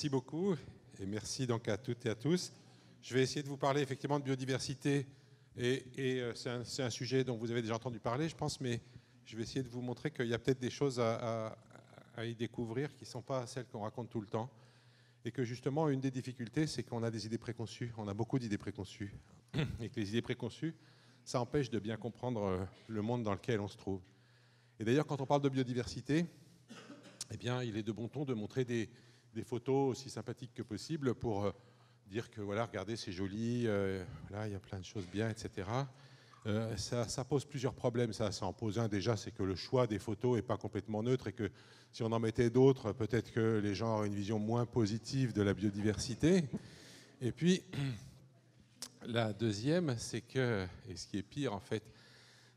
Merci beaucoup et merci donc à toutes et à tous. Je vais essayer de vous parler effectivement de biodiversité et c'est un sujet dont vous avez déjà entendu parler, je pense, mais je vais essayer de vous montrer qu'il y a peut-être des choses à y découvrir qui ne sont pas celles qu'on raconte tout le temps et que justement une des difficultés c'est qu'on a des idées préconçues, on a beaucoup d'idées préconçues et que les idées préconçues ça empêche de bien comprendre le monde dans lequel on se trouve. Et d'ailleurs quand on parle de biodiversité, eh bien, il est de bon ton de montrer des photos aussi sympathiques que possible pour dire que voilà, regardez, c'est joli, là, il y a plein de choses bien, etc. Ça pose plusieurs problèmes. Ça en pose un déjà, c'est que le choix des photos n'est pas complètement neutre et que si on en mettait d'autres, peut-être que les gens auraient une vision moins positive de la biodiversité. Et puis, la deuxième, c'est que, et ce qui est pire en fait,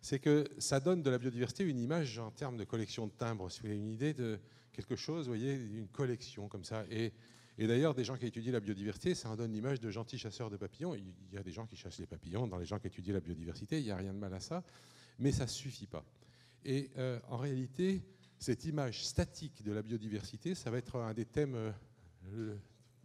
c'est que ça donne de la biodiversité une image en termes de collection de timbres. Si vous avez une idée de quelque chose, vous voyez, une collection comme ça. Et d'ailleurs, des gens qui étudient la biodiversité, ça en donne l'image de gentils chasseurs de papillons. Il y a des gens qui chassent les papillons dans les gens qui étudient la biodiversité, il n'y a rien de mal à ça, mais ça ne suffit pas. Et en réalité, cette image statique de la biodiversité, ça va être un des thèmes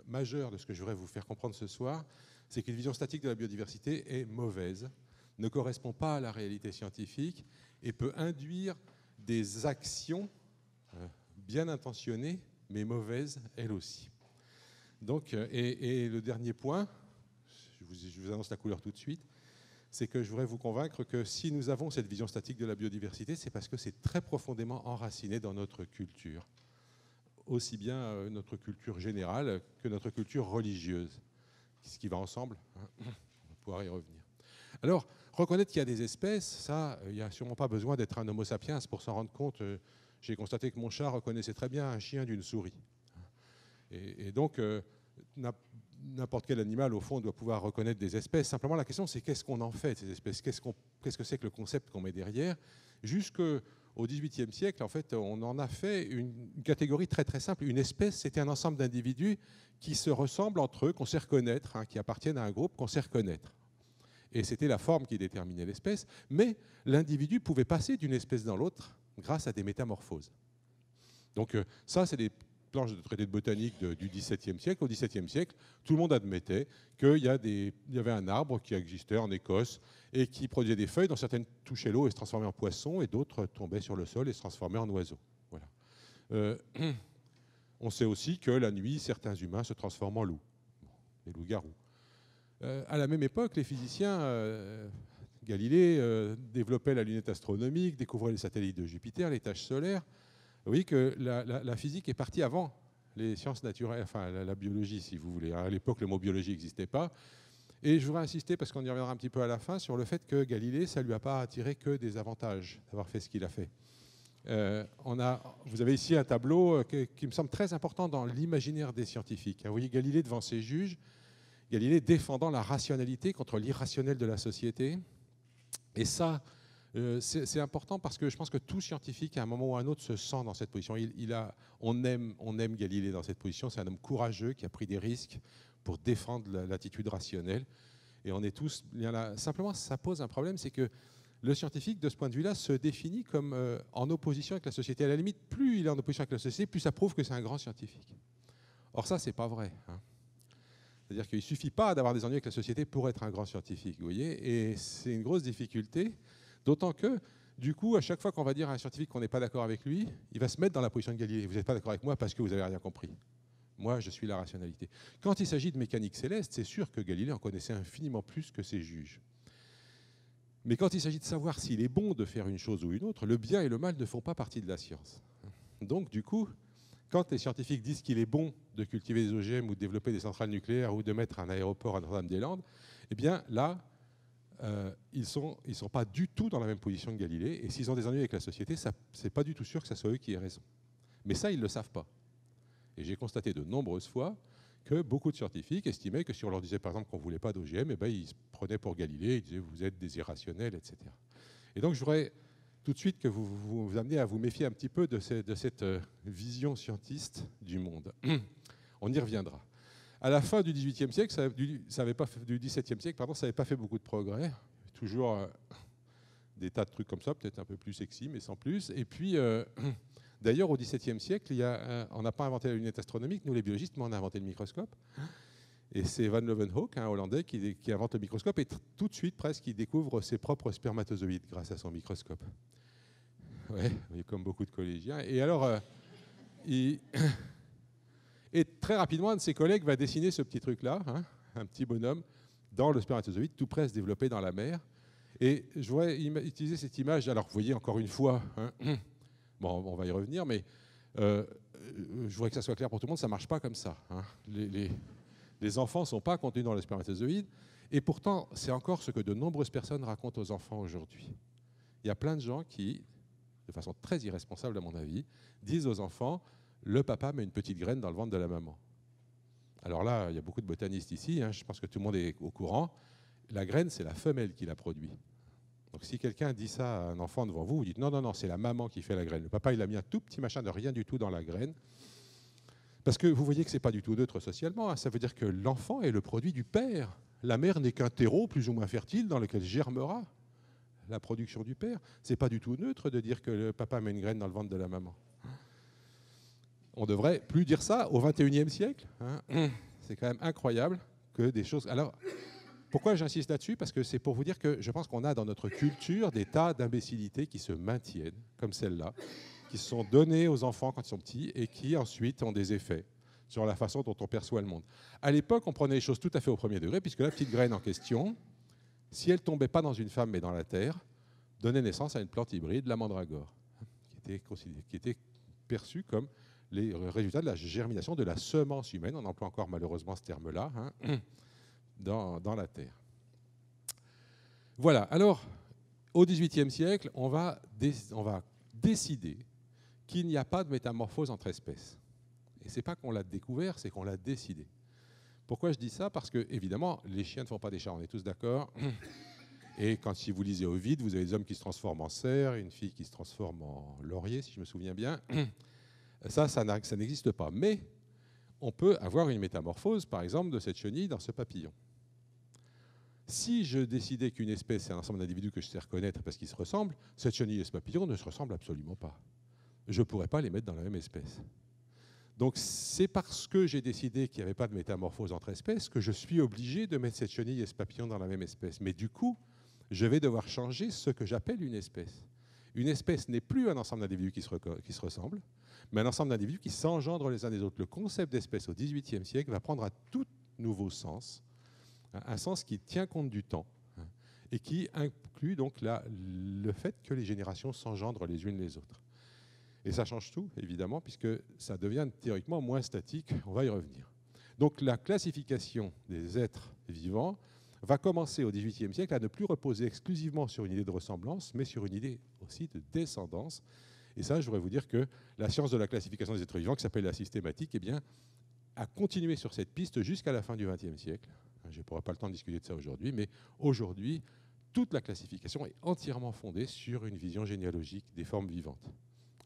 majeurs de ce que je voudrais vous faire comprendre ce soir, c'est qu'une vision statique de la biodiversité est mauvaise, ne correspond pas à la réalité scientifique et peut induire des actions bien intentionnées, mais mauvaises elles aussi. Donc, et le dernier point, je vous annonce la couleur tout de suite, c'est que je voudrais vous convaincre que si nous avons cette vision statique de la biodiversité, c'est parce que c'est très profondément enraciné dans notre culture, aussi bien notre culture générale que notre culture religieuse, ce qui va ensemble, hein, on va pouvoir y revenir. Alors, reconnaître qu'il y a des espèces, ça, il n'y a sûrement pas besoin d'être un homo sapiens pour s'en rendre compte. J'ai constaté que mon chat reconnaissait très bien un chien d'une souris. Et donc, n'importe quel animal, au fond, doit pouvoir reconnaître des espèces. Simplement, la question, c'est qu'est-ce qu'on en fait de ces espèces ? Qu'est-ce que c'est que le concept qu'on met derrière ? Jusqu'au XVIIIe siècle, en fait, on en a fait une catégorie très très simple. Une espèce, c'était un ensemble d'individus qui se ressemblent entre eux, qu'on sait reconnaître, hein, qui appartiennent à un groupe qu'on sait reconnaître. Et c'était la forme qui déterminait l'espèce, mais l'individu pouvait passer d'une espèce dans l'autre grâce à des métamorphoses. Donc ça, c'est des planches de traités de botanique du XVIIe siècle. Au XVIIe siècle, tout le monde admettait qu'il y avait un arbre qui existait en Écosse et qui produisait des feuilles dont certaines touchaient l'eau et se transformaient en poissons et d'autres tombaient sur le sol et se transformaient en oiseaux. Voilà. On sait aussi que la nuit, certains humains se transforment en loups, les loups-garous. À la même époque, les physiciens, Galilée développait la lunette astronomique, découvrait les satellites de Jupiter, les taches solaires. Vous voyez que la physique est partie avant les sciences naturelles, enfin la biologie si vous voulez. À l'époque, le mot biologie n'existait pas. Et je voudrais insister, parce qu'on y reviendra un petit peu à la fin, sur le fait que Galilée, ça ne lui a pas attiré que des avantages d'avoir fait ce qu'il a fait. Vous avez ici un tableau qui me semble très important dans l'imaginaire des scientifiques. Vous voyez Galilée devant ses juges, Galilée défendant la rationalité contre l'irrationnel de la société. Et ça, c'est important parce que je pense que tout scientifique, à un moment ou à un autre, se sent dans cette position. On aime Galilée dans cette position. C'est un homme courageux qui a pris des risques pour défendre l'attitude rationnelle. Et on est tous... Simplement, ça pose un problème, c'est que le scientifique, de ce point de vue-là, se définit comme en opposition avec la société. À la limite, plus il est en opposition avec la société, plus ça prouve que c'est un grand scientifique. Or ça, c'est pas vrai, hein. C'est-à-dire qu'il ne suffit pas d'avoir des ennuis avec la société pour être un grand scientifique, vous voyez. Et c'est une grosse difficulté, d'autant que, du coup, à chaque fois qu'on va dire à un scientifique qu'on n'est pas d'accord avec lui, il va se mettre dans la position de Galilée. Vous n'êtes pas d'accord avec moi parce que vous n'avez rien compris. Moi, je suis la rationalité. Quand il s'agit de mécanique céleste, c'est sûr que Galilée en connaissait infiniment plus que ses juges. Mais quand il s'agit de savoir s'il est bon de faire une chose ou une autre, le bien et le mal ne font pas partie de la science. Donc, du coup, quand les scientifiques disent qu'il est bon de cultiver des OGM ou de développer des centrales nucléaires ou de mettre un aéroport à Notre-Dame-des-Landes, eh bien là, ils sont pas du tout dans la même position que Galilée. Et s'ils ont des ennuis avec la société, c'est pas du tout sûr que ce soit eux qui aient raison. Mais ça, ils ne le savent pas. Et j'ai constaté de nombreuses fois que beaucoup de scientifiques estimaient que si on leur disait par exemple qu'on ne voulait pas d'OGM, eh ben, ils se prenaient pour Galilée, ils disaient vous êtes des irrationnels, etc. Et donc je voudrais tout de suite que vous amenez à vous méfier un petit peu de cette vision scientiste du monde. On y reviendra. À la fin du XVIIIe siècle, du XVIIe siècle, pardon, ça n'avait pas fait beaucoup de progrès. Toujours des tas de trucs comme ça, peut-être un peu plus sexy, mais sans plus. Et puis, D'ailleurs, au XVIIe siècle, on n'a pas inventé la lunette astronomique, nous les biologistes, mais on a inventé le microscope. Et c'est Van Leeuwenhoek, un Hollandais, qui invente le microscope et tout de suite, presque, il découvre ses propres spermatozoïdes grâce à son microscope. Ouais, comme beaucoup de collégiens. Et alors, et très rapidement, un de ses collègues va dessiner ce petit truc-là, hein, un petit bonhomme, dans le spermatozoïde, tout près à se développer dans la mer. Et je voudrais utiliser cette image. Alors, vous voyez, encore une fois, hein, bon, on va y revenir, mais je voudrais que ça soit clair pour tout le monde, ça ne marche pas comme ça. Hein. Les enfants ne sont pas contenus dans le spermatozoïde, et pourtant, c'est encore ce que de nombreuses personnes racontent aux enfants aujourd'hui. Il y a plein de gens qui, de façon très irresponsable à mon avis, disent aux enfants « le papa met une petite graine dans le ventre de la maman ». Alors là, il y a beaucoup de botanistes ici, hein, je pense que tout le monde est au courant. La graine, c'est la femelle qui la produit. Donc si quelqu'un dit ça à un enfant devant vous, vous dites non, non, non, c'est la maman qui fait la graine. Le papa, il a mis un tout petit machin de rien du tout dans la graine. Parce que vous voyez que ce n'est pas du tout neutre socialement. Hein. Ça veut dire que l'enfant est le produit du père. La mère n'est qu'un terreau plus ou moins fertile dans lequel germera la production du père. Ce n'est pas du tout neutre de dire que le papa met une graine dans le ventre de la maman. On ne devrait plus dire ça au XXIe siècle. Hein. C'est quand même incroyable que des choses... Alors, pourquoi j'insiste là-dessus? Parce que c'est pour vous dire que je pense qu'on a dans notre culture des tas d'imbécilités qui se maintiennent, comme celle-là, qui sont données aux enfants quand ils sont petits et qui ensuite ont des effets sur la façon dont on perçoit le monde. À l'époque, on prenait les choses tout à fait au premier degré, puisque la petite graine en question, si elle ne tombait pas dans une femme mais dans la terre, donnait naissance à une plante hybride, la mandragore, qui était perçue comme les résultats de la germination de la semence humaine. On emploie encore malheureusement ce terme-là, hein, dans la terre. Voilà, alors, au XVIIIe siècle, on va décider qu'il n'y a pas de métamorphose entre espèces. Et ce n'est pas qu'on l'a découvert, c'est qu'on l'a décidé. Pourquoi je dis ça? Parce que, évidemment, les chiens ne font pas des chats, on est tous d'accord. Et si vous lisez Ovide, vous avez des hommes qui se transforment en cerf, une fille qui se transforme en laurier, si je me souviens bien. Ça n'existe pas. Mais on peut avoir une métamorphose, par exemple, de cette chenille dans ce papillon. Si je décidais qu'une espèce est un ensemble d'individus que je sais reconnaître parce qu'ils se ressemblent, cette chenille et ce papillon ne se ressemblent absolument pas. Je ne pourrais pas les mettre dans la même espèce. Donc c'est parce que j'ai décidé qu'il n'y avait pas de métamorphose entre espèces que je suis obligé de mettre cette chenille et ce papillon dans la même espèce. Mais du coup, je vais devoir changer ce que j'appelle une espèce. Une espèce n'est plus un ensemble d'individus qui se ressemblent, mais un ensemble d'individus qui s'engendrent les uns des autres. Le concept d'espèce au XVIIIe siècle va prendre un tout nouveau sens, un sens qui tient compte du temps et qui inclut donc le fait que les générations s'engendrent les unes les autres. Et ça change tout, évidemment, puisque ça devient théoriquement moins statique. On va y revenir. Donc la classification des êtres vivants va commencer au XVIIIe siècle à ne plus reposer exclusivement sur une idée de ressemblance, mais sur une idée aussi de descendance. Et ça, je voudrais vous dire que la science de la classification des êtres vivants, qui s'appelle la systématique, eh bien, a continué sur cette piste jusqu'à la fin du XXe siècle. Je n'aurai pas le temps de discuter de ça aujourd'hui, mais aujourd'hui, toute la classification est entièrement fondée sur une vision généalogique des formes vivantes.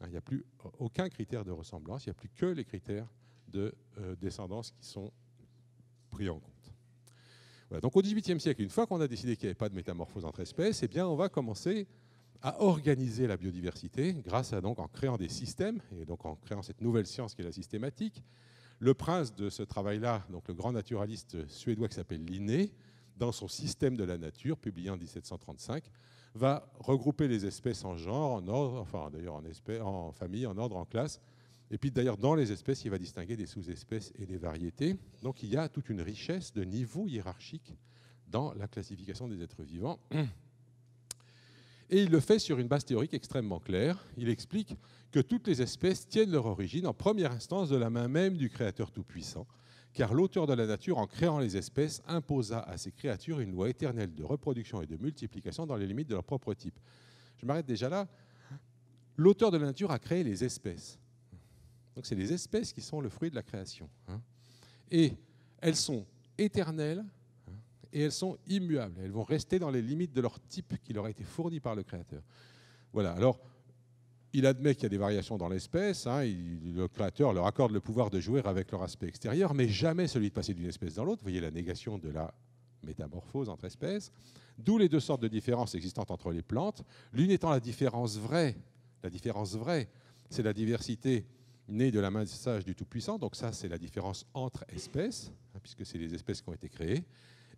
Il n'y a plus aucun critère de ressemblance, il n'y a plus que les critères de descendance qui sont pris en compte. Voilà, donc au XVIIIe siècle, une fois qu'on a décidé qu'il n'y avait pas de métamorphose entre espèces, eh bien, on va commencer à organiser la biodiversité en créant des systèmes et donc en créant cette nouvelle science qui est la systématique. Le prince de ce travail-là, donc le grand naturaliste suédois qui s'appelle Linné, dans son Système de la nature, publié en 1735, va regrouper les espèces en genre, en ordre, enfin d'ailleurs en famille, en ordre, en classe. Et puis d'ailleurs dans les espèces, il va distinguer des sous-espèces et des variétés. Donc il y a toute une richesse de niveaux hiérarchiques dans la classification des êtres vivants. Et il le fait sur une base théorique extrêmement claire. Il explique que toutes les espèces tiennent leur origine en première instance de la main même du Créateur Tout-Puissant, car l'auteur de la nature, en créant les espèces, imposa à ces créatures une loi éternelle de reproduction et de multiplication dans les limites de leur propre type. Je m'arrête déjà là. L'auteur de la nature a créé les espèces. Donc c'est les espèces qui sont le fruit de la création. Et elles sont éternelles et elles sont immuables. Elles vont rester dans les limites de leur type qui leur a été fourni par le Créateur. Voilà, alors il admet qu'il y a des variations dans l'espèce, le Créateur leur accorde le pouvoir de jouer avec leur aspect extérieur, mais jamais celui de passer d'une espèce dans l'autre. Vous voyez la négation de la métamorphose entre espèces, d'où les deux sortes de différences existantes entre les plantes, l'une étant la différence vraie, c'est la diversité née de la main sage du Tout-Puissant, donc ça c'est la différence entre espèces, puisque c'est les espèces qui ont été créées,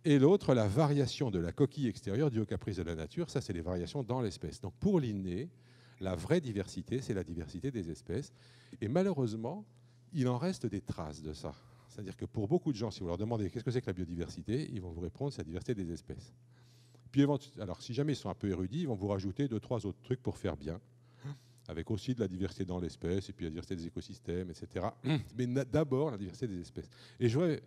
et l'autre, la variation de la coquille extérieure due au caprice de la nature, ça c'est les variations dans l'espèce. Donc pour Linné, la vraie diversité, c'est la diversité des espèces, et malheureusement, il en reste des traces de ça. C'est-à-dire que pour beaucoup de gens, si vous leur demandez qu'est-ce que c'est que la biodiversité, ils vont vous répondre c'est la diversité des espèces. Puis, alors si jamais ils sont un peu érudits, ils vont vous rajouter 2-3 autres trucs pour faire bien, avec aussi de la diversité dans l'espèce, et puis la diversité des écosystèmes, etc. Mais d'abord, la diversité des espèces. Et je voudrais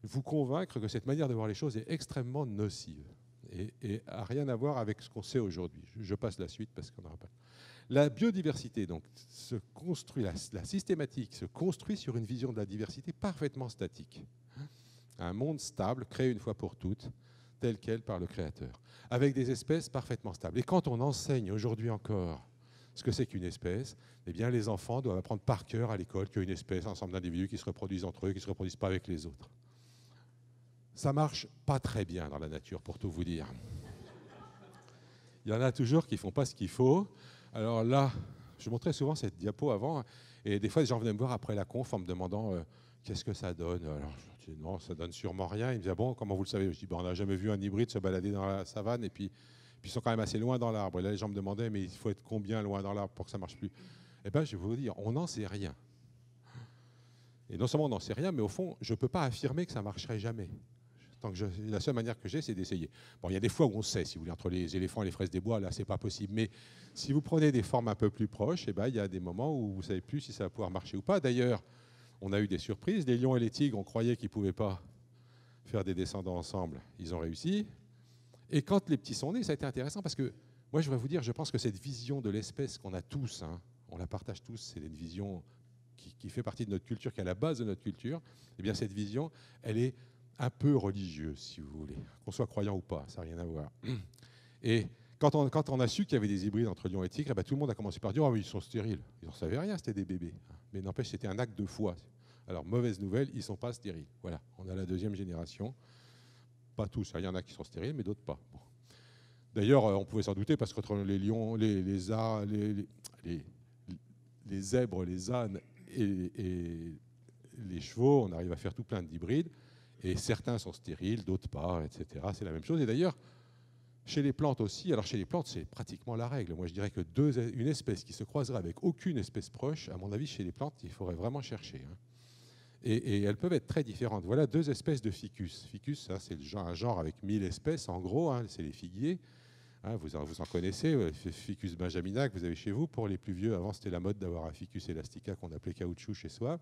vous convaincre que cette manière de voir les choses est extrêmement nocive et n'a rien à voir avec ce qu'on sait aujourd'hui. Je passe la suite parce qu'on n'aura pas. La biodiversité, donc, se construit, la systématique se construit sur une vision de la diversité parfaitement statique. Un monde stable, créé une fois pour toutes, tel quel par le Créateur, avec des espèces parfaitement stables. Et quand on enseigne aujourd'hui encore ce que c'est qu'une espèce, eh bien, les enfants doivent apprendre par cœur à l'école qu'une espèce, un ensemble d'individus qui se reproduisent entre eux, qui ne se reproduisent pas avec les autres. Ça ne marche pas très bien dans la nature, pour tout vous dire. Il y en a toujours qui ne font pas ce qu'il faut. Alors là, je montrais souvent cette diapo avant, et des fois, les gens venaient me voir après la conf en me demandant qu'est-ce que ça donne. Alors, je dis non, ça donne sûrement rien. Ils me disaient, bon, comment vous le savez? Je dis, on n'a jamais vu un hybride se balader dans la savane, et puis ils sont quand même assez loin dans l'arbre. Et là, les gens me demandaient, mais il faut être combien loin dans l'arbre pour que ça ne marche plus? Eh bien, je vais vous dire, on n'en sait rien. Et non seulement on n'en sait rien, mais au fond, je ne peux pas affirmer que ça ne marcherait jamais. La seule manière que j'ai, c'est d'essayer. Bon, il y a des fois où on sait, si vous voulez, entre les éléphants et les fraises des bois, là, c'est pas possible. Mais si vous prenez des formes un peu plus proches, eh ben, il y a des moments où vous ne savez plus si ça va pouvoir marcher ou pas. D'ailleurs, on a eu des surprises. Les lions et les tigres, on croyait qu'ils ne pouvaient pas faire des descendants ensemble. Ils ont réussi. Et quand les petits sont nés, ça a été intéressant parce que, moi, je vais vous dire, je pense que cette vision de l'espèce qu'on a tous, on la partage tous, c'est une vision qui fait partie de notre culture, qui est à la base de notre culture. Eh bien, cette vision, elle est un peu religieuse, si vous voulez, qu'on soit croyant ou pas, ça n'a rien à voir. Et quand on a su qu'il y avait des hybrides entre lions et tigres, tout le monde a commencé par dire « Oh, mais ils sont stériles ». Ils n'en savaient rien, c'était des bébés. Mais n'empêche, c'était un acte de foi. Alors, mauvaise nouvelle, ils ne sont pas stériles. Voilà, on a la deuxième génération. Pas tous, il y en a qui sont stériles, mais d'autres pas. Bon. D'ailleurs, on pouvait s'en douter, parce qu'entre les lions, les zèbres, les ânes et les chevaux, on arrive à faire tout plein d'hybrides. Et certains sont stériles, d'autres pas, etc. C'est la même chose. Et d'ailleurs, chez les plantes aussi, alors chez les plantes, c'est pratiquement la règle. Moi, je dirais que une espèce qui se croiserait avec aucune espèce proche, à mon avis, chez les plantes, il faudrait vraiment chercher. Et elles peuvent être très différentes. Voilà 2 espèces de ficus. Ficus, c'est un genre avec 1000 espèces, en gros, c'est les figuiers. Vous en connaissez, Ficus benjaminae que vous avez chez vous. Pour les plus vieux, avant, c'était la mode d'avoir un Ficus elastica qu'on appelait caoutchouc chez soi.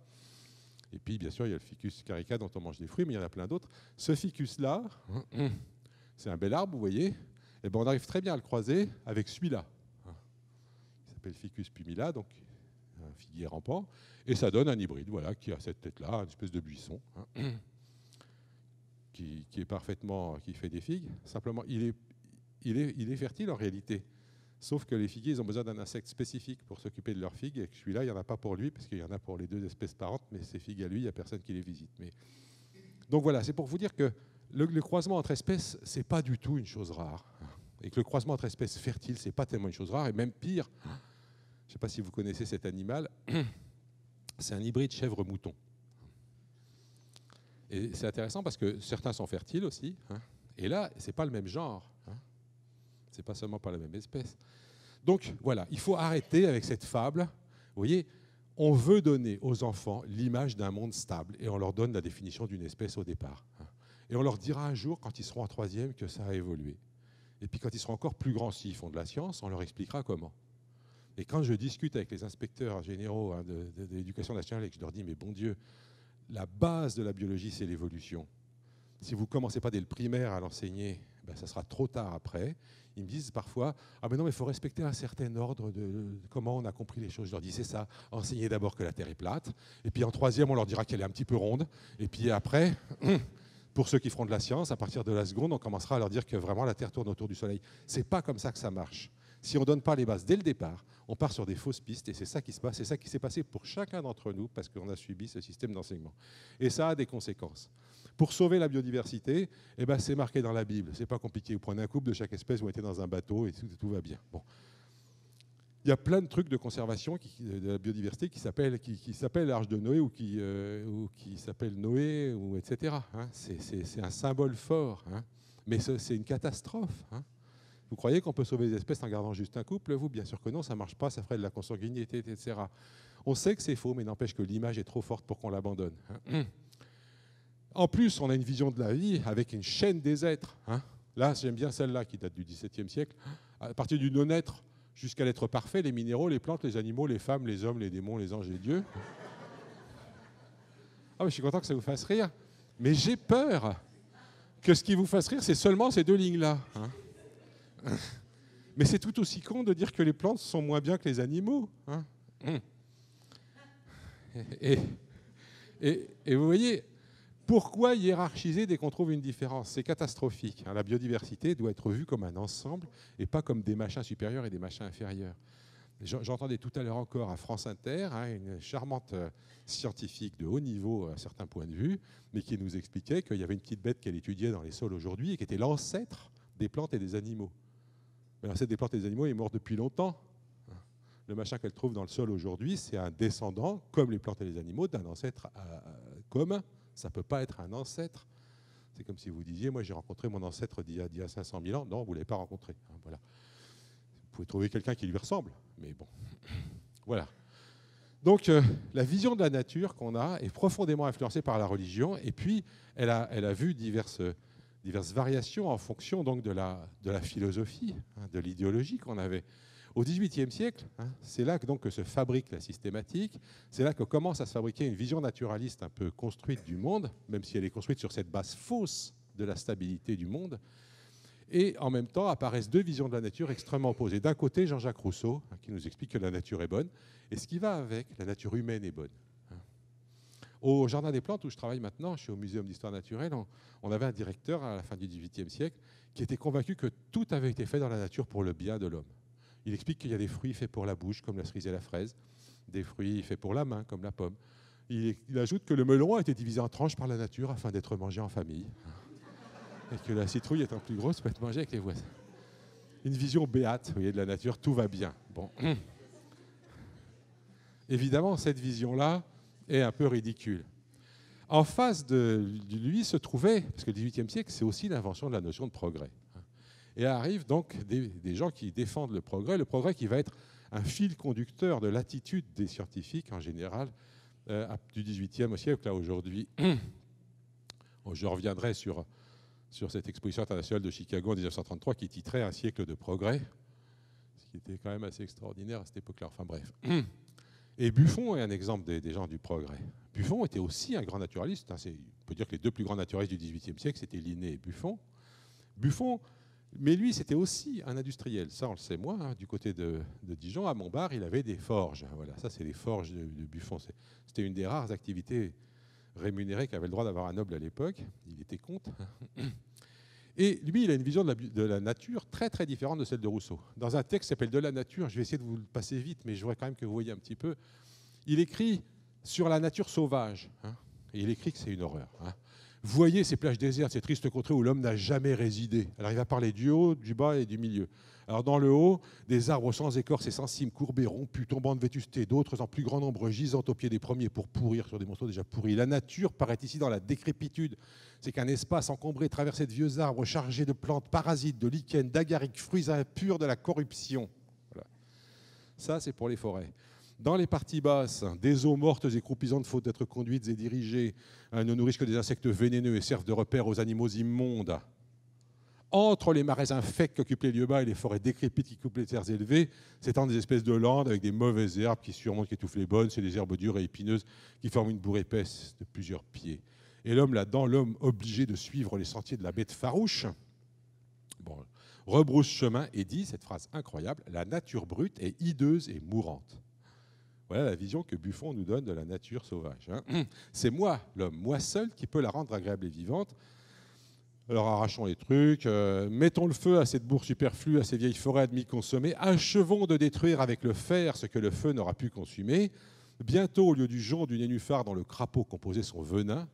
Et puis, bien sûr, il y a le Ficus carica dont on mange des fruits, mais il y en a plein d'autres. Ce ficus-là, c'est un bel arbre, vous voyez. Et ben, on arrive très bien à le croiser avec celui-là. Il s'appelle Ficus pumila, donc un figuier rampant. Et ça donne un hybride, voilà, qui a cette tête-là, une espèce de buisson, qui est parfaitement, qui fait des figues. Simplement, il est fertile en réalité. Sauf que les figuiers, ils ont besoin d'un insecte spécifique pour s'occuper de leurs figues, et que celui-là, il n'y en a pas pour lui, parce qu'il y en a pour les 2 espèces parentes, mais ces figues à lui, il n'y a personne qui les visite. Donc voilà, c'est pour vous dire que le croisement entre espèces, ce n'est pas du tout une chose rare. Et que le croisement entre espèces fertiles, ce n'est pas tellement une chose rare, et même pire, je ne sais pas si vous connaissez cet animal, c'est un hybride chèvre-mouton. Et c'est intéressant parce que certains sont fertiles aussi, et là, ce n'est pas le même genre. Ce n'est pas seulement pas la même espèce. Donc voilà, il faut arrêter avec cette fable. Vous voyez, on veut donner aux enfants l'image d'un monde stable et on leur donne la définition d'une espèce au départ. Et on leur dira un jour, quand ils seront en 3e, que ça a évolué. Et puis quand ils seront encore plus grands, s'ils font de la science, on leur expliquera comment. Et quand je discute avec les inspecteurs généraux de l'éducation nationale et que je leur dis, mais bon Dieu, la base de la biologie, c'est l'évolution. Si vous ne commencez pas dès le primaire à l'enseigner, ça sera trop tard après. Ils me disent parfois, ah mais non, mais il faut respecter un certain ordre de comment on a compris les choses. Je leur dis, c'est ça, enseignez d'abord que la Terre est plate, et puis en 3e, on leur dira qu'elle est un petit peu ronde, et puis après, pour ceux qui feront de la science, à partir de la seconde, on commencera à leur dire que vraiment la Terre tourne autour du Soleil. C'est pas comme ça que ça marche. Si on ne donne pas les bases dès le départ, on part sur des fausses pistes, et c'est ça qui se passe, c'est ça qui s'est passé pour chacun d'entre nous, parce qu'on a subi ce système d'enseignement. Et ça a des conséquences. Pour sauver la biodiversité, c'est marqué dans la Bible. C'est pas compliqué. Vous prenez un couple de chaque espèce, vous mettez dans un bateau et tout va bien. Bon. il y a plein de trucs de conservation de la biodiversité qui s'appellent l'Arche de Noé ou qui s'appellent Noé, ou etc. Hein. C'est un symbole fort, hein. Mais c'est une catastrophe. Hein. Vous croyez qu'on peut sauver les espèces en gardant juste un couple? Vous, bien sûr que non, ça ne marche pas, ça ferait de la consanguinité, etc. On sait que c'est faux, mais n'empêche que l'image est trop forte pour qu'on l'abandonne. Hein. En plus, on a une vision de la vie avec une chaîne des êtres. Hein. Là, j'aime bien celle-là qui date du XVIIe siècle. À partir du non-être jusqu'à l'être parfait, les minéraux, les plantes, les animaux, les femmes, les hommes, les démons, les anges et Dieu. Ah, mais je suis content que ça vous fasse rire. Mais j'ai peur que ce qui vous fasse rire, c'est seulement ces 2 lignes-là. Hein. Mais c'est tout aussi con de dire que les plantes sont moins bien que les animaux. Hein. Et vous voyez, pourquoi hiérarchiser dès qu'on trouve une différence? C'est catastrophique. Hein. La biodiversité doit être vue comme un ensemble et pas comme des machins supérieurs et des machins inférieurs. J'entendais tout à l'heure encore à France Inter, hein, une charmante scientifique de haut niveau à certains points de vue, mais qui nous expliquait qu'il y avait une petite bête qu'elle étudiait dans les sols aujourd'hui et qui était l'ancêtre des plantes et des animaux. Mais l'ancêtre des plantes et des animaux est mort depuis longtemps. Le machin qu'elle trouve dans le sol aujourd'hui, c'est un descendant, comme les plantes et les animaux, d'un ancêtre commun. Ça ne peut pas être un ancêtre. C'est comme si vous disiez, moi j'ai rencontré mon ancêtre d'il y a 500 000 ans. Non, vous ne l'avez pas rencontré. Voilà. Vous pouvez trouver quelqu'un qui lui ressemble, mais bon. Voilà. Donc la vision de la nature qu'on a est profondément influencée par la religion, et puis elle a vu diverses variations en fonction donc de la philosophie, hein, de l'idéologie qu'on avait. Au XVIIIe siècle, hein, c'est là que se fabrique la systématique, c'est là que commence à se fabriquer une vision naturaliste un peu construite du monde, même si elle est construite sur cette base fausse de la stabilité du monde. Et en même temps apparaissent 2 visions de la nature extrêmement opposées. D'un côté, Jean-Jacques Rousseau, hein, qui nous explique que la nature est bonne, et ce qui va avec, la nature humaine est bonne. Hein. Au Jardin des Plantes, où je travaille maintenant, je suis au Muséum d'histoire naturelle, on avait un directeur à la fin du XVIIIe siècle qui était convaincu que tout avait été fait dans la nature pour le bien de l'homme. Il explique qu'il y a des fruits faits pour la bouche, comme la cerise et la fraise, des fruits faits pour la main, comme la pomme. Il ajoute que le melon a été divisé en tranches par la nature afin d'être mangé en famille. Et que la citrouille étant plus grosse peut être mangée avec les voisins. Une vision béate, vous voyez, de la nature, tout va bien. Bon. Évidemment, cette vision-là est un peu ridicule. En face de lui se trouvait, parce que le XVIIIe siècle, c'est aussi l'invention de la notion de progrès. Et arrivent donc des gens qui défendent le progrès qui va être un fil conducteur de l'attitude des scientifiques en général du XVIIIe siècle à aujourd'hui. Je reviendrai sur cette exposition internationale de Chicago en 1933 qui titrait « Un siècle de progrès », ce qui était quand même assez extraordinaire à cette époque-là. Enfin bref. Et Buffon est un exemple des gens du progrès. Buffon était aussi un grand naturaliste. On peut dire que les 2 plus grands naturalistes du XVIIIe siècle, c'était Linné et Buffon. Mais lui, c'était aussi un industriel. Ça, on le sait moins. Hein, du côté de Dijon, à Montbard, il avait des forges. Voilà, ça, c'est les forges de Buffon. C'était une des rares activités rémunérées qu'avait le droit d'avoir un noble à l'époque. Il était comte. Et lui, il a une vision de la nature très, très différente de celle de Rousseau. Dans un texte qui s'appelle « De la nature », je vais essayer de vous le passer vite, mais je voudrais quand même que vous voyez un petit peu. Il écrit sur la nature sauvage. Hein, et il écrit que c'est une horreur. Hein. Vous voyez ces plages désertes, ces tristes contrées où l'homme n'a jamais résidé. Alors il va parler du haut, du bas et du milieu. Alors dans le haut, des arbres sans écorce et sans cimes, courbés, rompus, tombant de vétusté, d'autres en plus grand nombre gisant au pied des premiers pour pourrir sur des monceaux déjà pourris. La nature paraît ici dans la décrépitude. C'est qu'un espace encombré, traversé de vieux arbres chargés de plantes parasites, de lichens, d'agarics, fruits impurs de la corruption. Voilà. Ça, c'est pour les forêts. Dans les parties basses, des eaux mortes et croupisantes faute d'être conduites et dirigées ne nourrissent que des insectes vénéneux et servent de repère aux animaux immondes. Entre les marais infects qui occupent les lieux bas et les forêts décrépites qui coupent les terres élevées, s'étendent des espèces de landes avec des mauvaises herbes qui surmontent, qui étouffent les bonnes. C'est des herbes dures et épineuses qui forment une bourre épaisse de plusieurs pieds. Et l'homme là-dedans, l'homme obligé de suivre les sentiers de la bête farouche, rebrousse chemin et dit cette phrase incroyable: la nature brute est hideuse et mourante. Voilà la vision que Buffon nous donne de la nature sauvage. Hein. C'est moi, l'homme, moi seul, qui peut la rendre agréable et vivante. Alors arrachons les trucs, mettons le feu à cette bourre superflue, à ces vieilles forêts à demi consommées, achevons de détruire avec le fer ce que le feu n'aura pu consumer. Bientôt, au lieu du jonc du nénuphar dont le crapaud composait son venin,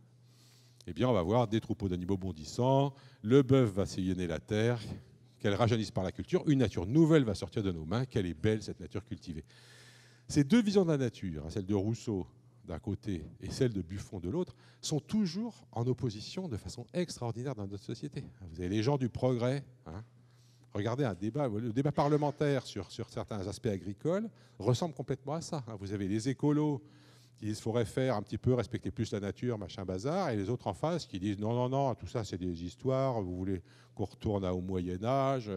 eh bien, on va voir des troupeaux d'animaux bondissants, le bœuf va sillonner la terre, qu'elle rajeunisse par la culture, une nature nouvelle va sortir de nos mains, qu'elle est belle, cette nature cultivée. Ces deux visions de la nature, celle de Rousseau d'un côté et celle de Buffon de l'autre, sont toujours en opposition de façon extraordinaire dans notre société. Vous avez les gens du progrès. Regardez le débat parlementaire sur certains aspects agricoles ressemble complètement à ça. Vous avez les écolos qui disent qu'il faudrait faire un petit peu, respecter plus la nature, machin bazar, et les autres en face qui disent non, non, non, tout ça c'est des histoires, vous voulez qu'on retourne au Moyen-Âge,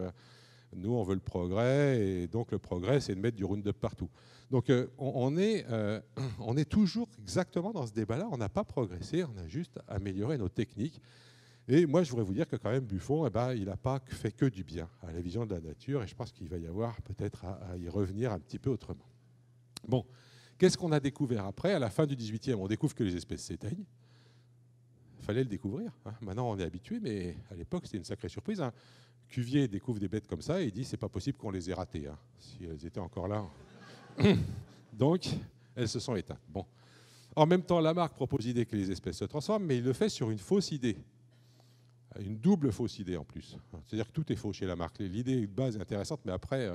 nous on veut le progrès, et donc le progrès c'est de mettre du Roundup partout. Donc on est toujours exactement dans ce débat-là, on n'a pas progressé, on a juste amélioré nos techniques. Et moi je voudrais vous dire que quand même Buffon, il n'a pas fait que du bien à la vision de la nature, et je pense qu'il va y avoir peut-être à y revenir un petit peu autrement. Bon. Qu'est-ce qu'on a découvert après? À la fin du XVIIIe, on découvre que les espèces s'éteignent. Il fallait le découvrir. Maintenant, on est habitué, mais à l'époque, c'était une sacrée surprise. Cuvier découvre des bêtes comme ça et il dit c'est pas possible qu'on les ait ratées. Si elles étaient encore là. Donc, elles se sont éteintes. Bon. En même temps, Lamarck propose l'idée que les espèces se transforment, mais il le fait sur une fausse idée. Une double fausse idée en plus. C'est-à-dire que tout est faux chez Lamarck. L'idée de base est intéressante, mais après...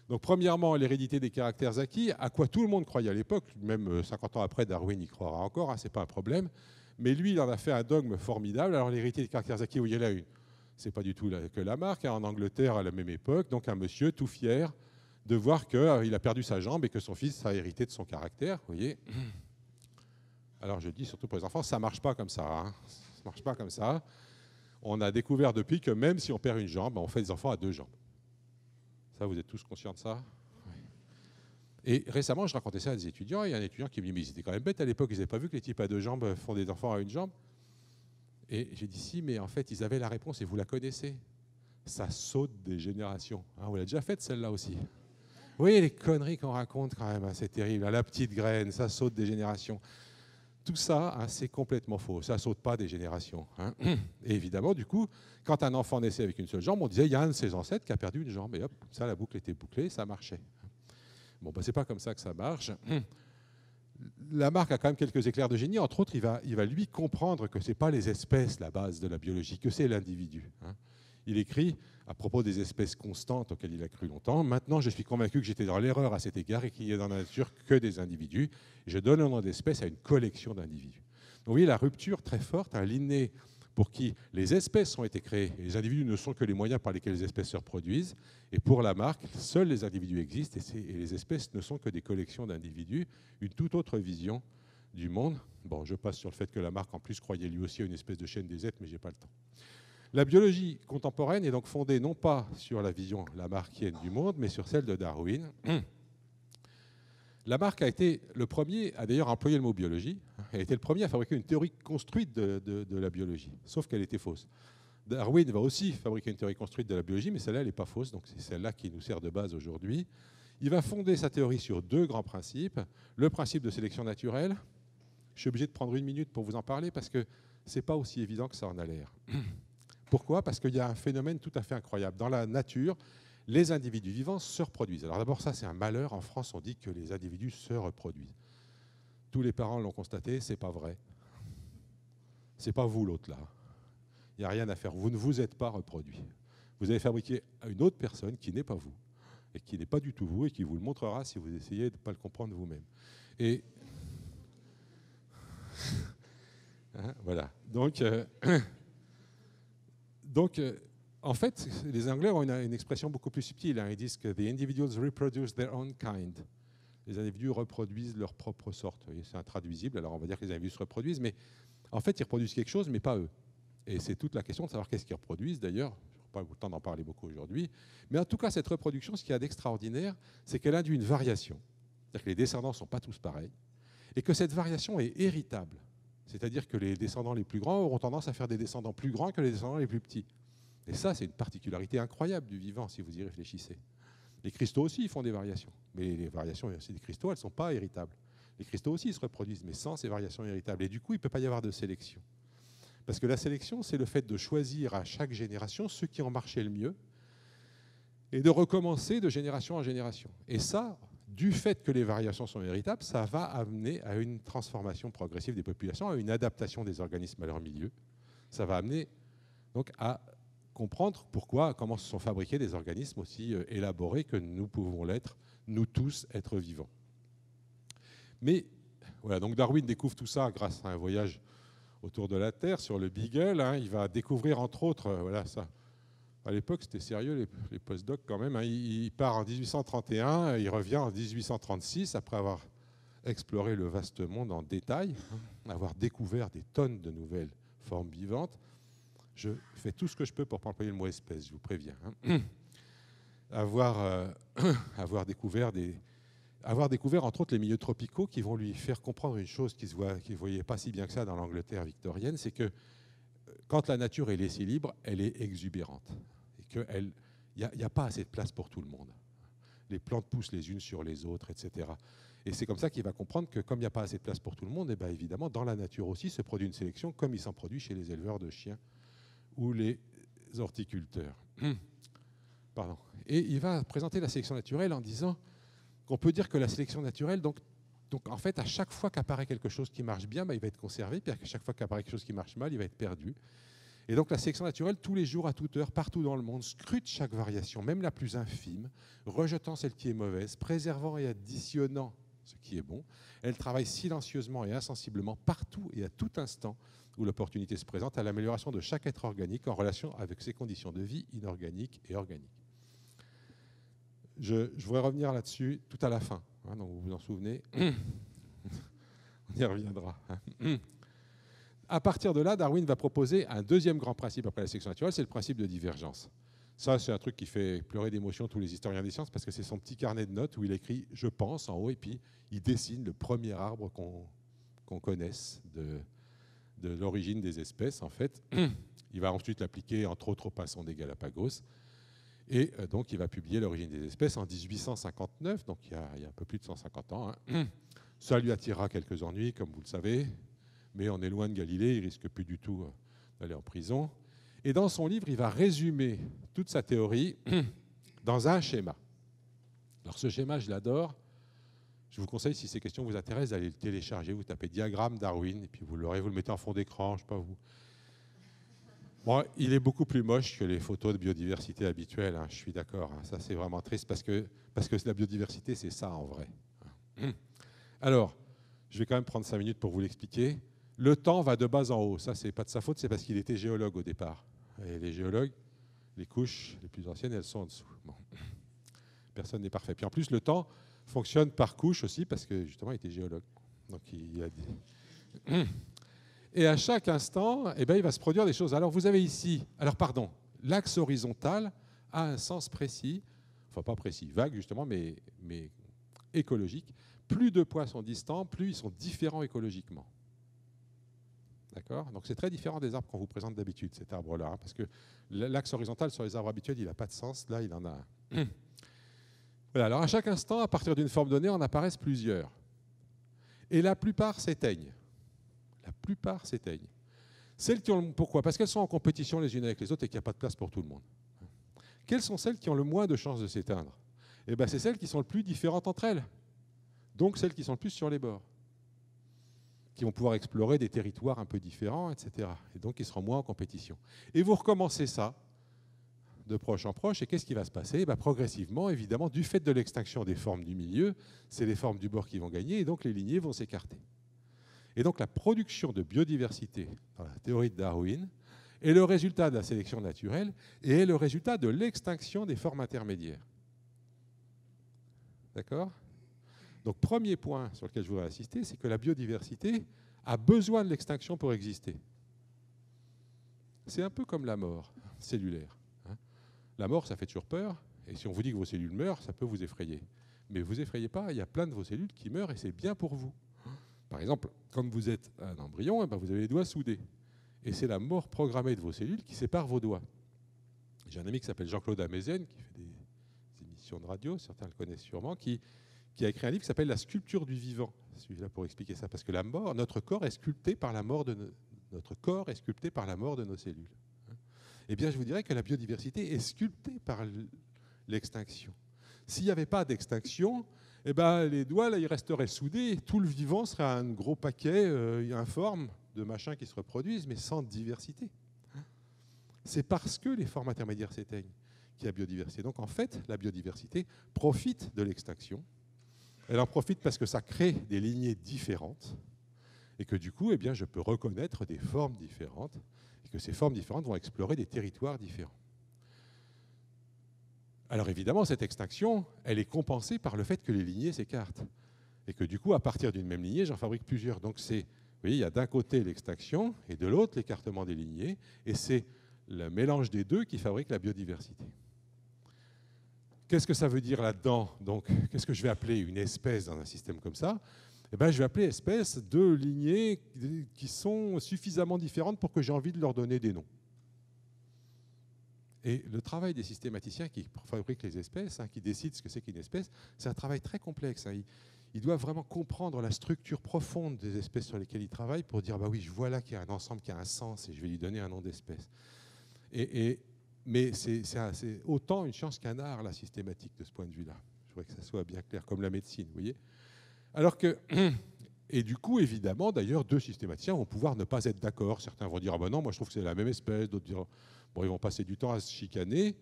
Donc, premièrement, l'hérédité des caractères acquis, à quoi tout le monde croyait à l'époque, même 50 ans après, Darwin y croira encore, ce n'est pas un problème. Mais lui, il en a fait un dogme formidable. Alors, l'hérédité des caractères acquis, où il y en a une, ce n'est pas du tout que Lamarck, en Angleterre à la même époque, donc un monsieur tout fier de voir qu'il a perdu sa jambe et que son fils a hérité de son caractère, vous voyez. Alors, je dis surtout pour les enfants, ça ne marche pas comme ça. Ça ne marche pas comme ça. On a découvert depuis que même si on perd une jambe, on fait des enfants à 2 jambes. Ça, vous êtes tous conscients de ça? Oui. Et récemment, je racontais ça à des étudiants, et il y a un étudiant qui me dit mais ils étaient quand même bêtes à l'époque, ils n'avaient pas vu que les types à 2 jambes font des enfants à 1 jambe. Et j'ai dit si, mais en fait, ils avaient la réponse, et vous la connaissez. Ça saute des générations. On l'a déjà faite, celle-là aussi. Vous voyez les conneries qu'on raconte quand même, c'est terrible. La petite graine, ça saute des générations. Tout ça, c'est complètement faux. Ça ne saute pas des générations. Et évidemment, du coup, quand un enfant naissait avec une seule jambe, on disait il y a un de ses ancêtres qui a perdu une jambe. Et hop, ça, la boucle était bouclée, ça marchait. Bon, c'est pas comme ça que ça marche. Lamarck a quand même quelques éclairs de génie. Entre autres, il va lui comprendre que ce n'est pas les espèces la base de la biologie, que c'est l'individu. Il écrit à propos des espèces constantes auxquelles il a cru longtemps. Maintenant, je suis convaincu que j'étais dans l'erreur à cet égard et qu'il n'y a dans la nature que des individus. Je donne un nom d'espèce à une collection d'individus. Donc, vous voyez la rupture très forte, un Linné pour qui les espèces ont été créées et les individus ne sont que les moyens par lesquels les espèces se reproduisent. Et pour Lamarck, seuls les individus existent et les espèces ne sont que des collections d'individus. Une toute autre vision du monde. Bon, je passe sur le fait que Lamarck, en plus, croyait lui aussi à une espèce de chaîne des êtres, mais je n'ai pas le temps. La biologie contemporaine est donc fondée non pas sur la vision lamarckienne du monde, mais sur celle de Darwin. Lamarck a été le premier à d'ailleurs employer le mot biologie. Il a été le premier à fabriquer une théorie construite de la biologie, sauf qu'elle était fausse. Darwin va aussi fabriquer une théorie construite de la biologie, mais celle-là, elle n'est pas fausse, donc c'est celle-là qui nous sert de base aujourd'hui. Il va fonder sa théorie sur 2 grands principes. Le principe de sélection naturelle. Je suis obligé de prendre 1 minute pour vous en parler parce que ce n'est pas aussi évident que ça en a l'air. Pourquoi? Parce qu'il y a un phénomène tout à fait incroyable. Dans la nature, les individus vivants se reproduisent. Alors d'abord, ça c'est un malheur. En France, on dit que les individus se reproduisent. Tous les parents l'ont constaté, c'est pas vrai. C'est pas vous l'autre là. Il n'y a rien à faire. Vous ne vous êtes pas reproduit. Vous avez fabriqué une autre personne qui n'est pas vous, et qui n'est pas du tout vous, et qui vous le montrera si vous essayez de ne pas le comprendre vous-même. Et voilà. Donc, en fait, les Anglais ont une expression beaucoup plus subtile. Ils disent que « the individuals reproduce their own kind ». Les individus reproduisent leur propre sorte. C'est intraduisible, alors on va dire que les individus se reproduisent, mais en fait, ils reproduisent quelque chose, mais pas eux. Et c'est toute la question de savoir qu'est-ce qu'ils reproduisent, d'ailleurs. Je n'ai pas le temps d'en parler beaucoup aujourd'hui. Mais en tout cas, cette reproduction, ce qu'il y a d'extraordinaire, c'est qu'elle induit une variation. C'est-à-dire que les descendants ne sont pas tous pareils, et que cette variation est héritable. C'est-à-dire que les descendants les plus grands auront tendance à faire des descendants plus grands que les descendants les plus petits. Et ça, c'est une particularité incroyable du vivant, si vous y réfléchissez. Les cristaux aussi, ils font des variations. Mais les variations des cristaux, elles ne sont pas héritables. Les cristaux aussi, ils se reproduisent, mais sans ces variations héritables. Et du coup, il ne peut pas y avoir de sélection. Parce que la sélection, c'est le fait de choisir à chaque génération ceux qui ont marché le mieux et de recommencer de génération en génération. Et ça, du fait que les variations sont héritables, ça va amener à une transformation progressive des populations, à une adaptation des organismes à leur milieu. Ça va amener donc à comprendre comment se sont fabriqués des organismes aussi élaborés que nous pouvons l'être, nous tous, êtres vivants. Mais voilà, donc Darwin découvre tout ça grâce à un voyage autour de la Terre sur le Beagle. Il va découvrir entre autres, voilà ça. À l'époque, c'était sérieux les post-docs quand même. Il part en 1831, il revient en 1836 après avoir exploré le vaste monde en détail, avoir découvert des tonnes de nouvelles formes vivantes. Je fais tout ce que je peux pour ne pas employer le mot espèce, je vous préviens. Avoir découvert entre autres les milieux tropicaux qui vont lui faire comprendre une chose qu'il ne voyait pas si bien que ça dans l'Angleterre victorienne, c'est que quand la nature est laissée libre, elle est exubérante. Et qu'il n'y a pas assez de place pour tout le monde. Les plantes poussent les unes sur les autres, etc. Et c'est comme ça qu'il va comprendre que comme il n'y a pas assez de place pour tout le monde, et bien évidemment, dans la nature aussi se produit une sélection comme il s'en produit chez les éleveurs de chiens ou les horticulteurs. Pardon. Et il va présenter la sélection naturelle en disant qu'on peut dire que la sélection naturelle, donc en fait, à chaque fois qu'apparaît quelque chose qui marche bien, il va être conservé, puis à chaque fois qu'apparaît quelque chose qui marche mal, il va être perdu. Et donc la sélection naturelle, tous les jours, à toute heure, partout dans le monde, scrute chaque variation, même la plus infime, rejetant celle qui est mauvaise, préservant et additionnant ce qui est bon. Elle travaille silencieusement et insensiblement partout et à tout instant où l'opportunité se présente à l'amélioration de chaque être organique en relation avec ses conditions de vie inorganiques et organiques. Je voudrais revenir là-dessus tout à la fin, donc vous vous en souvenez. On y reviendra. À partir de là, Darwin va proposer un deuxième grand principe après la sélection naturelle, c'est le principe de divergence. Ça, c'est un truc qui fait pleurer d'émotion tous les historiens des sciences parce que c'est son petit carnet de notes où il écrit « je pense » en haut et puis il dessine le premier arbre qu'on connaisse de l'origine des espèces, en fait. Il va ensuite l'appliquer, entre autres, aux pinsons des Galapagos. Et donc, il va publier l'origine des espèces en 1859, donc il y a un peu plus de 150 ans. Ça lui attirera quelques ennuis, comme vous le savez, mais on est loin de Galilée, il risque plus du tout d'aller en prison. Et dans son livre, il va résumer toute sa théorie dans un schéma. Alors ce schéma, je l'adore. Je vous conseille, si ces questions vous intéressent, d'aller le télécharger. Vous tapez diagramme Darwin, et puis vous l'aurez, vous le mettez en fond d'écran, je ne sais pas vous. Bon, il est beaucoup plus moche que les photos de biodiversité habituelles, je suis d'accord. Ça, c'est vraiment triste parce que la biodiversité, c'est ça en vrai. Alors, je vais quand même prendre 5 minutes pour vous l'expliquer. Le temps va de bas en haut. Ça, c'est pas de sa faute, c'est parce qu'il était géologue au départ. Et les géologues, les couches les plus anciennes, elles sont en dessous. Bon. Personne n'est parfait. Puis en plus, le temps fonctionne par couche aussi parce que justement, il était géologue. Donc, il a dit... Et à chaque instant, il va se produire des choses. Alors, vous avez ici... Alors, pardon, l'axe horizontal a un sens précis, enfin pas précis, vague justement, mais écologique. Plus deux points sont distants, plus ils sont différents écologiquement. D'accord ? Donc c'est très différent des arbres qu'on vous présente d'habitude, cet arbre-là, parce que l'axe horizontal sur les arbres habituels, il n'a pas de sens. Là, il en a un. Voilà, alors à chaque instant, à partir d'une forme donnée, en apparaissent plusieurs. Et la plupart s'éteignent. La plupart s'éteignent. Celles qui ont... Pourquoi ? Parce qu'elles sont en compétition les unes avec les autres et qu'il n'y a pas de place pour tout le monde. Quelles sont celles qui ont le moins de chances de s'éteindre ? Eh bien, c'est celles qui sont le plus différentes entre elles. Donc celles qui sont le plus sur les bords, qui vont pouvoir explorer des territoires un peu différents, etc. Et donc qui seront moins en compétition. Et vous recommencez ça de proche en proche, et qu'est-ce qui va se passer ? Progressivement, évidemment, du fait de l'extinction des formes du milieu, c'est les formes du bord qui vont gagner, et donc les lignées vont s'écarter. Et donc la production de biodiversité, dans la théorie de Darwin, est le résultat de la sélection naturelle et est le résultat de l'extinction des formes intermédiaires. D'accord ? Donc, premier point sur lequel je voudrais insister, c'est que la biodiversité a besoin de l'extinction pour exister. C'est un peu comme la mort cellulaire. La mort, ça fait toujours peur, et si on vous dit que vos cellules meurent, ça peut vous effrayer. Mais vous effrayez pas, il y a plein de vos cellules qui meurent, et c'est bien pour vous. Par exemple, comme vous êtes un embryon, vous avez les doigts soudés. Et c'est la mort programmée de vos cellules qui sépare vos doigts. J'ai un ami qui s'appelle Jean-Claude Amezen, qui fait des émissions de radio, certains le connaissent sûrement, qui a écrit un livre qui s'appelle « La sculpture du vivant ». Celui-là pour expliquer ça, parce que la mort, notre corps est sculpté par la mort de nos cellules. Eh bien, je vous dirais que la biodiversité est sculptée par l'extinction. S'il n'y avait pas d'extinction, les doigts, là, ils resteraient soudés. Tout le vivant serait un gros paquet informe de machins qui se reproduisent, mais sans diversité. C'est parce que les formes intermédiaires s'éteignent qu'il y a biodiversité. Donc en fait, la biodiversité profite de l'extinction. Elle en profite parce que ça crée des lignées différentes et que du coup, eh bien, je peux reconnaître des formes différentes et que ces formes différentes vont explorer des territoires différents. Alors évidemment, cette extinction, elle est compensée par le fait que les lignées s'écartent et que du coup, à partir d'une même lignée, j'en fabrique plusieurs. Donc c'est, vous voyez, il y a d'un côté l'extinction et de l'autre l'écartement des lignées, et c'est le mélange des deux qui fabrique la biodiversité. Qu'est-ce que ça veut dire là-dedans? Donc, qu'est-ce que je vais appeler une espèce dans un système comme ça? Eh bien, je vais appeler espèce deux lignées qui sont suffisamment différentes pour que j'ai envie de leur donner des noms. Et le travail des systématiciens qui fabriquent les espèces, qui décident ce que c'est qu'une espèce, c'est un travail très complexe. Ils doivent vraiment comprendre la structure profonde des espèces sur lesquelles ils travaillent pour dire, bah oui, je vois là qu'il y a un ensemble qui a un sens et je vais lui donner un nom d'espèce. Mais c'est autant une science qu'un art, la systématique, de ce point de vue-là. Je voudrais que ça soit bien clair, comme la médecine, vous voyez. Alors que, et du coup, évidemment, d'ailleurs, deux systématiciens vont pouvoir ne pas être d'accord. Certains vont dire, ah ben non, moi je trouve que c'est la même espèce, d'autres diront, bon, ils vont passer du temps à se chicaner.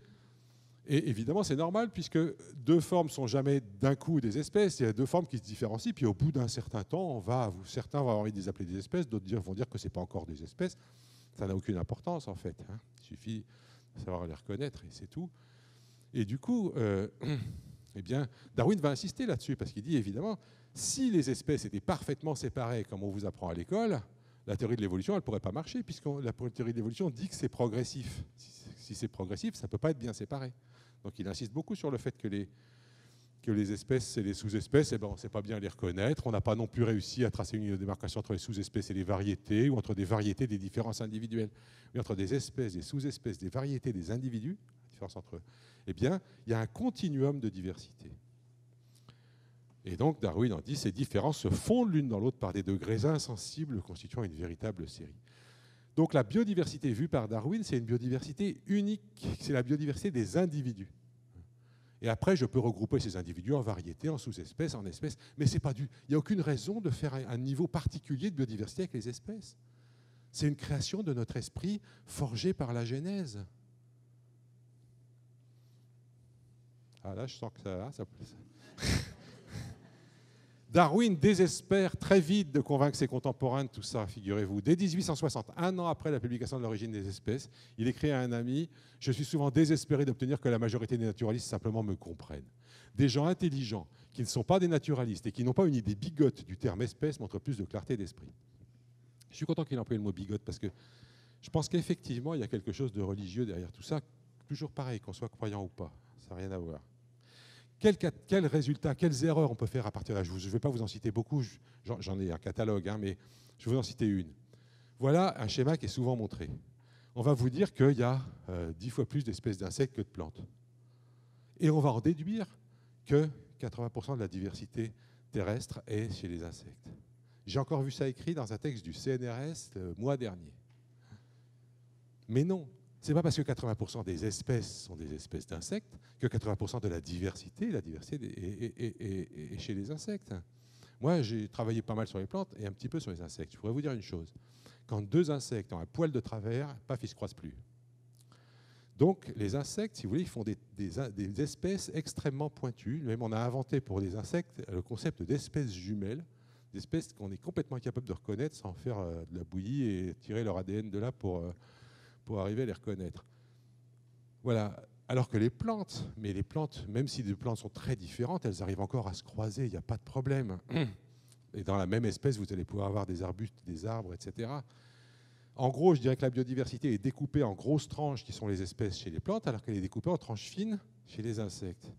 Et évidemment, c'est normal, puisque deux formes ne sont jamais d'un coup des espèces. Il y a deux formes qui se différencient, puis au bout d'un certain temps, certains vont avoir envie de les appeler des espèces, d'autres vont dire que ce n'est pas encore des espèces. Ça n'a aucune importance, en fait. Il suffit de savoir les reconnaître, et c'est tout. Et du coup, eh bien, Darwin va insister là-dessus, parce qu'il dit, évidemment, si les espèces étaient parfaitement séparées, comme on vous apprend à l'école, la théorie de l'évolution, elle ne pourrait pas marcher, puisque la théorie de l'évolution dit que c'est progressif. Si c'est progressif, ça ne peut pas être bien séparé. Donc il insiste beaucoup sur le fait que les espèces et les sous-espèces, eh ben, on ne sait pas bien les reconnaître. On n'a pas non plus réussi à tracer une ligne de démarcation entre les sous-espèces et les variétés, ou entre des variétés des différences individuelles. Mais entre des espèces, des sous-espèces, des variétés, des individus, la différence entre eux, eh bien, il y a un continuum de diversité. Et donc Darwin en dit, ces différences se fondent l'une dans l'autre par des degrés insensibles constituant une véritable série. Donc la biodiversité vue par Darwin, c'est une biodiversité unique, c'est la biodiversité des individus. Et après, je peux regrouper ces individus en variétés, en sous-espèces, en espèces, mais il n'y a aucune raison de faire un niveau particulier de biodiversité avec les espèces. C'est une création de notre esprit forgée par la Genèse. Ah là, je sens que ça Darwin désespère très vite de convaincre ses contemporains de tout ça, figurez-vous. Dès 1860, un an après la publication de l'origine des espèces, il écrit à un ami « Je suis souvent désespéré d'obtenir que la majorité des naturalistes simplement me comprennent. Des gens intelligents, qui ne sont pas des naturalistes et qui n'ont pas une idée bigote du terme espèce, montrent plus de clarté d'esprit. » Je suis content qu'il ait employé le mot bigote parce que je pense qu'effectivement, il y a quelque chose de religieux derrière tout ça. Toujours pareil, qu'on soit croyant ou pas, ça n'a rien à voir. Quels résultats, quelles erreurs on peut faire à partir de là? Je ne vais pas vous en citer beaucoup, j'en ai un catalogue, mais je vais vous en citer une. Voilà un schéma qui est souvent montré. On va vous dire qu'il y a 10 fois plus d'espèces d'insectes que de plantes. Et on va en déduire que 80% de la diversité terrestre est chez les insectes. J'ai encore vu ça écrit dans un texte du CNRS le mois dernier. Mais non. Ce n'est pas parce que 80% des espèces sont des espèces d'insectes que 80% de la diversité est chez les insectes. Moi, j'ai travaillé pas mal sur les plantes et un petit peu sur les insectes. Je pourrais vous dire une chose. Quand deux insectes ont un poil de travers, paf, ils ne se croisent plus. Donc, les insectes, si vous voulez, ils font des espèces extrêmement pointues. Même on a inventé pour les insectes le concept d'espèces jumelles, d'espèces qu'on est complètement incapable de reconnaître sans faire de la bouillie et tirer leur ADN de là pour arriver à les reconnaître. Voilà. Alors que les plantes, même si les plantes sont très différentes, elles arrivent encore à se croiser, il n'y a pas de problème. Et dans la même espèce, vous allez pouvoir avoir des arbustes, des arbres, etc. En gros, je dirais que la biodiversité est découpée en grosses tranches qui sont les espèces chez les plantes, alors qu'elle est découpée en tranches fines chez les insectes.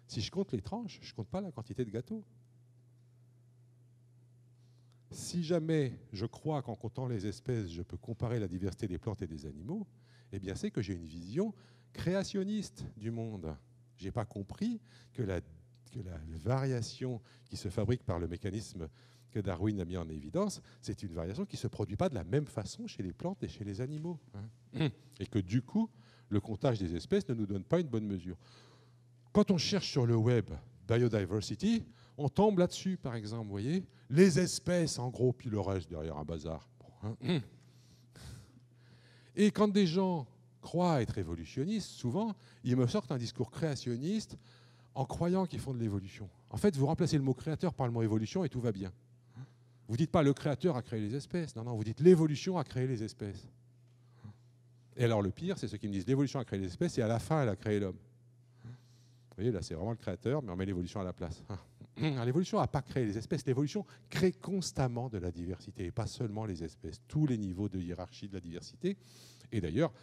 Si je compte les tranches, je ne compte pas la quantité de gâteaux. Si jamais je crois qu'en comptant les espèces, je peux comparer la diversité des plantes et des animaux, eh bien c'est que j'ai une vision créationniste du monde. Je n'ai pas compris que la variation qui se fabrique par le mécanisme que Darwin a mis en évidence, c'est une variation qui ne se produit pas de la même façon chez les plantes et chez les animaux. Et que du coup, le comptage des espèces ne nous donne pas une bonne mesure. Quand on cherche sur le web biodiversity, on tombe là-dessus, par exemple, vous voyez, les espèces, en gros, puis le reste derrière un bazar. Et quand croient être évolutionnistes, souvent, ils me sortent un discours créationniste en croyant qu'ils font de l'évolution. En fait, vous remplacez le mot créateur par le mot évolution et tout va bien. Vous ne dites pas le créateur a créé les espèces, non, non, vous dites l'évolution a créé les espèces. Et alors le pire, c'est ceux qui me disent l'évolution a créé les espèces et à la fin, elle a créé l'homme. Vous voyez, là, c'est vraiment le créateur, mais on met l'évolution à la place. L'évolution n'a pas créé les espèces. L'évolution crée constamment de la diversité, et pas seulement les espèces. Tous les niveaux de hiérarchie de la diversité. Et d'ailleurs,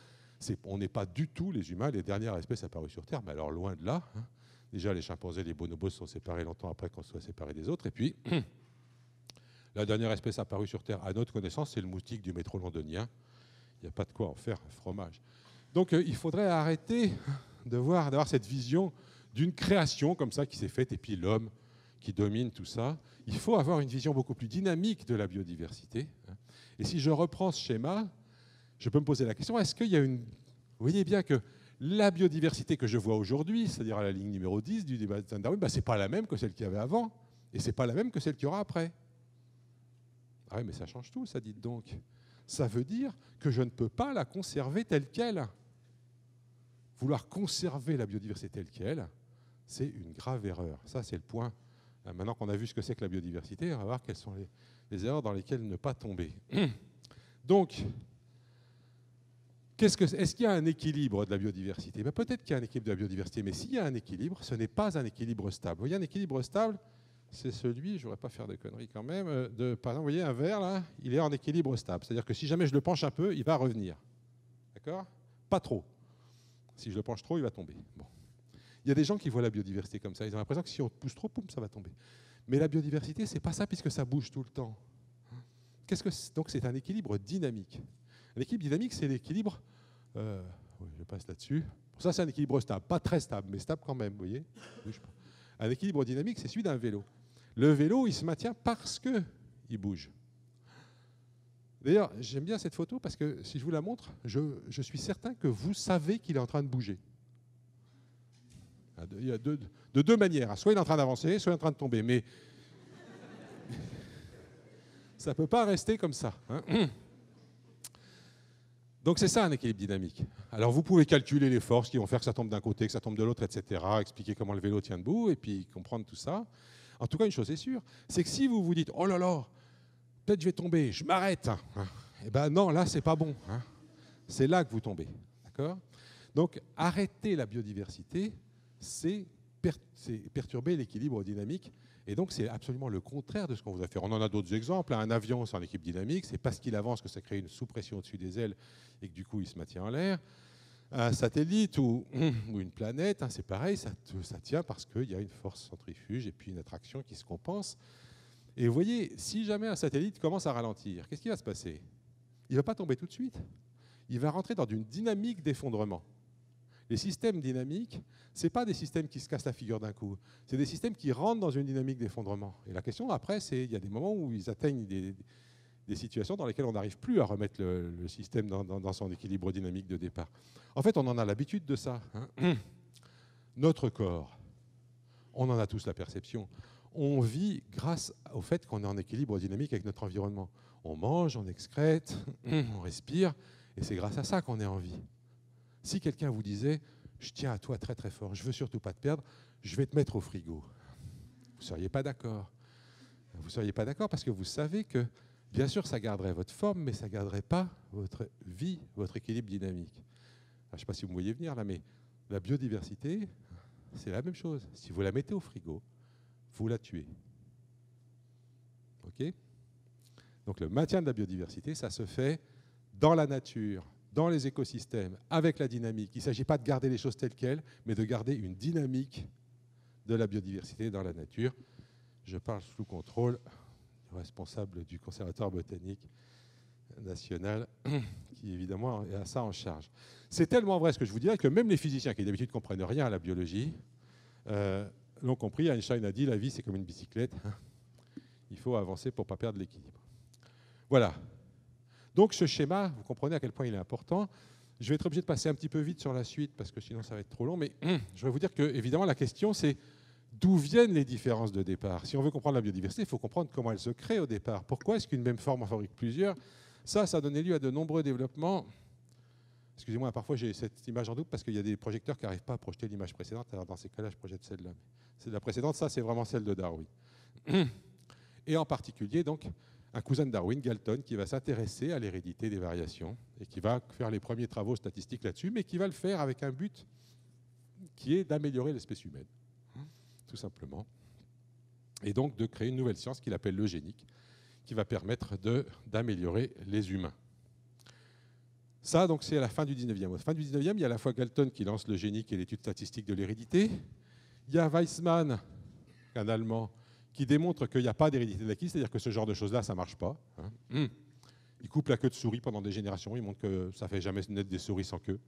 on n'est pas du tout, les humains, les dernières espèces apparues sur Terre, mais alors loin de là. Déjà, les chimpanzés, les bonobos sont séparés longtemps après qu'on soit séparés des autres. Et puis, la dernière espèce apparue sur Terre, à notre connaissance, c'est le moustique du métro londonien. Il n'y a pas de quoi en faire un fromage. Donc, il faudrait arrêter d'avoir cette vision d'une création comme ça qui s'est faite, et puis l'homme qui domine tout ça. Il faut avoir une vision beaucoup plus dynamique de la biodiversité. Et si je reprends ce schéma, je peux me poser la question, est-ce qu'il y a une... Vous voyez bien que la biodiversité que je vois aujourd'hui, c'est-à-dire à la ligne numéro 10 du débat de Darwin, ce n'est pas la même que celle qu'il y avait avant, et ce n'est pas la même que celle qu'il y aura après. Ah oui, mais ça change tout, ça, dites donc. Ça veut dire que je ne peux pas la conserver telle qu'elle. Vouloir conserver la biodiversité telle qu'elle, c'est une grave erreur. Ça, c'est le point. Maintenant qu'on a vu ce que c'est que la biodiversité, on va voir quelles sont les erreurs dans lesquelles ne pas tomber. Donc, est-ce qu'il y a un équilibre de la biodiversité? Peut-être qu'il y a un équilibre de la biodiversité, mais s'il y a un équilibre, ce n'est pas un équilibre stable. Vous voyez, un équilibre stable, c'est celui, je ne voudrais pas faire de conneries quand même, par exemple, vous voyez, un verre, là, il est en équilibre stable. C'est-à-dire que si jamais je le penche un peu, il va revenir. D'accord? Pas trop. Si je le penche trop, il va tomber. Bon. Il y a des gens qui voient la biodiversité comme ça. Ils ont l'impression que si on pousse trop, poum, ça va tomber. Mais la biodiversité, ce n'est pas ça, puisque ça bouge tout le temps. Donc c'est un équilibre dynamique. Un équilibre dynamique, c'est l'équilibre... oui, je passe là-dessus. Ça, c'est un équilibre stable. Pas très stable, mais stable quand même, vous voyez. Un équilibre dynamique, c'est celui d'un vélo. Le vélo, il se maintient parce qu'il bouge. D'ailleurs, j'aime bien cette photo parce que si je vous la montre, je suis certain que vous savez qu'il est en train de bouger. Il y a de deux manières. Soit il est en train d'avancer, soit il est en train de tomber. Mais ça ne peut pas rester comme ça. Donc c'est ça un équilibre dynamique. Alors vous pouvez calculer les forces qui vont faire que ça tombe d'un côté, que ça tombe de l'autre, etc. Expliquer comment le vélo tient debout et puis comprendre tout ça. En tout cas, une chose est sûre, c'est que si vous vous dites « Oh là là, peut-être je vais tomber, je m'arrête », eh bien non, là, c'est pas bon. C'est là que vous tombez. D'accord ? Donc arrêter la biodiversité, c'est perturber l'équilibre dynamique. Et donc, c'est absolument le contraire de ce qu'on vous a fait. On en a d'autres exemples. Un avion, c'est en équilibre dynamique. C'est parce qu'il avance que ça crée une sous-pression au-dessus des ailes et que du coup, il se maintient en l'air. Un satellite ou une planète, c'est pareil, ça tient parce qu'il y a une force centrifuge et puis une attraction qui se compense. Et vous voyez, si jamais un satellite commence à ralentir, qu'est-ce qui va se passer? Il ne va pas tomber tout de suite. Il va rentrer dans une dynamique d'effondrement. Les systèmes dynamiques, ce n'est pas des systèmes qui se cassent la figure d'un coup. C'est des systèmes qui rentrent dans une dynamique d'effondrement. Et la question, après, c'est il y a des moments où ils atteignent des situations dans lesquelles on n'arrive plus à remettre le système dans son équilibre dynamique de départ. En fait, on en a l'habitude de ça. Notre corps, on en a tous la perception. On vit grâce au fait qu'on est en équilibre dynamique avec notre environnement. On mange, on excrète, on respire, et c'est grâce à ça qu'on est en vie. Si quelqu'un vous disait « je tiens à toi très très fort, je veux surtout pas te perdre, je vais te mettre au frigo », vous ne seriez pas d'accord. Vous ne seriez pas d'accord parce que vous savez que, bien sûr, ça garderait votre forme, mais ça ne garderait pas votre vie, votre équilibre dynamique. Alors, je ne sais pas si vous me voyez venir là, mais la biodiversité, c'est la même chose. Si vous la mettez au frigo, vous la tuez. OK ? Donc le maintien de la biodiversité, ça se fait dans la nature, dans les écosystèmes, avec la dynamique. Il ne s'agit pas de garder les choses telles quelles, mais de garder une dynamique de la biodiversité dans la nature. Je parle sous contrôle du responsable du Conservatoire botanique national, qui évidemment a ça en charge. C'est tellement vrai ce que je vous dirais que même les physiciens qui d'habitude ne comprennent rien à la biologie l'ont compris. Einstein a dit « la vie c'est comme une bicyclette, il faut avancer pour ne pas perdre l'équilibre ». Voilà. Donc ce schéma, vous comprenez à quel point il est important. Je vais être obligé de passer un petit peu vite sur la suite parce que sinon ça va être trop long, mais je vais vous dire que évidemment la question c'est d'où viennent les différences de départ. Si on veut comprendre la biodiversité, il faut comprendre comment elle se crée au départ. Pourquoi est-ce qu'une même forme en fabrique plusieurs? Ça a donné lieu à de nombreux développements Excusez-moi, parfois j'ai cette image en double parce qu'il y a des projecteurs qui n'arrivent pas à projeter l'image précédente. Alors dans ces cas-là, je projette celle-là. C'est la précédente, ça c'est vraiment celle de Darwin. Et en particulier, donc, un cousin de Darwin, Galton, qui va s'intéresser à l'hérédité des variations et qui va faire les premiers travaux statistiques là-dessus, mais qui va le faire avec un but qui est d'améliorer l'espèce humaine, tout simplement. Et donc de créer une nouvelle science qu'il appelle l'eugénique, qui va permettre d'améliorer les humains. Ça, donc, c'est à la fin du 19e. À la fin du 19e, il y a à la fois Galton qui lance l'eugénique et l'étude statistique de l'hérédité. Il y a Weizmann, un Allemand, qui démontre qu'il n'y a pas d'hérédité de l'acquis, c'est-à-dire que ce genre de choses-là, ça ne marche pas. Il coupe la queue de souris pendant des générations, il montre que ça ne fait jamais naître des souris sans queue.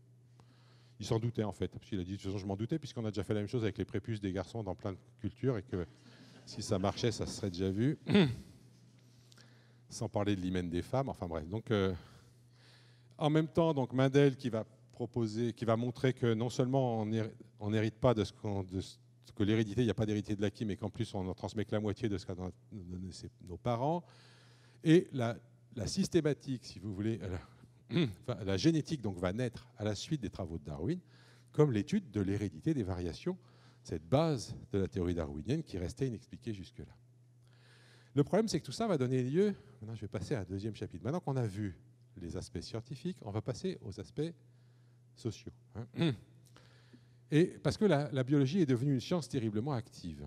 Il s'en doutait, en fait, parce qu'il a dit, de toute façon, je m'en doutais, puisqu'on a déjà fait la même chose avec les prépuces des garçons dans plein de cultures, et que si ça marchait, ça se serait déjà vu. Sans parler de l'hymen des femmes, enfin bref. Donc, en même temps, donc, Mendel qui va proposer, qui va montrer que non seulement on n'hérite pas de ce que l'hérédité, il n'y a pas d'hérédité de l'acquis, mais qu'en plus on en transmet que la moitié de ce qu'ont donné nos parents. Et la systématique, si vous voulez, la génétique donc, va naître à la suite des travaux de Darwin, comme l'étude de l'hérédité des variations, cette base de la théorie darwinienne qui restait inexpliquée jusque-là. Le problème, c'est que tout ça va donner lieu, maintenant je vais passer à un deuxième chapitre. Maintenant qu'on a vu les aspects scientifiques, on va passer aux aspects sociaux. Et parce que la biologie est devenue une science terriblement active.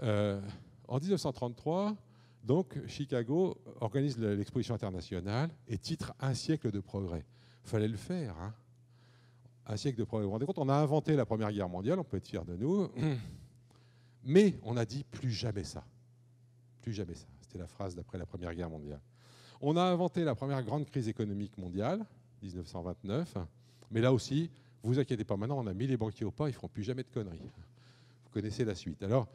En 1933, donc, Chicago organise l'exposition internationale et titre « Un siècle de progrès ». Il fallait le faire. Un siècle de progrès. Vous vous rendez compte, on a inventé la Première Guerre mondiale, on peut être fiers de nous, mais on a dit « plus jamais ça ». Plus jamais ça. C'était la phrase d'après la Première Guerre mondiale. On a inventé la première grande crise économique mondiale, 1929, mais là aussi, vous inquiétez pas, maintenant on a mis les banquiers au pas, ils ne feront plus jamais de conneries. Vous connaissez la suite. Alors,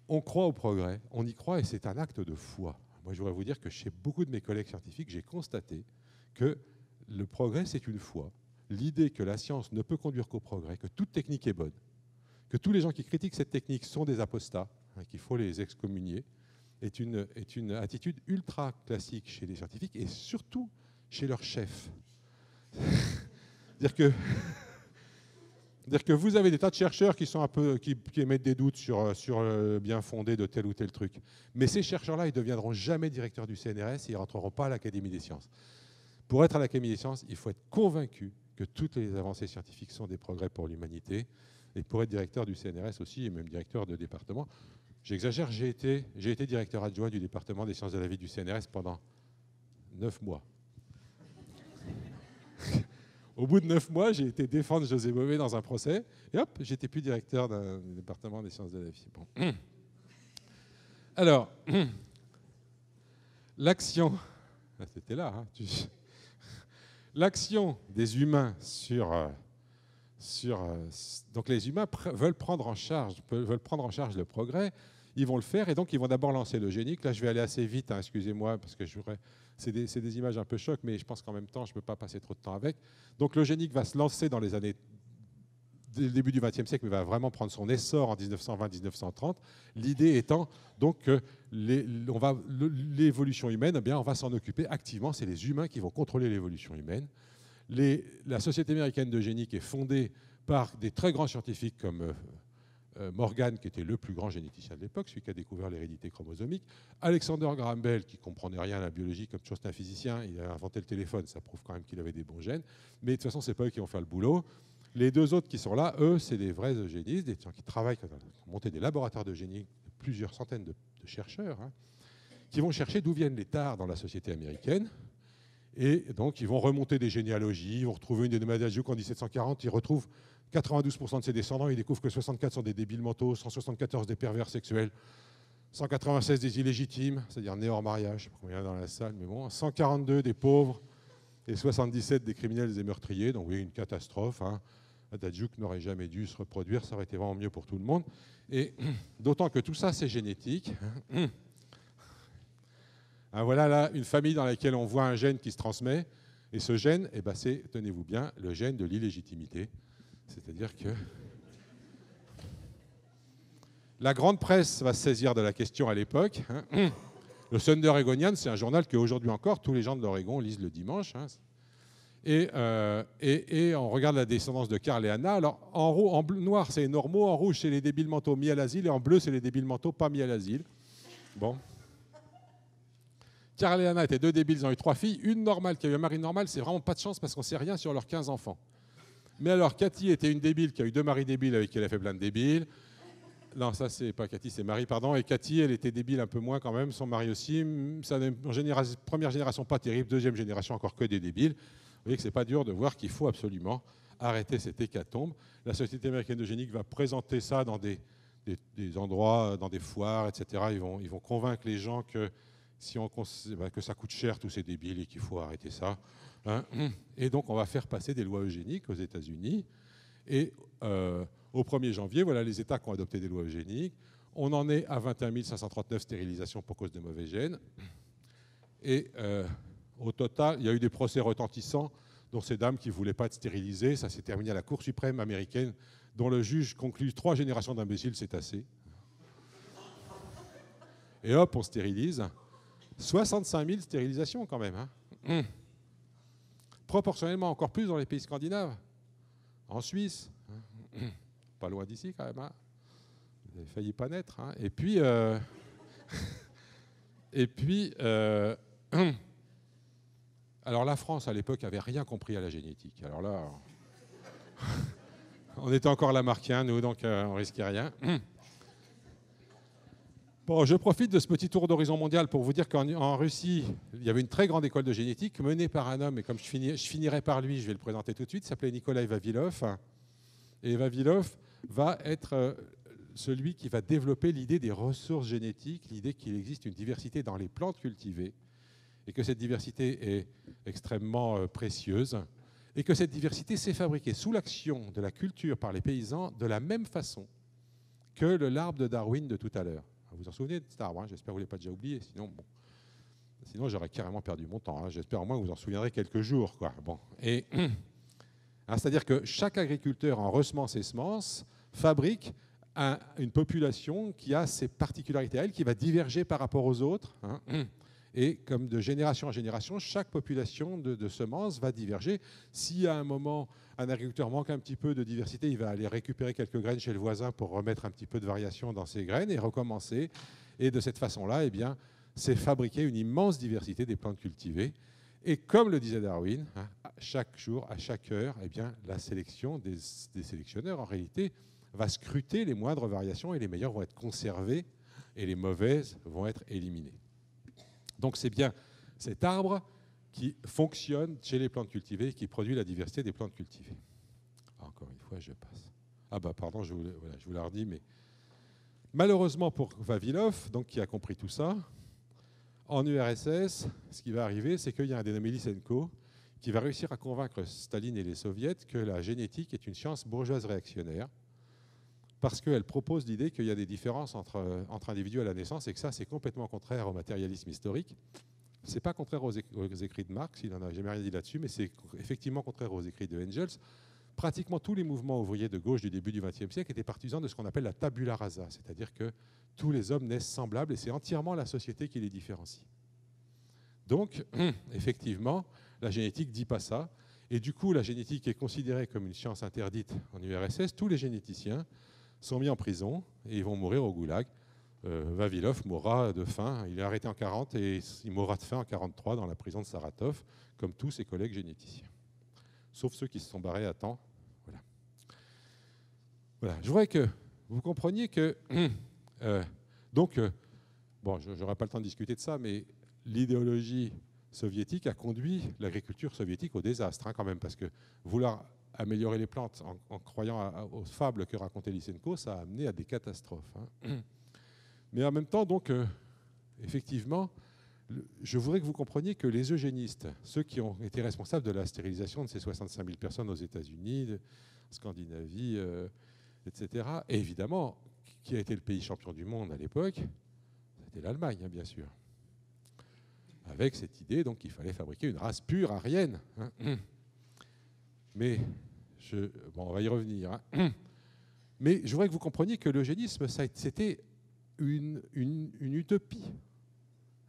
on croit au progrès, on y croit et c'est un acte de foi. Moi, je voudrais vous dire que chez beaucoup de mes collègues scientifiques, j'ai constaté que le progrès, c'est une foi. L'idée que la science ne peut conduire qu'au progrès, que toute technique est bonne, que tous les gens qui critiquent cette technique sont des apostats, qu'il faut les excommunier, est une attitude ultra classique chez les scientifiques et surtout chez leurs chefs. C'est-à-dire que vous avez des tas de chercheurs qui sont un peu qui émettent des doutes sur le bien fondé de tel ou tel truc. Mais ces chercheurs-là, ils ne deviendront jamais directeurs du CNRS et ils ne rentreront pas à l'Académie des sciences. Pour être à l'Académie des sciences, il faut être convaincu que toutes les avancées scientifiques sont des progrès pour l'humanité. Et pour être directeur du CNRS aussi, et même directeur de département, j'exagère, j'ai été directeur adjoint du département des sciences de la vie du CNRS pendant 9 mois. Au bout de 9 mois, j'ai été défendre José Bové dans un procès, et hop, j'étais plus directeur du département des sciences de la vie. Bon. Alors, l'action, c'était là, hein, l'action des humains donc les humains veulent prendre en charge le progrès, ils vont le faire, et donc ils vont d'abord lancer l'eugénique. Là, je vais aller assez vite, hein, excusez-moi, parce que c'est des images un peu chocs, mais je pense qu'en même temps, je ne peux pas passer trop de temps avec. Donc l'eugénique va se lancer dans les années du début du XXe siècle, mais va vraiment prendre son essor en 1920-1930. L'idée étant donc que l'évolution humaine, eh bien, on va s'en occuper activement. C'est les humains qui vont contrôler l'évolution humaine. La Société américaine d'eugénique est fondée par des très grands scientifiques comme Morgan, qui était le plus grand généticien de l'époque, celui qui a découvert l'hérédité chromosomique, Alexander Graham Bell, qui ne comprenait rien à la biologie, comme chose, c'est un physicien, il a inventé le téléphone, ça prouve quand même qu'il avait des bons gènes, mais de toute façon, ce n'est pas eux qui vont faire le boulot. Les deux autres qui sont là, eux, c'est des vrais eugénistes, des gens qui travaillent, qui ont monté des laboratoires d'eugénie, plusieurs centaines de chercheurs, hein, qui vont chercher d'où viennent les tares dans la société américaine. Et donc, ils vont remonter des généalogies, ils vont retrouver une des Nomadagiouk en 1740, ils retrouvent 92% de ses descendants, ils découvrent que 64 sont des débiles mentaux, 174 des pervers sexuels, 196 des illégitimes, c'est-à-dire nés hors mariage, je sais pas combien il y en a dans la salle, mais bon, 142 des pauvres et 77 des criminels et meurtriers, donc oui, une catastrophe. Hein. Adadjouk n'aurait jamais dû se reproduire, ça aurait été vraiment mieux pour tout le monde. Et d'autant que tout ça, c'est génétique. Hein, voilà là une famille dans laquelle on voit un gène qui se transmet, et ce gène, eh ben, c'est, tenez-vous bien, le gène de l'illégitimité. C'est-à-dire que la grande presse va se saisir de la question à l'époque. Hein. Le Thunder Oregonian, c'est un journal qu'aujourd'hui encore, tous les gens de l'Oregon lisent le dimanche. Hein. Et on regarde la descendance de Karl et Anna. Alors, en noir, c'est les normaux, en rouge, c'est les débiles mentaux mis à l'asile, et en bleu, c'est les débiles mentaux pas mis à l'asile. Bon. Karl et Anna étaient 2 débiles, ils ont eu 3 filles. Une normale qui a eu un mari normal, c'est vraiment pas de chance parce qu'on ne sait rien sur leurs 15 enfants. Mais alors, Cathy était une débile qui a eu 2 maris débiles avec qui elle a fait plein de débiles. Non, ça, c'est pas Cathy, c'est Marie, pardon. Et Cathy, elle était débile un peu moins quand même, son mari aussi. Ça, première génération, pas terrible. Deuxième génération, encore que des débiles. Vous voyez que c'est pas dur de voir qu'il faut absolument arrêter cette hécatombe. La Société américaine d'eugénique va présenter ça dans des endroits, dans des foires, etc. Ils vont convaincre les gens que que ça coûte cher tous ces débiles et qu'il faut arrêter ça. Hein. Et donc on va faire passer des lois eugéniques aux États-Unis. Et au 1er janvier, voilà les États qui ont adopté des lois eugéniques. On en est à 21 539 stérilisations pour cause de mauvais gènes. Et au total, il y a eu des procès retentissants dont ces dames qui ne voulaient pas être stérilisées. Ça s'est terminé à la Cour suprême américaine, dont le juge conclut 3 générations d'imbéciles, c'est assez. Et hop, on stérilise. 65 000 stérilisations quand même. Hein. Proportionnellement encore plus dans les pays scandinaves. En Suisse. Pas loin d'ici quand même. Hein. Vous avez failli pas naître. Hein. Et puis... alors la France à l'époque n'avait rien compris à la génétique. Alors là... on était encore lamarckien, nous, donc on risquait rien. Bon, je profite de ce petit tour d'horizon mondial pour vous dire qu'en Russie, il y avait une très grande école de génétique menée par un homme, et comme je finirai par lui, je vais le présenter tout de suite, il s'appelait Nikolai Vavilov. Et Vavilov va être celui qui va développer l'idée des ressources génétiques, l'idée qu'il existe une diversité dans les plantes cultivées, et que cette diversité est extrêmement précieuse, et que cette diversité s'est fabriquée sous l'action de la culture par les paysans de la même façon que l'arbre de Darwin de tout à l'heure. Vous vous en souvenez de cet arbre, hein? J'espère que vous ne l'avez pas déjà oublié, sinon j'aurais carrément perdu mon temps. Hein? J'espère au moins que vous en souviendrez quelques jours. Quoi. Bon. Et, c'est-à-dire que chaque agriculteur, en ressemant ses semences, fabrique une population qui a ses particularités à elle, qui va diverger par rapport aux autres. Hein? Et comme de génération en génération, chaque population de semences va diverger. Si à un moment, un agriculteur manque un petit peu de diversité, il va aller récupérer quelques graines chez le voisin pour remettre un petit peu de variation dans ses graines et recommencer. Et de cette façon-là, eh bien, c'est fabriquer une immense diversité des plantes cultivées. Et comme le disait Darwin, hein, chaque jour, à chaque heure, eh bien, la sélection des sélectionneurs, en réalité, va scruter les moindres variations et les meilleures vont être conservées et les mauvaises vont être éliminées. Donc c'est bien cet arbre qui fonctionne chez les plantes cultivées et qui produit la diversité des plantes cultivées. Encore une fois, je passe. Ah bah pardon, je vous la redis, mais malheureusement pour Vavilov, donc qui a compris tout ça, en URSS, ce qui va arriver, c'est qu'il y a un dénommé Lysenko qui va réussir à convaincre Staline et les soviets que la génétique est une science bourgeoise réactionnaire, parce qu'elle propose l'idée qu'il y a des différences entre individus à la naissance et que ça, c'est complètement contraire au matérialisme historique. Ce n'est pas contraire aux écrits de Marx, il n'en a jamais rien dit là-dessus, mais c'est effectivement contraire aux écrits de Engels. Pratiquement tous les mouvements ouvriers de gauche du début du XXe siècle étaient partisans de ce qu'on appelle la tabula rasa, c'est-à-dire que tous les hommes naissent semblables et c'est entièrement la société qui les différencie. Donc, effectivement, la génétique ne dit pas ça. Et du coup, la génétique est considérée comme une science interdite en URSS. Tous les généticiens sont mis en prison et ils vont mourir au goulag. Vavilov mourra de faim. Il est arrêté en 40 et il mourra de faim en 43 dans la prison de Saratov, comme tous ses collègues généticiens. Sauf ceux qui se sont barrés à temps. Voilà. Je voudrais que vous compreniez que... bon, je n'aurai pas le temps de discuter de ça, mais l'idéologie soviétique a conduit l'agriculture soviétique au désastre, hein, quand même, parce que vouloir améliorer les plantes en croyant aux fables que racontait Lysenko, ça a amené à des catastrophes. Hein. Mais en même temps, donc, effectivement, je voudrais que vous compreniez que les eugénistes, ceux qui ont été responsables de la stérilisation de ces 65 000 personnes aux États-Unis, en Scandinavie, etc., et évidemment, qui a été le pays champion du monde à l'époque, c'était l'Allemagne, hein, bien sûr. Avec cette idée donc qu'il fallait fabriquer une race pure aryenne. Hein. Mais, on va y revenir. Hein. Mais je voudrais que vous compreniez que l'eugénisme, c'était une utopie.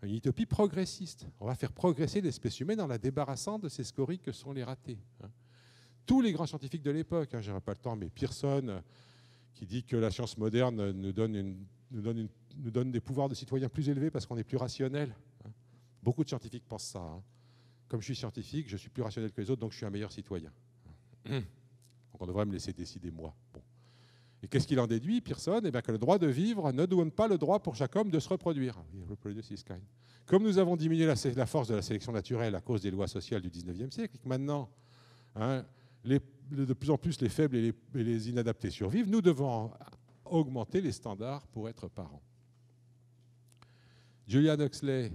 une utopie progressiste. On va faire progresser l'espèce humaine en la débarrassant de ces scories que sont les ratés. Tous les grands scientifiques de l'époque, je n'aurai pas le temps, mais Pearson, qui dit que la science moderne nous donne des pouvoirs de citoyens plus élevés parce qu'on est plus rationnel. Beaucoup de scientifiques pensent ça. Comme je suis scientifique, je suis plus rationnel que les autres, donc je suis un meilleur citoyen. Donc on devrait me laisser décider moi. Bon. Et qu'est-ce qu'il en déduit, Pearson? Eh bien, que le droit de vivre ne donne pas le droit pour chaque homme de se reproduire. Comme nous avons diminué la force de la sélection naturelle à cause des lois sociales du 19e siècle, et que maintenant, de plus en plus les faibles et les inadaptés survivent, nous devons augmenter les standards pour être parents. Julian Huxley,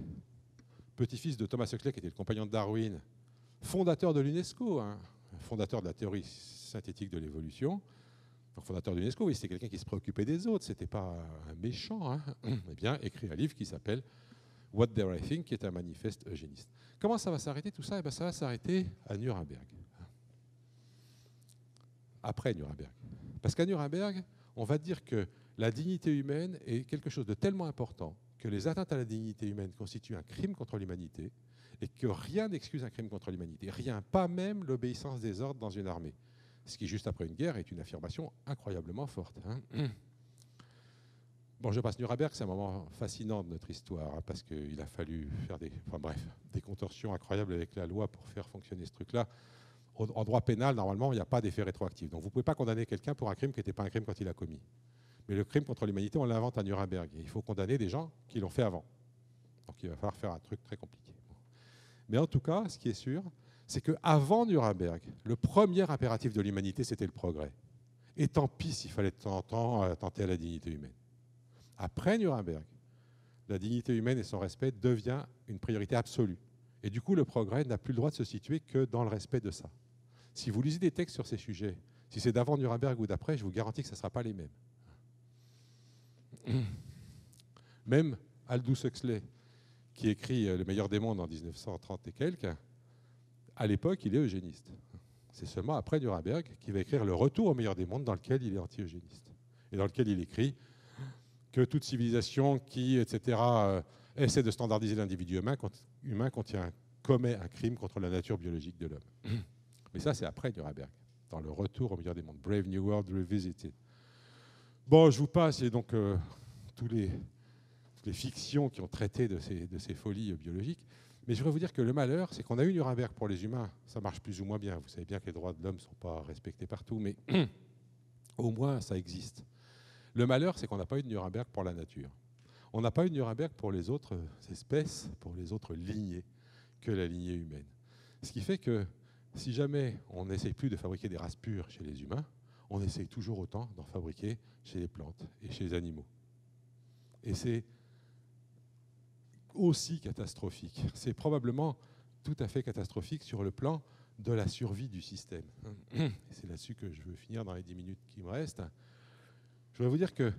petit-fils de Thomas Huxley, qui était le compagnon de Darwin, fondateur de l'UNESCO, fondateur de la théorie synthétique de l'évolution, fondateur de l'UNESCO, oui, c'était quelqu'un qui se préoccupait des autres, c'était pas un méchant, eh bien, écrit un livre qui s'appelle What Dare I Think, qui est un manifeste eugéniste. Comment ça va s'arrêter tout ça? Eh bien, ça va s'arrêter à Nuremberg. Après Nuremberg. Parce qu'à Nuremberg, on va dire que la dignité humaine est quelque chose de tellement important que les atteintes à la dignité humaine constituent un crime contre l'humanité et que rien n'excuse un crime contre l'humanité. Rien, pas même l'obéissance des ordres dans une armée. Ce qui, juste après une guerre, est une affirmation incroyablement forte. Bon, je passe Nuremberg, c'est un moment fascinant de notre histoire, parce qu'il a fallu faire des contorsions incroyables avec la loi pour faire fonctionner ce truc-là. En droit pénal, normalement, il n'y a pas d'effet rétroactif. Donc vous ne pouvez pas condamner quelqu'un pour un crime qui n'était pas un crime quand il a commis. Mais le crime contre l'humanité, on l'invente à Nuremberg. Et il faut condamner des gens qui l'ont fait avant. Donc il va falloir faire un truc très compliqué. Mais en tout cas, ce qui est sûr, c'est qu'avant Nuremberg, le premier impératif de l'humanité, c'était le progrès. Et tant pis s'il fallait de temps en temps tenter à la dignité humaine. Après Nuremberg, la dignité humaine et son respect devient une priorité absolue. Et du coup, le progrès n'a plus le droit de se situer que dans le respect de ça. Si vous lisez des textes sur ces sujets, si c'est d'avant Nuremberg ou d'après, je vous garantis que ce ne sera pas les mêmes. Même Aldous Huxley, qui écrit Le meilleur des mondes en 1930 et quelques, à l'époque, il est eugéniste. C'est seulement après Nuremberg qu'il va écrire Le retour au meilleur des mondes, dans lequel il est anti-eugéniste. Et dans lequel il écrit que toute civilisation qui, etc., essaie de standardiser l'individu humain commet un crime contre la nature biologique de l'homme. Mais ça, c'est après Nuremberg, dans Le retour au meilleur des mondes, Brave New World Revisited. Bon, je vous passe, et donc toutes les fictions qui ont traité de ces folies biologiques. Mais je voudrais vous dire que le malheur, c'est qu'on a eu Nuremberg pour les humains. Ça marche plus ou moins bien. Vous savez bien que les droits de l'homme ne sont pas respectés partout, mais au moins, ça existe. Le malheur, c'est qu'on n'a pas eu de Nuremberg pour la nature. On n'a pas eu de Nuremberg pour les autres espèces, pour les autres lignées que la lignée humaine. Ce qui fait que si jamais on n'essaye plus de fabriquer des races pures chez les humains, on essaye toujours autant d'en fabriquer chez les plantes et chez les animaux. Et c'est aussi catastrophique. C'est probablement tout à fait catastrophique sur le plan de la survie du système. C'est là-dessus que je veux finir dans les 10 minutes qui me restent. Je voudrais vous dire que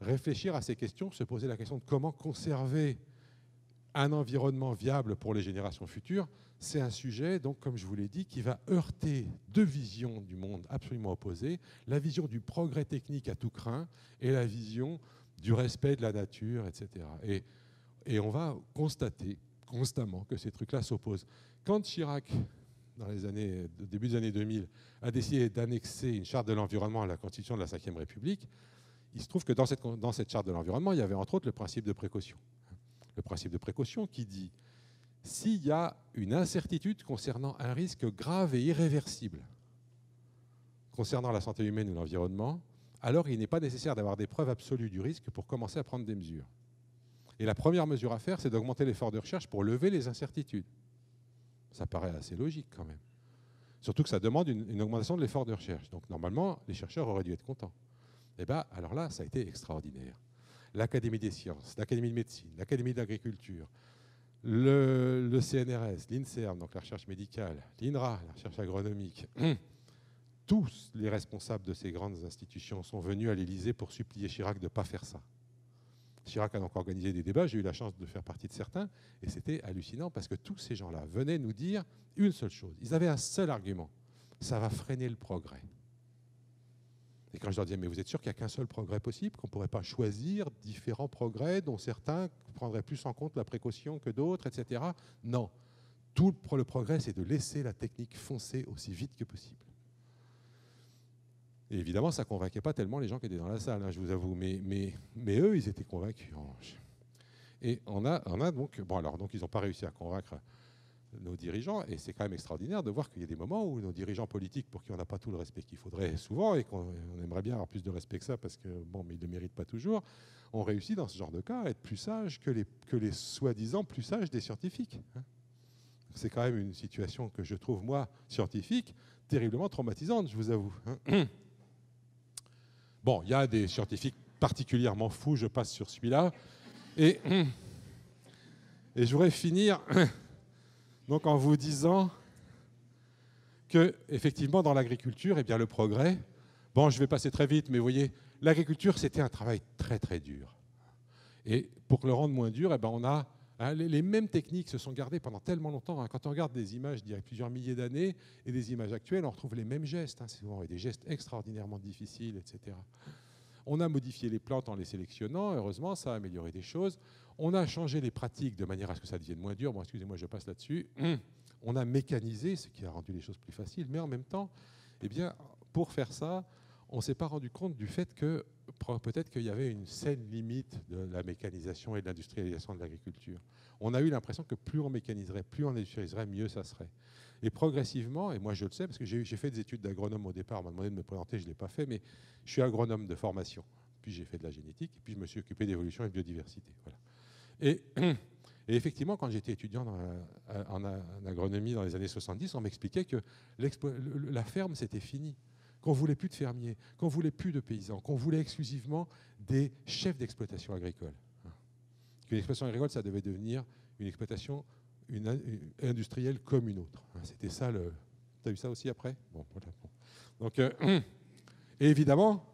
réfléchir à ces questions, se poser la question de comment conserver un environnement viable pour les générations futures, c'est un sujet, donc, comme je vous l'ai dit, qui va heurter deux visions du monde absolument opposées, la vision du progrès technique à tout crin et la vision du respect de la nature, etc. Et on va constater constamment que ces trucs-là s'opposent. Quand Chirac, dans les début des années 2000, a décidé d'annexer une charte de l'environnement à la Constitution de la Ve République, il se trouve que dans cette charte de l'environnement, il y avait entre autres le principe de précaution. Le principe de précaution qui dit s'il y a une incertitude concernant un risque grave et irréversible concernant la santé humaine ou l'environnement, alors il n'est pas nécessaire d'avoir des preuves absolues du risque pour commencer à prendre des mesures. Et la première mesure à faire, c'est d'augmenter l'effort de recherche pour lever les incertitudes. Ça paraît assez logique quand même. Surtout que ça demande une augmentation de l'effort de recherche. Donc normalement, les chercheurs auraient dû être contents. Et bien, alors là, ça a été extraordinaire. L'Académie des sciences, l'Académie de médecine, l'Académie d'agriculture, le CNRS, l'INSERM, donc la recherche médicale, l'INRA, la recherche agronomique, tous les responsables de ces grandes institutions sont venus à l'Élysée pour supplier Chirac de ne pas faire ça. Chirac a donc organisé des débats, j'ai eu la chance de faire partie de certains, et c'était hallucinant parce que tous ces gens-là venaient nous dire une seule chose. Ils avaient un seul argument, ça va freiner le progrès. Et quand je leur disais, mais vous êtes sûr qu'il n'y a qu'un seul progrès possible, qu'on ne pourrait pas choisir différents progrès dont certains prendraient plus en compte la précaution que d'autres, etc. Non. Tout le progrès, c'est de laisser la technique foncer aussi vite que possible. Et évidemment, ça ne convainquait pas tellement les gens qui étaient dans la salle, hein, je vous avoue. Mais eux, ils étaient convaincus. Et on a donc... Bon, alors, donc, ils n'ont pas réussi à convaincre nos dirigeants. Et c'est quand même extraordinaire de voir qu'il y a des moments où nos dirigeants politiques, pour qui on n'a pas tout le respect qu'il faudrait souvent, et qu'on aimerait bien avoir plus de respect que ça, parce que, bon, mais ils ne le méritent pas toujours, ont réussi, dans ce genre de cas, à être plus sages que les soi-disant plus sages des scientifiques. C'est quand même une situation que je trouve, moi, scientifique, terriblement traumatisante, je vous avoue. Bon, il y a des scientifiques particulièrement fous, je passe sur celui-là. Et je voudrais finir donc, en vous disant que, effectivement, dans l'agriculture, eh bien, le progrès, bon, je vais passer très vite, mais vous voyez, l'agriculture, c'était un travail très, très dur. Et pour le rendre moins dur, eh bien, on a... les mêmes techniques se sont gardées pendant tellement longtemps. Quand on regarde des images d'il y a plusieurs milliers d'années et des images actuelles, on retrouve les mêmes gestes. C'est souvent des gestes extraordinairement difficiles, etc. On a modifié les plantes en les sélectionnant. Heureusement, ça a amélioré des choses. On a changé les pratiques de manière à ce que ça devienne moins dur. Bon, excusez-moi, je passe là-dessus. On a mécanisé, ce qui a rendu les choses plus faciles. Mais en même temps, eh bien, pour faire ça, on ne s'est pas rendu compte du fait que peut-être qu'il y avait une saine limite de la mécanisation et de l'industrialisation de l'agriculture. On a eu l'impression que plus on mécaniserait, plus on industrialiserait, mieux ça serait. Et progressivement, et moi je le sais, parce que j'ai fait des études d'agronome au départ, on m'a demandé de me présenter, je ne l'ai pas fait, mais je suis agronome de formation. Puis j'ai fait de la génétique, et puis je me suis occupé d'évolution et de biodiversité. Voilà. Et effectivement, quand j'étais étudiant en agronomie dans les années 70, on m'expliquait que la ferme, c'était fini. Qu'on ne voulait plus de fermiers, qu'on ne voulait plus de paysans, qu'on voulait exclusivement des chefs d'exploitation agricole. Que l'exploitation agricole, ça devait devenir une exploitation industrielle comme une autre. C'était ça le... Tu as eu ça aussi après? Bon, voilà. Donc, et évidemment,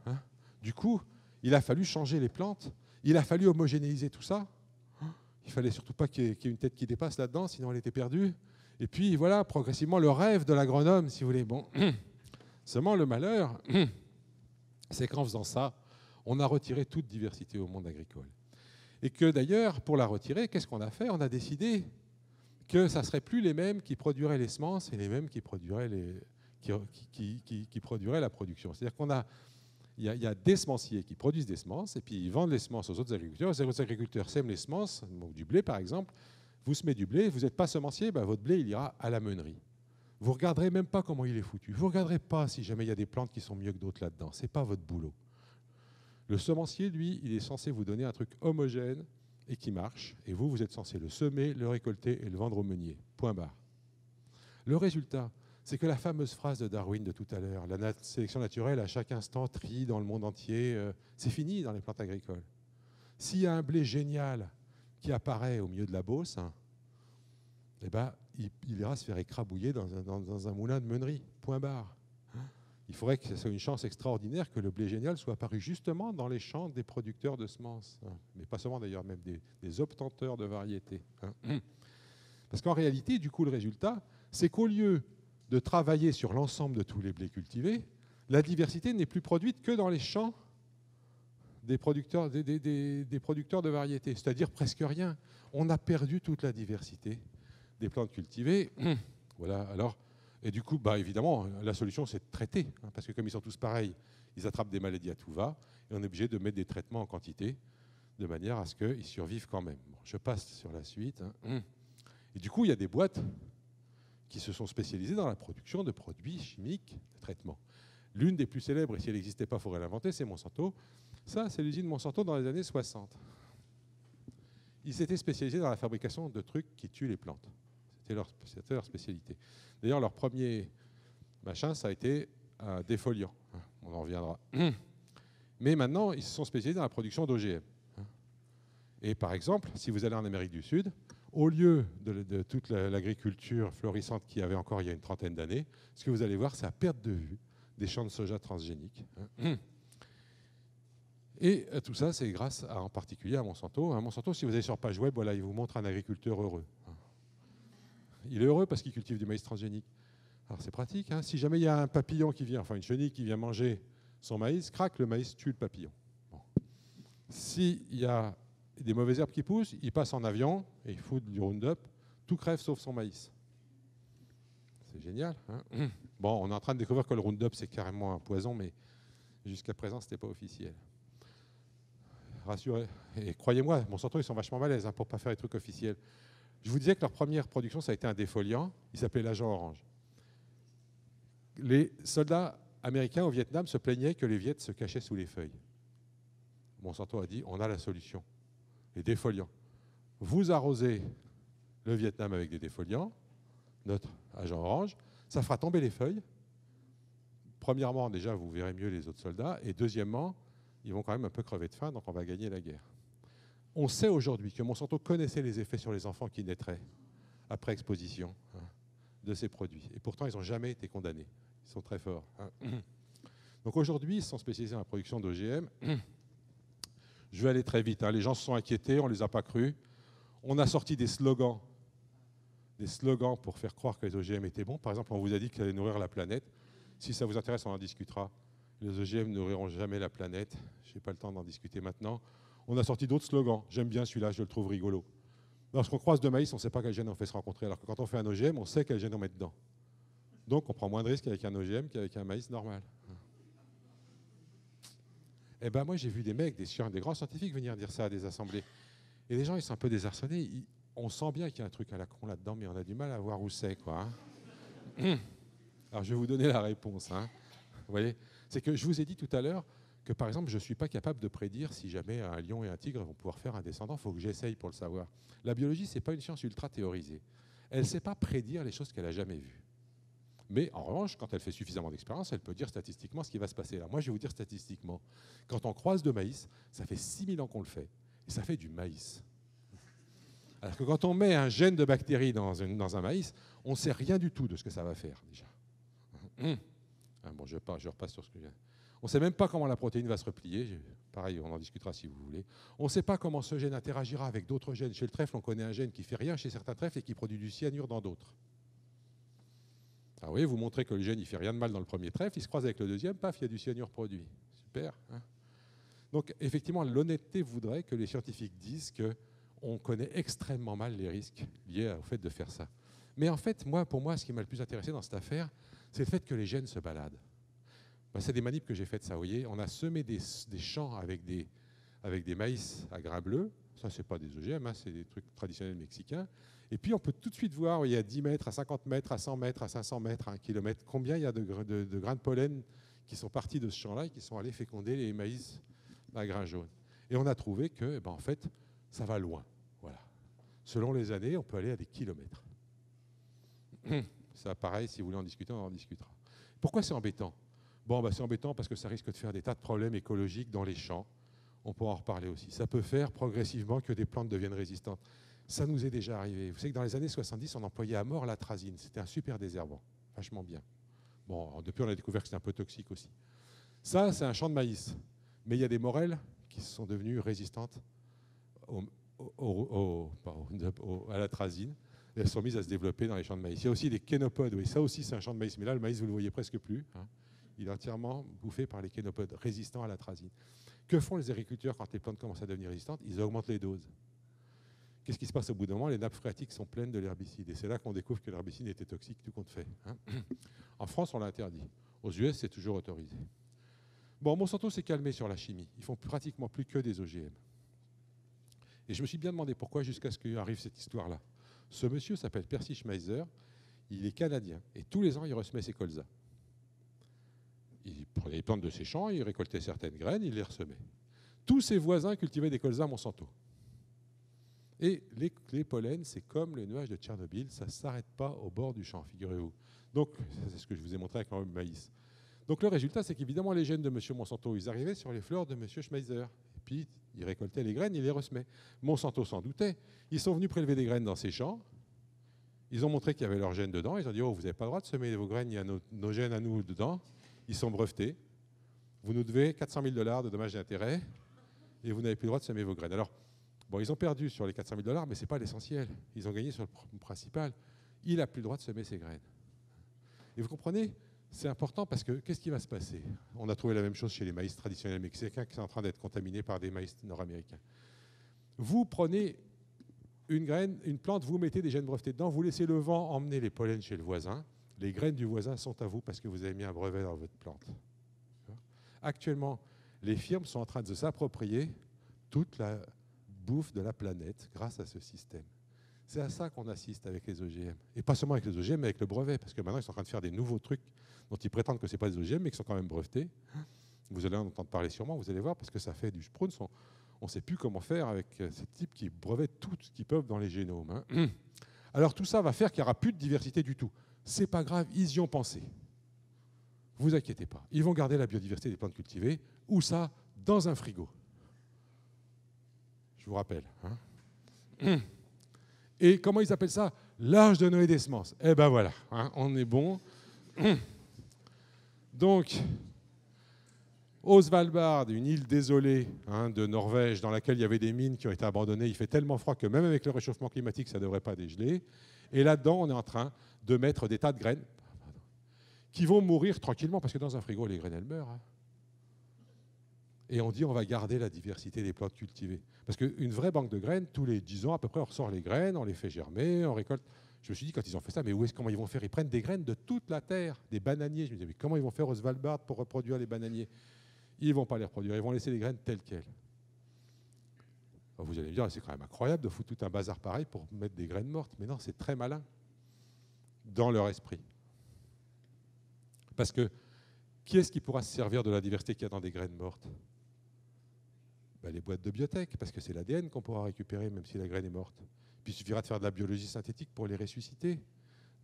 du coup, il a fallu changer les plantes, il a fallu homogénéiser tout ça. Il ne fallait surtout pas qu'il y ait une tête qui dépasse là-dedans, sinon elle était perdue. Et puis voilà, progressivement, le rêve de l'agronome, si vous voulez. Bon... Seulement, le malheur, c'est qu'en faisant ça, on a retiré toute diversité au monde agricole. Et que d'ailleurs, pour la retirer, qu'est-ce qu'on a fait? On a décidé que ça ne serait plus les mêmes qui produiraient les semences et les mêmes qui produiraient, qui produiraient la production. C'est-à-dire qu'il y a des semenciers qui produisent des semences et puis ils vendent les semences aux autres agriculteurs. Les autres agriculteurs sèment les semences, du blé par exemple. Vous semez du blé, vous n'êtes pas semencier, ben votre blé il ira à la meunerie. Vous ne regarderez même pas comment il est foutu. Vous ne regarderez pas si jamais il y a des plantes qui sont mieux que d'autres là-dedans. Ce n'est pas votre boulot. Le semencier, lui, il est censé vous donner un truc homogène et qui marche. Et vous, vous êtes censé le semer, le récolter et le vendre au meunier. Point barre. Le résultat, c'est que la fameuse phrase de Darwin de tout à l'heure, la sélection naturelle à chaque instant trie dans le monde entier, c'est fini dans les plantes agricoles. S'il y a un blé génial qui apparaît au milieu de la Beauce, eh ben, il ira se faire écrabouiller dans un moulin de meunerie, point barre. Il faudrait que ce soit une chance extraordinaire que le blé génial soit apparu justement dans les champs des producteurs de semences, mais pas seulement d'ailleurs, même des obtenteurs de variétés. Parce qu'en réalité, du coup, le résultat, c'est qu'au lieu de travailler sur l'ensemble de tous les blés cultivés, la diversité n'est plus produite que dans les champs des producteurs de variétés, c'est-à-dire presque rien. On a perdu toute la diversité des plantes cultivées. Voilà, alors, et du coup, bah, évidemment, la solution, c'est de traiter, parce que comme ils sont tous pareils, ils attrapent des maladies à tout va, et on est obligé de mettre des traitements en quantité, de manière à ce qu'ils survivent quand même. Bon, je passe sur la suite. Et du coup, il y a des boîtes qui se sont spécialisées dans la production de produits chimiques de traitement. L'une des plus célèbres, et si elle n'existait pas, il faudrait l'inventer, c'est Monsanto. Ça, c'est l'usine Monsanto dans les années 60. Ils s'étaient spécialisés dans la fabrication de trucs qui tuent les plantes. C'était leur spécialité. D'ailleurs, leur premier machin, ça a été un défoliant. On en reviendra. Mais maintenant, ils se sont spécialisés dans la production d'OGM. Et par exemple, si vous allez en Amérique du Sud, au lieu de toute l'agriculture florissante qu'il y avait encore il y a une trentaine d'années, ce que vous allez voir, c'est à perte de vue des champs de soja transgéniques. Et tout ça, c'est grâce en particulier à Monsanto. Monsanto, si vous allez sur page web, voilà, il vous montre un agriculteur heureux. Il est heureux parce qu'il cultive du maïs transgénique. Alors c'est pratique. Si jamais il y a un papillon qui vient, enfin une chenille qui vient manger son maïs, crac, le maïs tue le papillon. Bon. S'il y a des mauvaises herbes qui poussent, il passe en avion et il fout du Roundup, tout crève sauf son maïs. C'est génial. Hein. Bon, on est en train de découvrir que le Roundup, c'est carrément un poison, mais jusqu'à présent, ce n'était pas officiel. Rassurez. Et croyez-moi, Monsanto, ils sont vachement balèzes pour ne pas faire des trucs officiels. Je vous disais que leur première production, ça a été un défoliant. Il s'appelait l'agent orange. Les soldats américains au Vietnam se plaignaient que les Viettes se cachaient sous les feuilles. Monsanto a dit, on a la solution. Les défoliants. Vous arrosez le Vietnam avec des défoliants, notre agent orange, ça fera tomber les feuilles. Premièrement, déjà, vous verrez mieux les autres soldats. Et deuxièmement, ils vont quand même un peu crever de faim, donc on va gagner la guerre. On sait aujourd'hui que Monsanto connaissait les effets sur les enfants qui naîtraient après exposition de ces produits. Et pourtant, ils n'ont jamais été condamnés. Ils sont très forts. Donc aujourd'hui, ils sont spécialisés dans la production d'OGM. Je vais aller très vite. Les gens se sont inquiétés, on ne les a pas crus. On a sorti des slogans pour faire croire que les OGM étaient bons. Par exemple, on vous a dit qu'ils allaient nourrir la planète. Si ça vous intéresse, on en discutera. Les OGM ne nourriront jamais la planète. Je n'ai pas le temps d'en discuter maintenant. On a sorti d'autres slogans. J'aime bien celui-là, je le trouve rigolo. Lorsqu'on croise de maïs, on ne sait pas quel gène on fait se rencontrer. Alors que quand on fait un OGM, on sait quel gène on met dedans. Donc on prend moins de risques avec un OGM qu'avec un maïs normal. Eh ben moi, j'ai vu des mecs, des grands scientifiques venir dire ça à des assemblées. Et les gens, ils sont un peu désarçonnés. On sent bien qu'il y a un truc à la con là-dedans, mais on a du mal à voir où c'est, quoi. Alors, je vais vous donner la réponse. Vous voyez, c'est que je vous ai dit tout à l'heure que, par exemple, je ne suis pas capable de prédire si jamais un lion et un tigre vont pouvoir faire un descendant. Il faut que j'essaye pour le savoir. La biologie, ce n'est pas une science ultra théorisée. Elle ne sait pas prédire les choses qu'elle n'a jamais vues. Mais en revanche, quand elle fait suffisamment d'expérience, elle peut dire statistiquement ce qui va se passer là. Moi, je vais vous dire statistiquement. Quand on croise de maïs, ça fait 6000 ans qu'on le fait. Et ça fait du maïs. Alors que quand on met un gène de bactérie dans un maïs, on ne sait rien du tout de ce que ça va faire, déjà. Bon, je repasse sur ce que je viens. On ne sait même pas comment la protéine va se replier. Pareil, on en discutera si vous voulez. On ne sait pas comment ce gène interagira avec d'autres gènes. Chez le trèfle, on connaît un gène qui ne fait rien chez certains trèfles et qui produit du cyanure dans d'autres. Ah oui, vous montrez que le gène ne fait rien de mal dans le premier trèfle, il se croise avec le deuxième, paf, il y a du cyanure produit. Super. Donc, effectivement, l'honnêteté voudrait que les scientifiques disent qu'on connaît extrêmement mal les risques liés au fait de faire ça. Mais en fait, pour moi, ce qui m'a le plus intéressé dans cette affaire, c'est le fait que les gènes se baladent. C'est des manips que j'ai faites, ça, vous voyez. On a semé des champs avec des maïs à grains bleus. Ça, ce n'est pas des OGM, c'est des trucs traditionnels mexicains. Et puis, on peut tout de suite voir, il y a 10 mètres, à 50 mètres, à 100 mètres, à 500 mètres, à 1 kilomètre, combien il y a de grains de pollen qui sont partis de ce champ-là et qui sont allés féconder les maïs à grains jaunes. Et on a trouvé que, en fait, ça va loin. Voilà. Selon les années, on peut aller à des kilomètres. Ça, pareil, si vous voulez en discuter, on en discutera. Pourquoi c'est embêtant ? C'est embêtant parce que ça risque de faire des tas de problèmes écologiques dans les champs. On pourra en reparler aussi. Ça peut faire progressivement que des plantes deviennent résistantes. Ça nous est déjà arrivé. Vous savez que dans les années 70, on employait à mort l'atrazine. C'était un super désherbant, vachement bien. Bon, depuis, on a découvert que c'était un peu toxique aussi. Ça, c'est un champ de maïs. Mais il y a des morelles qui sont devenues résistantes à l'atrazine. Et elles sont mises à se développer dans les champs de maïs. Il y a aussi des kénopodes. Oui, ça aussi, c'est un champ de maïs. Mais là, le maïs, vous ne le voyez presque plus. Il est entièrement bouffé par les kénopodes, résistants à l'atrazine. Que font les agriculteurs quand les plantes commencent à devenir résistantes ? Ils augmentent les doses. Qu'est-ce qui se passe au bout d'un moment ? Les nappes phréatiques sont pleines de l'herbicide. Et c'est là qu'on découvre que l'herbicide était toxique, tout compte fait. En France, on l'a interdit. Aux US, c'est toujours autorisé. Bon, Monsanto s'est calmé sur la chimie. Ils font pratiquement plus que des OGM. Et je me suis bien demandé pourquoi jusqu'à ce qu'arrive cette histoire-là. Ce monsieur s'appelle Percy Schmeiser. Il est canadien. Et tous les ans, il ressemait ses colzas. Il prenait les plantes de ses champs, il récoltait certaines graines, il les ressemait. Tous ses voisins cultivaient des colzas Monsanto. Et les pollens, c'est comme le nuage de Tchernobyl, ça ne s'arrête pas au bord du champ, figurez-vous. Donc, c'est ce que je vous ai montré avec le maïs. Donc, le résultat, c'est qu'évidemment, les gènes de M. Monsanto, ils arrivaient sur les fleurs de M. Schmeiser. Et puis, ils récoltaient les graines, ils les resemaient. Monsanto s'en doutait. Ils sont venus prélever des graines dans ces champs. Ils ont montré qu'il y avait leurs gènes dedans. Ils ont dit, oh, vous n'avez pas le droit de semer vos graines, il y a nos gènes à nous dedans. Ils sont brevetés. Vous nous devez 400 000 $ de dommages et intérêts et vous n'avez plus le droit de semer vos graines. Alors, bon, ils ont perdu sur les 400 000 $, mais ce n'est pas l'essentiel. Ils ont gagné sur le principal. Il n'a plus le droit de semer ses graines. Et vous comprenez, C'est important parce que qu'est-ce qui va se passer? On a trouvé la même chose chez les maïs traditionnels mexicains qui sont en train d'être contaminés par des maïs nord-américains. Vous prenez une graine, une plante, vous mettez des gènes brevetés dedans, vous laissez le vent emmener les pollens chez le voisin. Les graines du voisin sont à vous parce que vous avez mis un brevet dans votre plante. Actuellement, les firmes sont en train de s'approprier toute la bouffe de la planète grâce à ce système. C'est à ça qu'on assiste avec les OGM. Et pas seulement avec les OGM, mais avec le brevet, parce que maintenant, ils sont en train de faire des nouveaux trucs dont ils prétendent que ce n'est pas des OGM, mais qui sont quand même brevetés. Vous allez en entendre parler sûrement, vous allez voir, parce que ça fait du Sprouns. On ne sait plus comment faire avec ces types qui brevettent tout ce qu'ils peuvent dans les génomes. Alors tout ça va faire qu'il n'y aura plus de diversité du tout. C'est pas grave, ils y ont pensé. Vous inquiétez pas. Ils vont garder la biodiversité des plantes cultivées. Où ça? Dans un frigo. Je vous rappelle. Et comment ils appellent ça? L'âge de Noé des semences. Eh ben voilà, on est bon. Donc, au Svalbard, une île désolée de Norvège, dans laquelle il y avait des mines qui ont été abandonnées, il fait tellement froid que même avec le réchauffement climatique, ça ne devrait pas dégeler. Et là-dedans, on est en train de mettre des tas de graines qui vont mourir tranquillement, parce que dans un frigo, les graines, elles meurent. Et on dit on va garder la diversité des plantes cultivées. Parce qu'une vraie banque de graines, tous les 10 ans à peu près, on ressort les graines, on les fait germer, on récolte. Je me suis dit, quand ils ont fait ça, mais comment ils vont faire? Ils prennent des graines de toute la terre, des bananiers. Je me disais, mais comment ils vont faire au Svalbard pour reproduire les bananiers? Ils ne vont pas les reproduire, ils vont laisser les graines telles quelles. Alors vous allez me dire, c'est quand même incroyable de foutre tout un bazar pareil pour mettre des graines mortes. Mais non, c'est très malin dans leur esprit. Parce que qui est-ce qui pourra se servir de la diversité qu'il y a dans des graines mortes? Les boîtes de biotech, parce que c'est l'ADN qu'on pourra récupérer même si la graine est morte. Puis il suffira de faire de la biologie synthétique pour les ressusciter.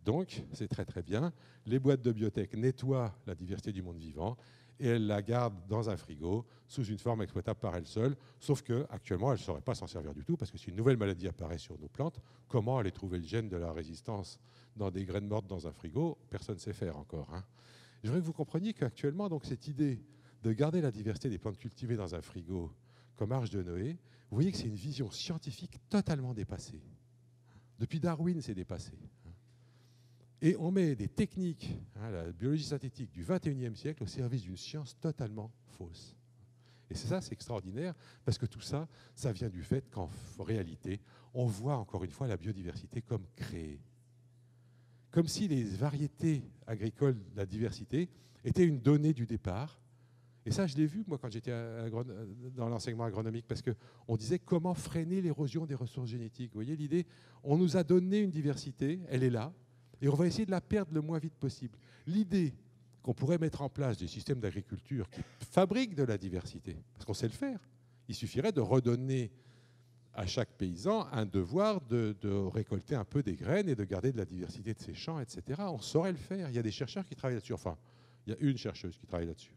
Donc, c'est très très bien. Les boîtes de biotech nettoient la diversité du monde vivant et elles la gardent dans un frigo sous une forme exploitable par elles seules, sauf qu'actuellement, elles ne sauraient pas s'en servir du tout, parce que si une nouvelle maladie apparaît sur nos plantes, comment aller trouver le gène de la résistance dans des graines mortes dans un frigo? Personne ne sait faire encore. Je voudrais que vous compreniez qu'actuellement, donc, cette idée de garder la diversité des plantes cultivées dans un frigo comme Arche de Noé, vous voyez que c'est une vision scientifique totalement dépassée. Depuis Darwin, c'est dépassé. Et on met des techniques, la biologie synthétique du XXIe siècle, au service d'une science totalement fausse. Et c'est ça, c'est extraordinaire, parce que tout ça, ça vient du fait qu'en réalité, on voit encore une fois la biodiversité comme créée. Comme si les variétés agricoles, la diversité, étaient une donnée du départ. Et ça, je l'ai vu, moi, quand j'étais dans l'enseignement agronomique, parce qu'on disait comment freiner l'érosion des ressources génétiques. Vous voyez l'idée? On nous a donné une diversité, elle est là, et on va essayer de la perdre le moins vite possible. L'idée qu'on pourrait mettre en place des systèmes d'agriculture qui fabriquent de la diversité, parce qu'on sait le faire, il suffirait de redonner à chaque paysan un devoir de récolter un peu des graines et de garder de la diversité de ses champs, etc. On saurait le faire. Il y a des chercheurs qui travaillent là-dessus. Enfin, il y a une chercheuse qui travaille là-dessus.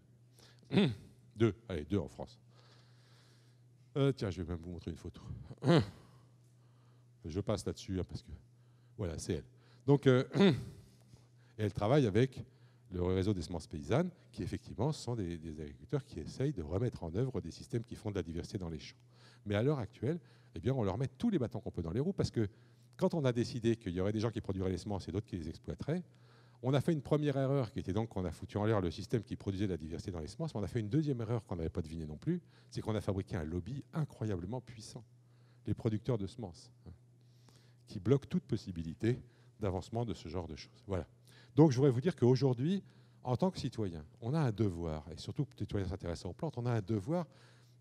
Deux en France. Tiens, je vais même vous montrer une photo. Je passe là-dessus, parce que voilà, c'est elle. Donc, elle travaille avec le réseau des semences paysannes, qui effectivement sont des agriculteurs qui essayent de remettre en œuvre des systèmes qui font de la diversité dans les champs. Mais à l'heure actuelle, eh bien, on leur met tous les bâtons qu'on peut dans les roues, parce que quand on a décidé qu'il y aurait des gens qui produiraient les semences et d'autres qui les exploiteraient, on a fait une première erreur qui était donc qu'on a foutu en l'air le système qui produisait de la diversité dans les semences, mais on a fait une deuxième erreur qu'on n'avait pas devinée non plus, c'est qu'on a fabriqué un lobby incroyablement puissant, les producteurs de semences, qui bloquent toute possibilité d'avancement de ce genre de choses. Voilà. Donc je voudrais vous dire qu'aujourd'hui, en tant que citoyen, on a un devoir, et surtout citoyen s'intéressant aux plantes, on a un devoir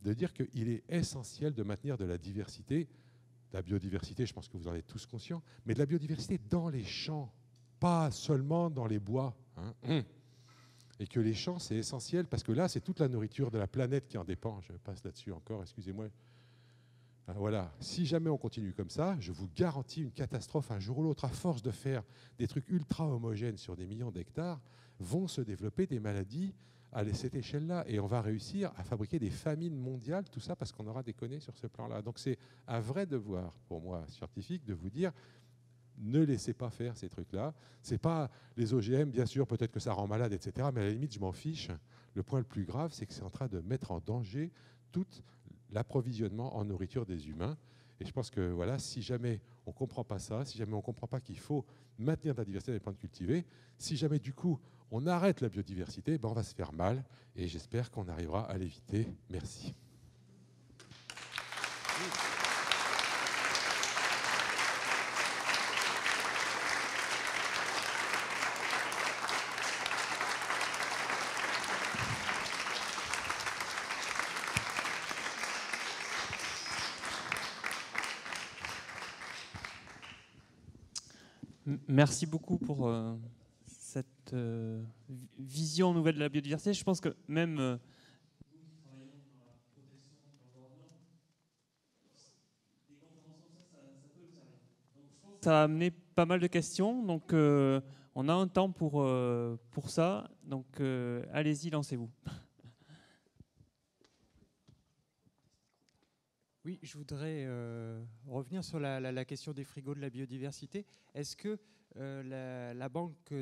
de dire qu'il est essentiel de maintenir de la diversité, de la biodiversité, je pense que vous en êtes tous conscients, mais de la biodiversité dans les champs, pas seulement dans les bois. Et que les champs, c'est essentiel, parce que là, c'est toute la nourriture de la planète qui en dépend. Je passe là-dessus encore, excusez-moi. Voilà. Si jamais on continue comme ça, je vous garantis une catastrophe un jour ou l'autre. À force de faire des trucs ultra homogènes sur des millions d'hectares, vont se développer des maladies à cette échelle-là. Et on va réussir à fabriquer des famines mondiales, tout ça parce qu'on aura déconné sur ce plan-là. Donc c'est un vrai devoir, pour moi, scientifique, de vous dire... Ne laissez pas faire ces trucs-là. Ce n'est pas les OGM, bien sûr, peut-être que ça rend malade, etc. Mais à la limite, je m'en fiche. Le point le plus grave, c'est que c'est en train de mettre en danger tout l'approvisionnement en nourriture des humains. Et je pense que voilà, si jamais on ne comprend pas ça, si jamais on ne comprend pas qu'il faut maintenir la diversité des plantes cultivées, si jamais du coup on arrête la biodiversité, ben on va se faire mal. Et j'espère qu'on arrivera à l'éviter. Merci. Merci beaucoup pour cette vision nouvelle de la biodiversité. Je pense que même ça a amené pas mal de questions. Donc, on a un temps pour ça. Donc, allez-y, lancez-vous. Oui, je voudrais revenir sur la question des frigos de la biodiversité. Est-ce que la banque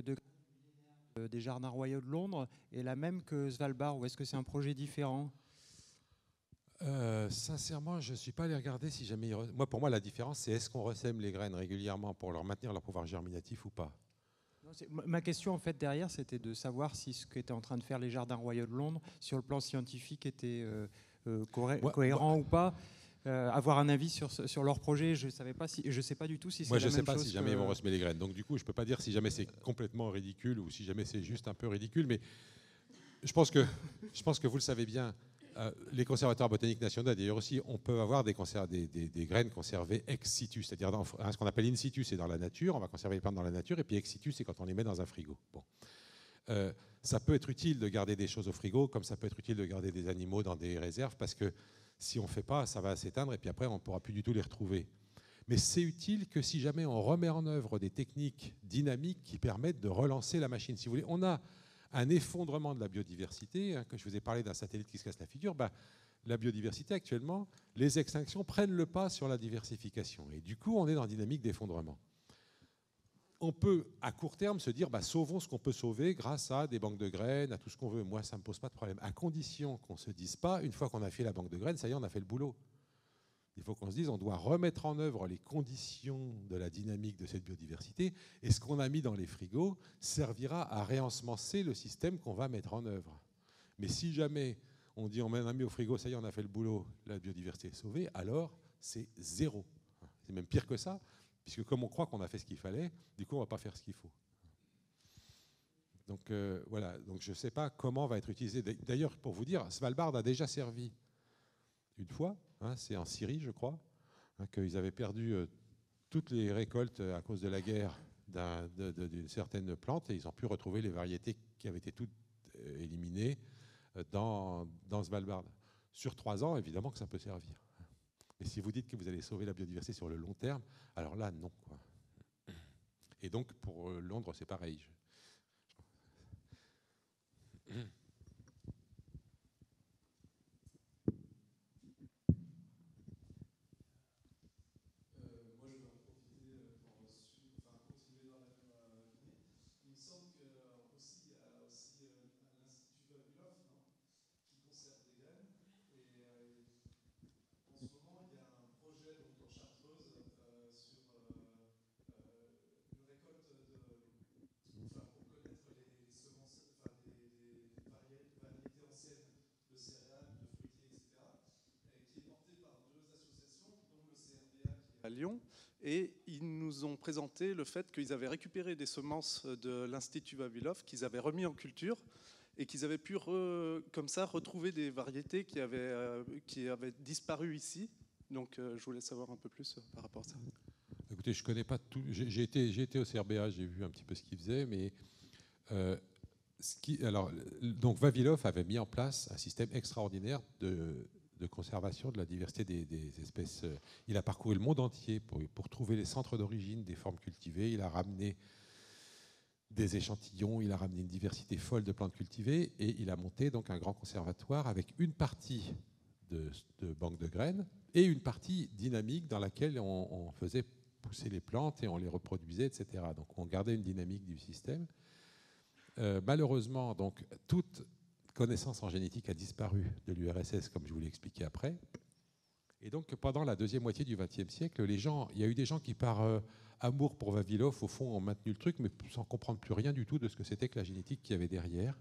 des Jardins Royaux de Londres est la même que Svalbard ou est-ce que c'est un projet différent ? Sincèrement, je ne suis pas allé regarder si jamais... Pour moi, la différence, c'est est-ce qu'on ressème les graines régulièrement pour leur maintenir leur pouvoir germinatif ou pas. Non, ma question, en fait, derrière, c'était de savoir si ce qu'étaient en train de faire les Jardins Royaux de Londres, sur le plan scientifique, était cohérent ou pas. Avoir un avis sur leur projet, je ne sais pas du tout si c'est la même chose. Moi, je ne sais pas si jamais ils vont ressemer les graines. Donc, du coup, je ne peux pas dire si jamais c'est complètement ridicule ou si jamais c'est juste un peu ridicule. Mais je pense que vous le savez bien. Les conservateurs botaniques nationaux, d'ailleurs aussi, on peut avoir des graines conservées ex situ, c'est-à-dire ce qu'on appelle in situ, c'est dans la nature, on va conserver les plantes dans la nature, et puis ex situ, c'est quand on les met dans un frigo. Bon. Ça peut être utile de garder des choses au frigo, comme ça peut être utile de garder des animaux dans des réserves, parce que si on ne fait pas, ça va s'éteindre, et puis après, on ne pourra plus du tout les retrouver. Mais c'est utile que si jamais on remet en œuvre des techniques dynamiques qui permettent de relancer la machine. Si vous voulez, on a un effondrement de la biodiversité, que je vous ai parlé d'un satellite qui se casse la figure, la biodiversité actuellement, les extinctions prennent le pas sur la diversification. Et du coup, on est dans une dynamique d'effondrement. On peut, à court terme, se dire sauvons ce qu'on peut sauver grâce à des banques de graines, à tout ce qu'on veut. Moi, ça ne me pose pas de problème. À condition qu'on ne se dise pas, une fois qu'on a fait la banque de graines, ça y est, on a fait le boulot. Il faut qu'on se dise, on doit remettre en œuvre les conditions de la dynamique de cette biodiversité, et ce qu'on a mis dans les frigos servira à réensemencer le système qu'on va mettre en œuvre. Mais si jamais on dit on a mis au frigo, ça y est, on a fait le boulot, la biodiversité est sauvée, alors c'est zéro. C'est même pire que ça, puisque comme on croit qu'on a fait ce qu'il fallait, du coup on ne va pas faire ce qu'il faut. Donc voilà, donc je ne sais pas comment va être utilisé. D'ailleurs, pour vous dire, Svalbard a déjà servi une fois, c'est en Syrie, je crois, qu'ils avaient perdu toutes les récoltes à cause de la guerre d'une certaine plante, et ils ont pu retrouver les variétés qui avaient été toutes éliminées dans Svalbard. Sur 3 ans, évidemment que ça peut servir. Mais si vous dites que vous allez sauver la biodiversité sur le long terme, alors là, non, quoi. Et donc, pour Londres, c'est pareil. À Lyon, et ils nous ont présenté le fait qu'ils avaient récupéré des semences de l'Institut Vavilov qu'ils avaient remis en culture et qu'ils avaient pu comme ça retrouver des variétés qui avaient disparu ici. Donc je voulais savoir un peu plus par rapport à ça. Écoutez, je connais pas tout. J'ai été au CRBA, j'ai vu un petit peu ce qu'ils faisaient, mais donc Vavilov avait mis en place un système extraordinaire de conservation de la diversité des espèces. Il a parcouru le monde entier pour trouver les centres d'origine des formes cultivées. Il a ramené des échantillons, il a ramené une diversité folle de plantes cultivées, et il a monté donc un grand conservatoire avec une partie de banque de graines et une partie dynamique dans laquelle on faisait pousser les plantes et on les reproduisait, etc. Donc on gardait une dynamique du système. Malheureusement, donc toute connaissance en génétique a disparu de l'URSS, comme je vous l'ai expliqué après. Et donc, pendant la deuxième moitié du XXe siècle, il y a eu des gens qui, par amour pour Vavilov, au fond, ont maintenu le truc, mais sans comprendre plus rien du tout de ce que c'était que la génétique qu'il y avait derrière.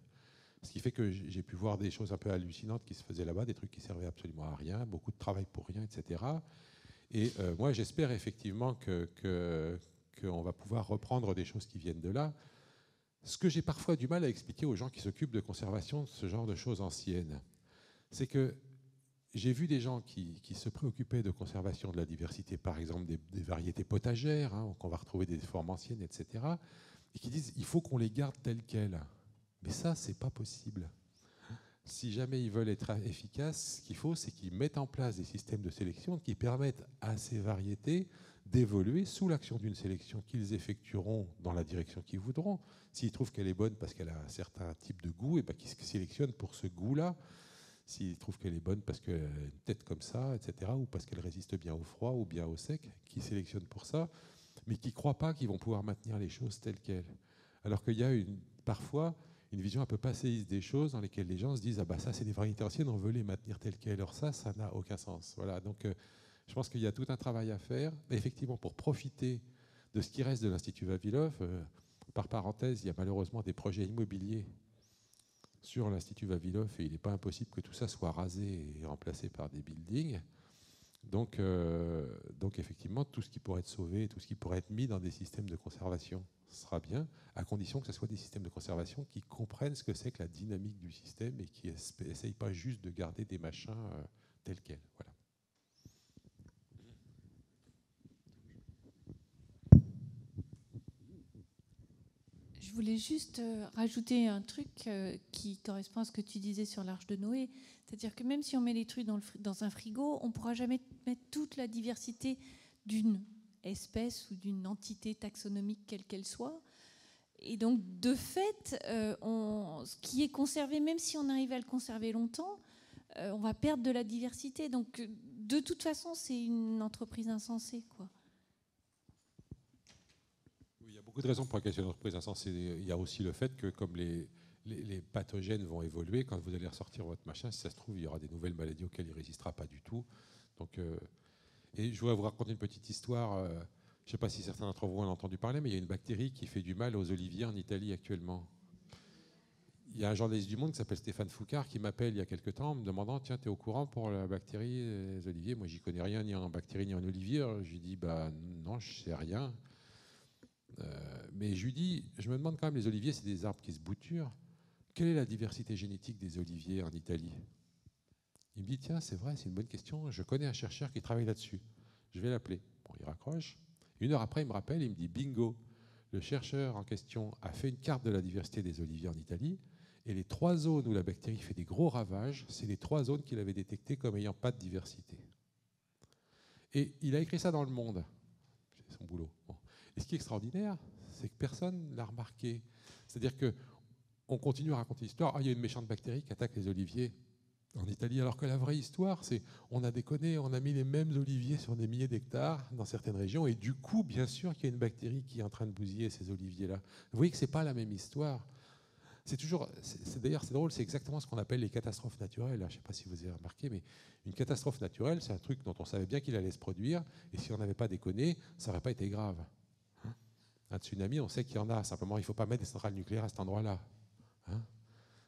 Ce qui fait que j'ai pu voir des choses un peu hallucinantes qui se faisaient là-bas, des trucs qui servaient absolument à rien, beaucoup de travail pour rien, etc. Et moi, j'espère effectivement qu'on va pouvoir reprendre des choses qui viennent de là. Ce que j'ai parfois du mal à expliquer aux gens qui s'occupent de conservation de ce genre de choses anciennes, c'est que j'ai vu des gens qui se préoccupaient de conservation de la diversité, par exemple des variétés potagères, hein, qu'on va retrouver des formes anciennes, etc., et qui disent il faut qu'on les garde telles quelles. Mais ça, c'est pas possible. Si jamais ils veulent être efficaces, ce qu'il faut, c'est qu'ils mettent en place des systèmes de sélection qui permettent à ces variétés d'évoluer sous l'action d'une sélection qu'ils effectueront dans la direction qu'ils voudront. S'ils trouvent qu'elle est bonne parce qu'elle a un certain type de goût, et ben qu'ils sélectionnent pour ce goût-là. S'ils trouvent qu'elle est bonne parce qu'elle a une tête comme ça, etc., ou parce qu'elle résiste bien au froid ou bien au sec, qui sélectionnent pour ça, mais qui ne croient pas qu'ils vont pouvoir maintenir les choses telles quelles. Alors qu'il y a parfois une vision un peu passéiste des choses dans lesquelles les gens se disent « Ah bah ça, c'est des variétés anciennes, on veut les maintenir telles quelles. » Alors ça n'a aucun sens. Voilà, donc je pense qu'il y a tout un travail à faire. Mais effectivement, pour profiter de ce qui reste de l'Institut Vavilov, par parenthèse, il y a malheureusement des projets immobiliers sur l'Institut Vavilov et il n'est pas impossible que tout ça soit rasé et remplacé par des buildings. Donc effectivement, tout ce qui pourrait être sauvé, tout ce qui pourrait être mis dans des systèmes de conservation sera bien, à condition que ce soit des systèmes de conservation qui comprennent ce que c'est que la dynamique du système et qui n'essayent pas juste de garder des machins tels quels. Voilà. Je voulais juste rajouter un truc qui correspond à ce que tu disais sur l'Arche de Noé. C'est-à-dire que même si on met les trucs dans un frigo, on ne pourra jamais mettre toute la diversité d'une espèce ou d'une entité taxonomique quelle qu'elle soit. Et donc, de fait, ce qui est conservé, même si on arrive à le conserver longtemps, on va perdre de la diversité. Donc, de toute façon, c'est une entreprise insensée, quoi. Il y a beaucoup de raisons pour lesquelles c'est une entreprise insensée. Il y a aussi le fait que comme les pathogènes vont évoluer, quand vous allez ressortir votre machin, si ça se trouve, il y aura des nouvelles maladies auxquelles il ne résistera pas du tout. Donc, et je voudrais vous raconter une petite histoire. Je ne sais pas si certains d'entre vous en ont entendu parler, mais il y a une bactérie qui fait du mal aux oliviers en Italie actuellement. Il y a un journaliste du Monde qui s'appelle Stéphane Foucard qui m'appelle il y a quelques temps en me demandant « Tiens, tu es au courant pour la bactérie des oliviers ?» Moi, j'y connais rien, ni en bactérie, ni en olivier. Je lui dis bah, « Non, je ne sais rien. » Mais je lui dis, je me demande quand même, les oliviers, c'est des arbres qui se bouturent. Quelle est la diversité génétique des oliviers en Italie? Il me dit, tiens, c'est vrai, c'est une bonne question. Je connais un chercheur qui travaille là-dessus. Je vais l'appeler. Bon, il raccroche. Une heure après, il me rappelle, il me dit, bingo, le chercheur en question a fait une carte de la diversité des oliviers en Italie. Et les 3 zones où la bactérie fait des gros ravages, c'est les 3 zones qu'il avait détectées comme ayant pas de diversité. Et il a écrit ça dans Le Monde. C'est son boulot. Bon. Et ce qui est extraordinaire, c'est que personne ne l'a remarqué. C'est-à-dire qu'on continue à raconter l'histoire. Ah, il y a une méchante bactérie qui attaque les oliviers en Italie, alors que la vraie histoire, c'est on a déconné, on a mis les mêmes oliviers sur des milliers d'hectares dans certaines régions, et du coup, bien sûr qu'il y a une bactérie qui est en train de bousiller ces oliviers-là. Vous voyez que ce n'est pas la même histoire. D'ailleurs, c'est drôle, c'est exactement ce qu'on appelle les catastrophes naturelles. Je ne sais pas si vous avez remarqué, mais une catastrophe naturelle, c'est un truc dont on savait bien qu'il allait se produire, et si on n'avait pas déconné, ça n'aurait pas été grave. Un tsunami, on sait qu'il y en a. Simplement, il ne faut pas mettre des centrales nucléaires à cet endroit-là.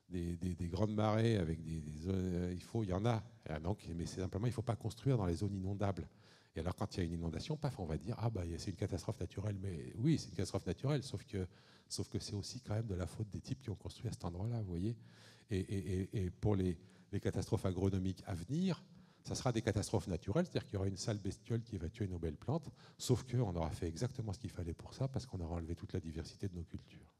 Des grandes marées avec des zones, il y en a. Donc, mais simplement, il ne faut pas construire dans les zones inondables. Et alors, quand il y a une inondation, paf, on va dire ah bah c'est une catastrophe naturelle. Mais oui, c'est une catastrophe naturelle, sauf que c'est aussi quand même de la faute des types qui ont construit à cet endroit-là, vous voyez. Et pour les catastrophes agronomiques à venir, ça sera des catastrophes naturelles, c'est-à-dire qu'il y aura une sale bestiole qui va tuer nos belles plantes, sauf qu'on aura fait exactement ce qu'il fallait pour ça, parce qu'on aura enlevé toute la diversité de nos cultures.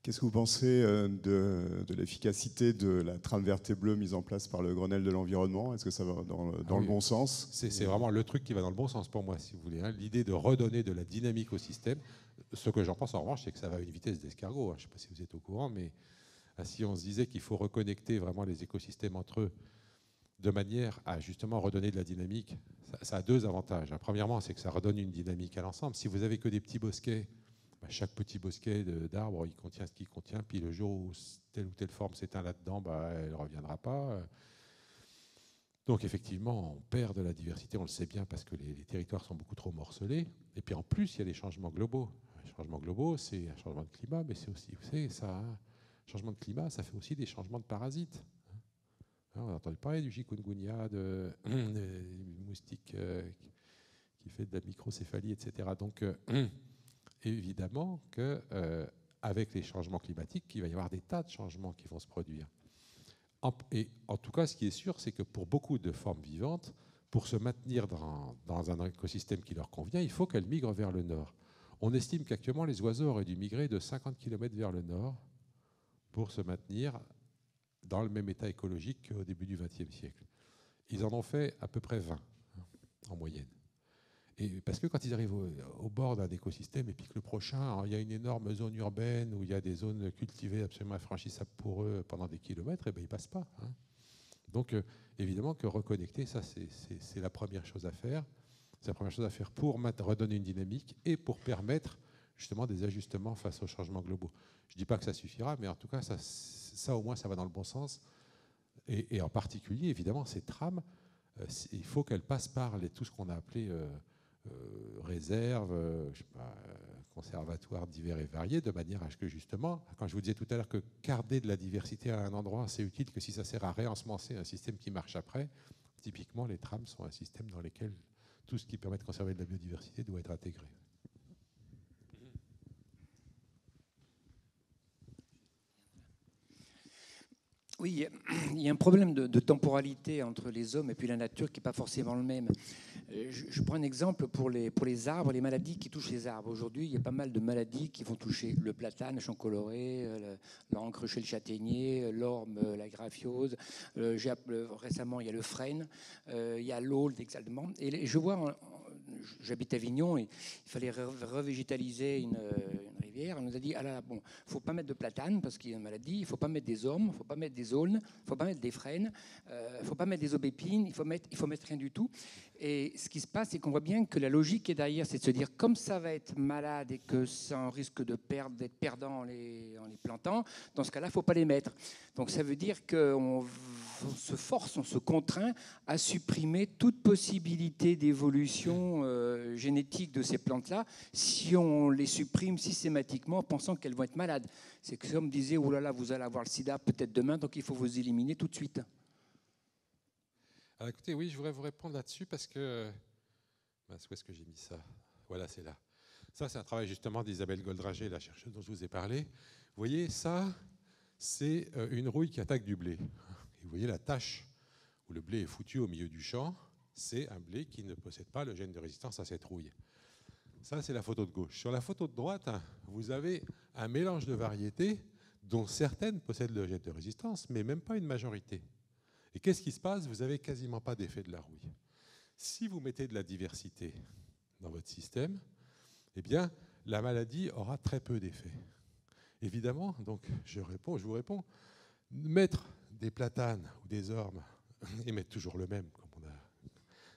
Qu'est-ce que vous pensez de l'efficacité de la trame verte et bleue mise en place par le Grenelle de l'environnement? Est-ce que ça va dans le bon sens? C'est vraiment le truc qui va dans le bon sens pour moi, si vous voulez. L'idée de redonner de la dynamique au système. Ce que j'en pense en revanche, c'est que ça va à une vitesse d'escargot. Je ne sais pas si vous êtes au courant, mais si on se disait qu'il faut reconnecter vraiment les écosystèmes entre eux de manière à justement redonner de la dynamique, ça a 2 avantages. Premièrement, c'est que ça redonne une dynamique à l'ensemble. Si vous avez que des petits bosquets, chaque petit bosquet d'arbres, il contient ce qu'il contient, puis le jour où telle ou telle forme s'éteint là-dedans, elle ne reviendra pas. Donc effectivement, on perd de la diversité, on le sait bien, parce que les territoires sont beaucoup trop morcelés. Et puis en plus, il y a les changements globaux. Les changements globaux, c'est un changement de climat, mais c'est aussi, vous savez, ça, changement de climat, ça fait aussi des changements de parasites. On a entendu parler du chikungunya, du moustique qui fait de la microcéphalie, etc. Donc évidemment qu'avec les changements climatiques, il va y avoir des tas de changements qui vont se produire. Et en tout cas, ce qui est sûr, c'est que pour beaucoup de formes vivantes, pour se maintenir dans un écosystème qui leur convient, il faut qu'elles migrent vers le nord. On estime qu'actuellement, les oiseaux auraient dû migrer de 50 km vers le nord pour se maintenir dans le même état écologique qu'au début du XXe siècle. Ils en ont fait à peu près 20 en moyenne. Et parce que quand ils arrivent au bord d'un écosystème et puis que le prochain, il y a une énorme zone urbaine où il y a des zones cultivées absolument infranchissables pour eux pendant des kilomètres, et bien ils ne passent pas. Donc évidemment que reconnecter, ça c'est la première chose à faire. C'est la première chose à faire pour redonner une dynamique et pour permettre justement des ajustements face aux changements globaux. Je ne dis pas que ça suffira, mais en tout cas, ça au moins, ça va dans le bon sens. Et en particulier, évidemment, ces trames, il faut qu'elles passent par tout ce qu'on a appelé réserves, conservatoires divers et variés, de manière à ce que justement, quand je vous disais tout à l'heure que garder de la diversité à un endroit, c'est utile que si ça sert à réensemencer un système qui marche après, typiquement, les trames sont un système dans lequel tout ce qui permet de conserver de la biodiversité doit être intégré. Oui, il y a un problème de temporalité entre les hommes et puis la nature qui n'est pas forcément le même. Je prends un exemple pour les arbres, les maladies qui touchent les arbres. Aujourd'hui, il y a pas mal de maladies qui vont toucher le platane, le champ coloré, l'encre chez le châtaignier, l'orme, la graphiose. Récemment, il y a le frêne, il y a l'aulne également. Et je vois, j'habite à Avignon, et il fallait revégétaliser une rivière. On nous a dit, ah là, bon, faut pas mettre de platane parce qu'il y a une maladie, il faut pas mettre des ormes, il faut pas mettre des aulnes, il faut pas mettre des frênes, il faut pas mettre des aubépines, il faut mettre rien du tout. Et ce qui se passe, c'est qu'on voit bien que la logique est derrière, c'est de se dire, comme ça va être malade et que ça en risque d'être perdant en les plantant, dans ce cas-là, il ne faut pas les mettre. Donc ça veut dire qu'on se force, on se contraint à supprimer toute possibilité d'évolution génétique de ces plantes-là si on les supprime systématiquement en pensant qu'elles vont être malades. C'est comme disait, oh là là, vous allez avoir le sida peut-être demain, donc il faut vous éliminer tout de suite. Alors écoutez, oui, je voudrais vous répondre là-dessus parce que... Où est-ce que j'ai mis ça? Voilà, c'est là. Ça, c'est un travail justement d'Isabelle Goldrager, la chercheuse dont je vous ai parlé. Vous voyez, ça, c'est une rouille qui attaque du blé. Et vous voyez la tache où le blé est foutu au milieu du champ, c'est un blé qui ne possède pas le gène de résistance à cette rouille. Ça, c'est la photo de gauche. Sur la photo de droite, vous avez un mélange de variétés dont certaines possèdent le gène de résistance, mais même pas une majorité. Et qu'est-ce qui se passe? Vous n'avez quasiment pas d'effet de la rouille. Si vous mettez de la diversité dans votre système, eh bien, la maladie aura très peu d'effet. Évidemment, donc je vous réponds, mettre des platanes ou des ormes et mettre toujours le même,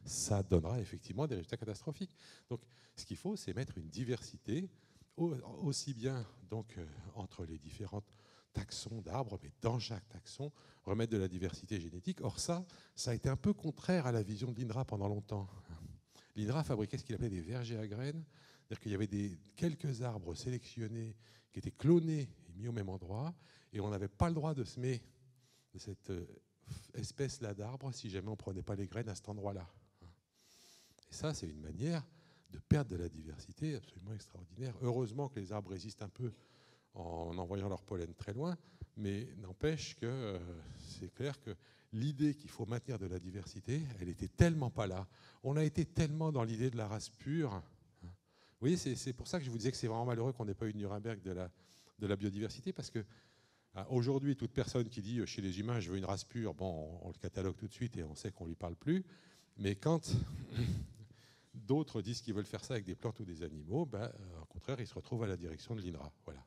ça donnera effectivement des résultats catastrophiques. Donc, ce qu'il faut, c'est mettre une diversité, aussi bien donc, entre les différentes taxons d'arbres, mais dans chaque taxon, remettre de la diversité génétique. Or ça a été un peu contraire à la vision de l'INRA pendant longtemps. L'INRA fabriquait ce qu'il appelait des vergers à graines, c'est-à-dire qu'il y avait quelques arbres sélectionnés qui étaient clonés et mis au même endroit, et on n'avait pas le droit de semer de cette espèce-là d'arbre si jamais on ne prenait pas les graines à cet endroit-là. Et ça, c'est une manière de perdre de la diversité absolument extraordinaire. Heureusement que les arbres résistent un peu en envoyant leur pollen très loin, mais n'empêche que c'est clair que l'idée qu'il faut maintenir de la diversité, elle n'était tellement pas là. On a été tellement dans l'idée de la race pure. Vous voyez, c'est pour ça que je vous disais que c'est vraiment malheureux qu'on n'ait pas eu de Nuremberg de la biodiversité, parce que aujourd'hui, toute personne qui dit chez les humains, je veux une race pure, bon, on le catalogue tout de suite et on sait qu'on ne lui parle plus. Mais quand d'autres disent qu'ils veulent faire ça avec des plantes ou des animaux, au contraire, ils se retrouvent à la direction de l'INRA. Voilà.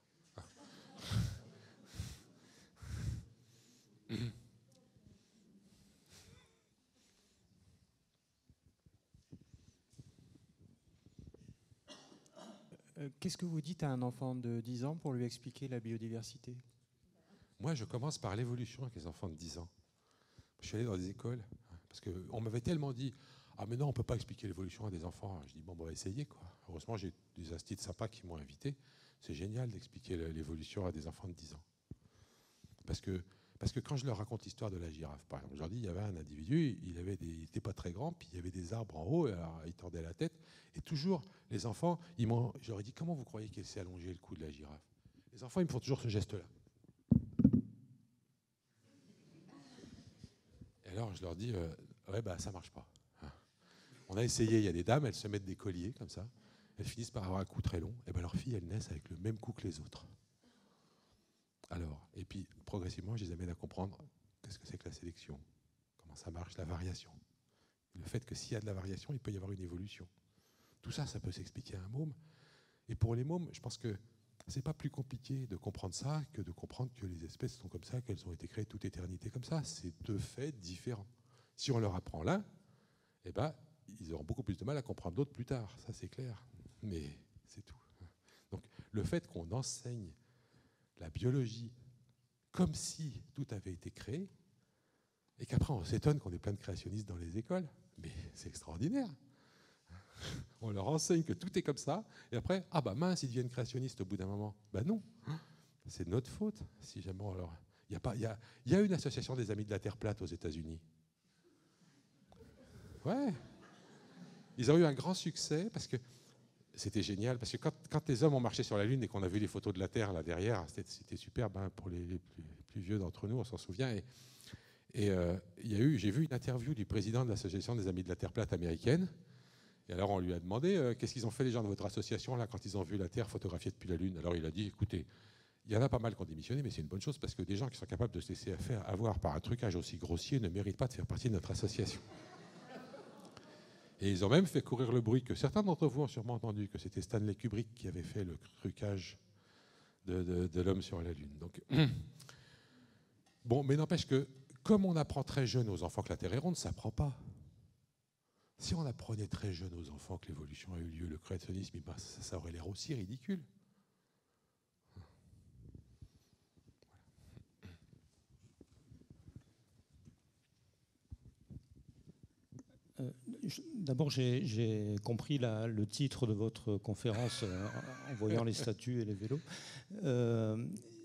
Qu'est-ce que vous dites à un enfant de 10 ans pour lui expliquer la biodiversité? Moi, je commence par l'évolution avec les enfants de 10 ans. Je suis allé dans des écoles, Parce qu'on m'avait tellement dit « Ah mais non, on ne peut pas expliquer l'évolution à des enfants ». Je dis « Bon, on va essayer, quoi ». Heureusement, j'ai des instituts sympas qui m'ont invité. C'est génial d'expliquer l'évolution à des enfants de 10 ans. Parce que quand je leur raconte l'histoire de la girafe, par exemple, je leur dis, il y avait un individu, il n'était pas très grand, puis il y avait des arbres en haut, alors il tordait la tête, et toujours, les enfants, je leur ai dit, comment vous croyez qu'il s'est allongé le cou de la girafe? Les enfants, ils me font toujours ce geste-là. Et alors, je leur dis, ouais, bah, ça marche pas. On a essayé, il y a des dames, elles se mettent des colliers, comme ça, elles finissent par avoir un cou très long, et ben leurs filles, elles naissent avec le même cou que les autres. Alors, et puis progressivement, je les amène à comprendre qu'est-ce que c'est que la sélection, comment ça marche, la variation. Le fait que s'il y a de la variation, il peut y avoir une évolution. Tout ça, ça peut s'expliquer à un môme. Et pour les mômes, je pense que c'est pas plus compliqué de comprendre ça que de comprendre que les espèces sont comme ça, qu'elles ont été créées toute éternité comme ça. C'est deux faits différents. Si on leur apprend l'un, eh ben, ils auront beaucoup plus de mal à comprendre l'autre plus tard. Ça, c'est clair. Mais c'est tout. Donc, le fait qu'on enseigne la biologie comme si tout avait été créé, et qu'après on s'étonne qu'on ait plein de créationnistes dans les écoles, mais c'est extraordinaire. On leur enseigne que tout est comme ça, et après, ah bah mince, ils deviennent créationnistes au bout d'un moment. Bah non, c'est de notre faute. Si jamais il y a une association des Amis de la Terre plate aux États-Unis. Ouais. Ils ont eu un grand succès parce que c'était génial, parce que quand les hommes ont marché sur la Lune et qu'on a vu les photos de la Terre là derrière, c'était superbe, hein, pour les plus vieux d'entre nous, on s'en souvient. Et j'ai vu une interview du président de l'association des Amis de la Terre plate américaine. Et alors on lui a demandé qu'est-ce qu'ils ont fait les gens de votre association là quand ils ont vu la Terre photographiée depuis la Lune. Alors il a dit, écoutez, il y en a pas mal qui ont démissionné, mais c'est une bonne chose parce que des gens qui sont capables de se laisser avoir par un trucage aussi grossier ne méritent pas de faire partie de notre association. Et ils ont même fait courir le bruit que certains d'entre vous ont sûrement entendu, que c'était Stanley Kubrick qui avait fait le trucage de l'homme sur la Lune. Donc, bon, mais n'empêche que, comme on apprend très jeune aux enfants que la Terre est ronde, ça ne s'apprend pas. Si on apprenait très jeune aux enfants que l'évolution a eu lieu, le créationnisme, ça aurait l'air aussi ridicule. D'abord, j'ai compris le titre de votre conférence en voyant les statues et les vélos.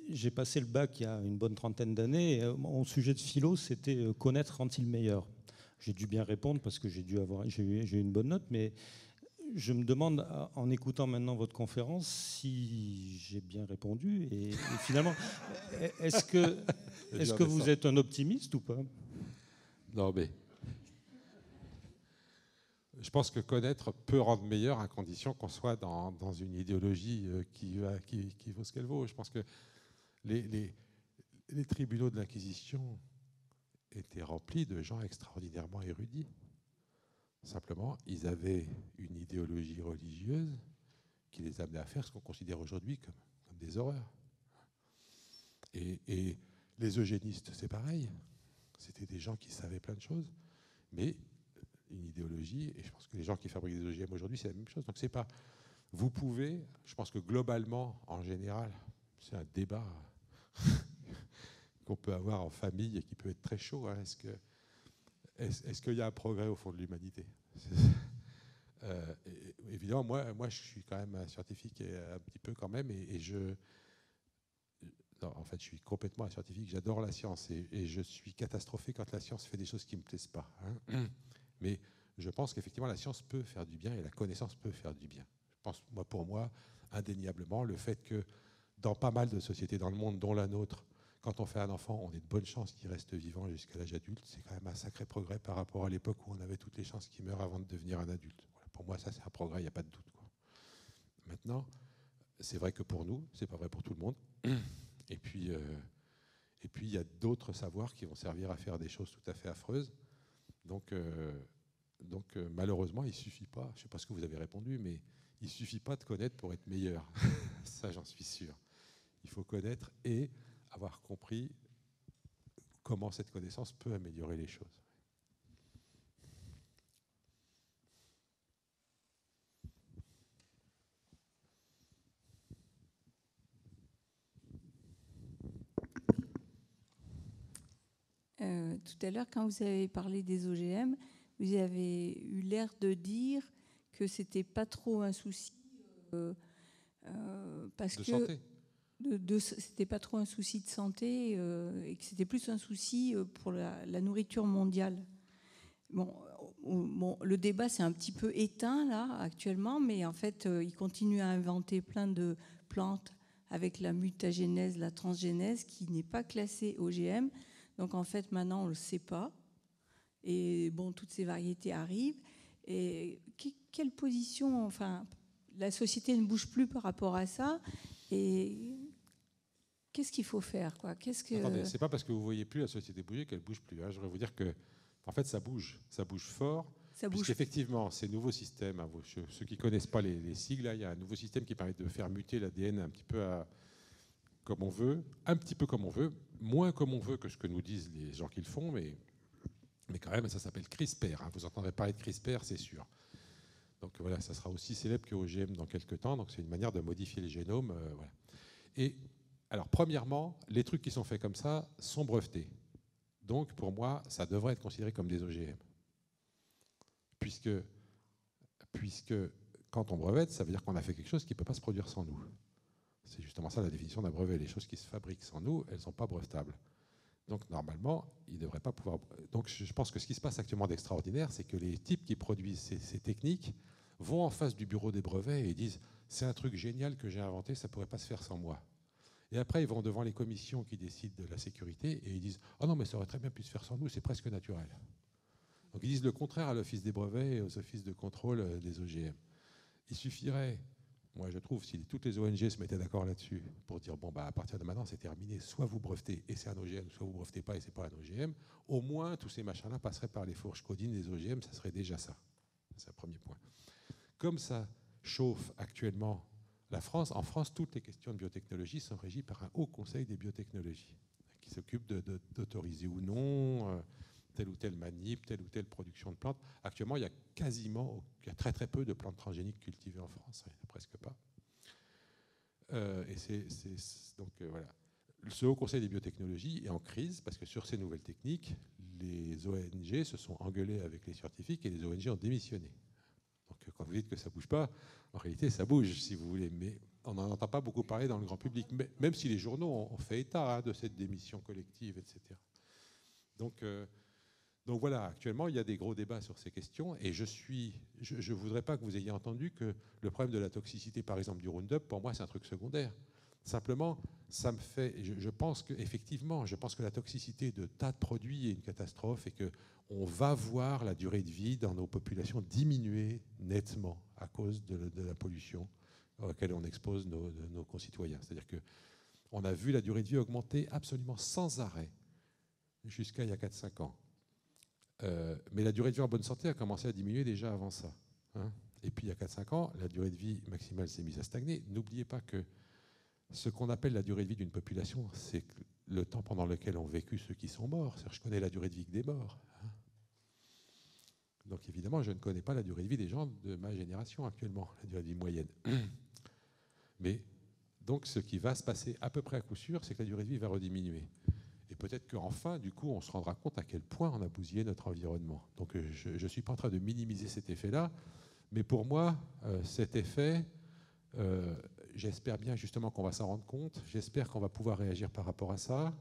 J'ai passé le bac il y a une bonne trentaine d'années. Et mon sujet de philo, c'était « Connaître rend-il meilleur ?» J'ai dû bien répondre parce que j'ai eu une bonne note, mais je me demande, en écoutant maintenant votre conférence, si j'ai bien répondu. Et finalement, est-ce que vous êtes un optimiste ou pas? Non, mais je pense que connaître peut rendre meilleur à condition qu'on soit dans une idéologie qui vaut ce qu'elle vaut. Je pense que les tribunaux de l'Inquisition étaient remplis de gens extraordinairement érudits. Simplement, ils avaient une idéologie religieuse qui les amenait à faire ce qu'on considère aujourd'hui comme des horreurs. Et les eugénistes, c'est pareil. C'était des gens qui savaient plein de choses, mais une idéologie, et je pense que les gens qui fabriquent des OGM aujourd'hui, c'est la même chose. Donc c'est pas... Vous pouvez, je pense que globalement, en général, c'est un débat qu'on peut avoir en famille et qui peut être très chaud. Hein. Est-ce qu'il y a un progrès au fond de l'humanité? Évidemment, moi, je suis quand même un scientifique, un petit peu quand même, non, en fait, je suis complètement un scientifique, j'adore la science, et je suis catastrophé quand la science fait des choses qui ne me plaisent pas. Hein. Mais je pense qu'effectivement, la science peut faire du bien et la connaissance peut faire du bien. Je pense, pour moi, indéniablement, le fait que dans pas mal de sociétés dans le monde, dont la nôtre, quand on fait un enfant, on est de bonnes chances qu'il reste vivant jusqu'à l'âge adulte. C'est quand même un sacré progrès par rapport à l'époque où on avait toutes les chances qu'il meure avant de devenir un adulte. Voilà, pour moi, ça, c'est un progrès, il n'y a pas de doute, quoi. Maintenant, c'est vrai que pour nous, c'est pas vrai pour tout le monde. Et puis, il y a d'autres savoirs qui vont servir à faire des choses tout à fait affreuses. Donc malheureusement, il ne suffit pas, je ne sais pas ce que vous avez répondu, mais il ne suffit pas de connaître pour être meilleur. Ça, j'en suis sûr. Il faut connaître et avoir compris comment cette connaissance peut améliorer les choses. tout à l'heure, quand vous avez parlé des OGM, vous avez eu l'air de dire que c'était pas trop un souci parce de que santé. C'était pas trop un souci de santé et que c'était plus un souci pour la nourriture mondiale. Bon, le débat s'est un petit peu éteint là actuellement, mais en fait, il continue à inventer plein de plantes avec la mutagénèse, la transgénèse, qui n'est pas classée OGM. Donc en fait, maintenant, on le sait pas. Et bon, toutes ces variétés arrivent. Et quelle position, enfin, la société ne bouge plus par rapport à ça. Et qu'est-ce qu'il faut faire, quoi? Attendez, c'est pas parce que vous voyez plus la société bouger qu'elle bouge plus. Hein. Je voudrais vous dire que, en fait, ça bouge fort. Puisqu'effectivement, ces nouveaux systèmes, ceux qui connaissent pas les sigles, là, il y a un nouveau système qui permet de faire muter l'ADN un petit peu comme on veut, un petit peu comme on veut, moins comme on veut que ce que nous disent les gens qui le font, mais quand même, ça s'appelle CRISPR. Hein. Vous entendrez parler de CRISPR, c'est sûr. Donc voilà, ça sera aussi célèbre que OGM dans quelques temps. Donc c'est une manière de modifier les génomes. Voilà. Et alors, premièrement, les trucs qui sont faits comme ça sont brevetés. Donc pour moi, ça devrait être considéré comme des OGM. Puisque quand on brevette, ça veut dire qu'on a fait quelque chose qui ne peut pas se produire sans nous. C'est justement ça la définition d'un brevet. Les choses qui se fabriquent sans nous, elles ne sont pas brevetables. Donc normalement, ils ne devraient pas pouvoir... Donc je pense que ce qui se passe actuellement d'extraordinaire, c'est que les types qui produisent ces techniques vont en face du bureau des brevets et disent « c'est un truc génial que j'ai inventé, ça ne pourrait pas se faire sans moi ». Et après, ils vont devant les commissions qui décident de la sécurité et ils disent « oh non, mais ça aurait très bien pu se faire sans nous, c'est presque naturel ». Donc ils disent le contraire à l'Office des brevets et aux offices de contrôle des OGM. Il suffirait, moi je trouve, si toutes les ONG se mettaient d'accord là-dessus pour dire bon bah à partir de maintenant c'est terminé, soit vous brevetez et c'est un OGM, soit vous brevetez pas et c'est pas un OGM, au moins tous ces machins-là passeraient par les fourches codines des OGM, ça serait déjà ça. C'est un premier point. Comme ça chauffe actuellement la France, en France toutes les questions de biotechnologie sont régies par un haut conseil des biotechnologies qui s'occupe d'autoriser ou non telle ou telle manip, telle ou telle production de plantes. Actuellement, il y a très très peu de plantes transgéniques cultivées en France, il n'y en a presque pas. Donc voilà. Ce Haut Conseil des biotechnologies est en crise parce que sur ces nouvelles techniques, les ONG se sont engueulées avec les scientifiques et les ONG ont démissionné. Donc quand vous dites que ça ne bouge pas, en réalité ça bouge si vous voulez, mais on n'en entend pas beaucoup parler dans le grand public, même si les journaux ont fait état de cette démission collective, etc. Donc voilà, actuellement, il y a des gros débats sur ces questions et je ne voudrais pas que vous ayez entendu que le problème de la toxicité, par exemple, du Roundup, pour moi, c'est un truc secondaire. Simplement, ça me fait... Je pense que la toxicité de tas de produits est une catastrophe et qu'on va voir la durée de vie dans nos populations diminuer nettement à cause de la pollution à laquelle on expose nos concitoyens. C'est-à-dire qu'on a vu la durée de vie augmenter absolument sans arrêt jusqu'à il y a 4-5 ans. Mais la durée de vie en bonne santé a commencé à diminuer déjà avant ça. Hein. Et puis il y a 4-5 ans, la durée de vie maximale s'est mise à stagner. N'oubliez pas que ce qu'on appelle la durée de vie d'une population, c'est le temps pendant lequel ont vécu ceux qui sont morts. C'est-à-dire, je connais la durée de vie des morts. Hein. Donc évidemment, je ne connais pas la durée de vie des gens de ma génération actuellement, la durée de vie moyenne. Mais donc ce qui va se passer à peu près à coup sûr, c'est que la durée de vie va rediminuer. Et peut-être qu'enfin, du coup, on se rendra compte à quel point on a bousillé notre environnement. Donc je ne suis pas en train de minimiser cet effet-là, mais pour moi, cet effet, j'espère bien justement qu'on va s'en rendre compte, j'espère qu'on va pouvoir réagir par rapport à ça,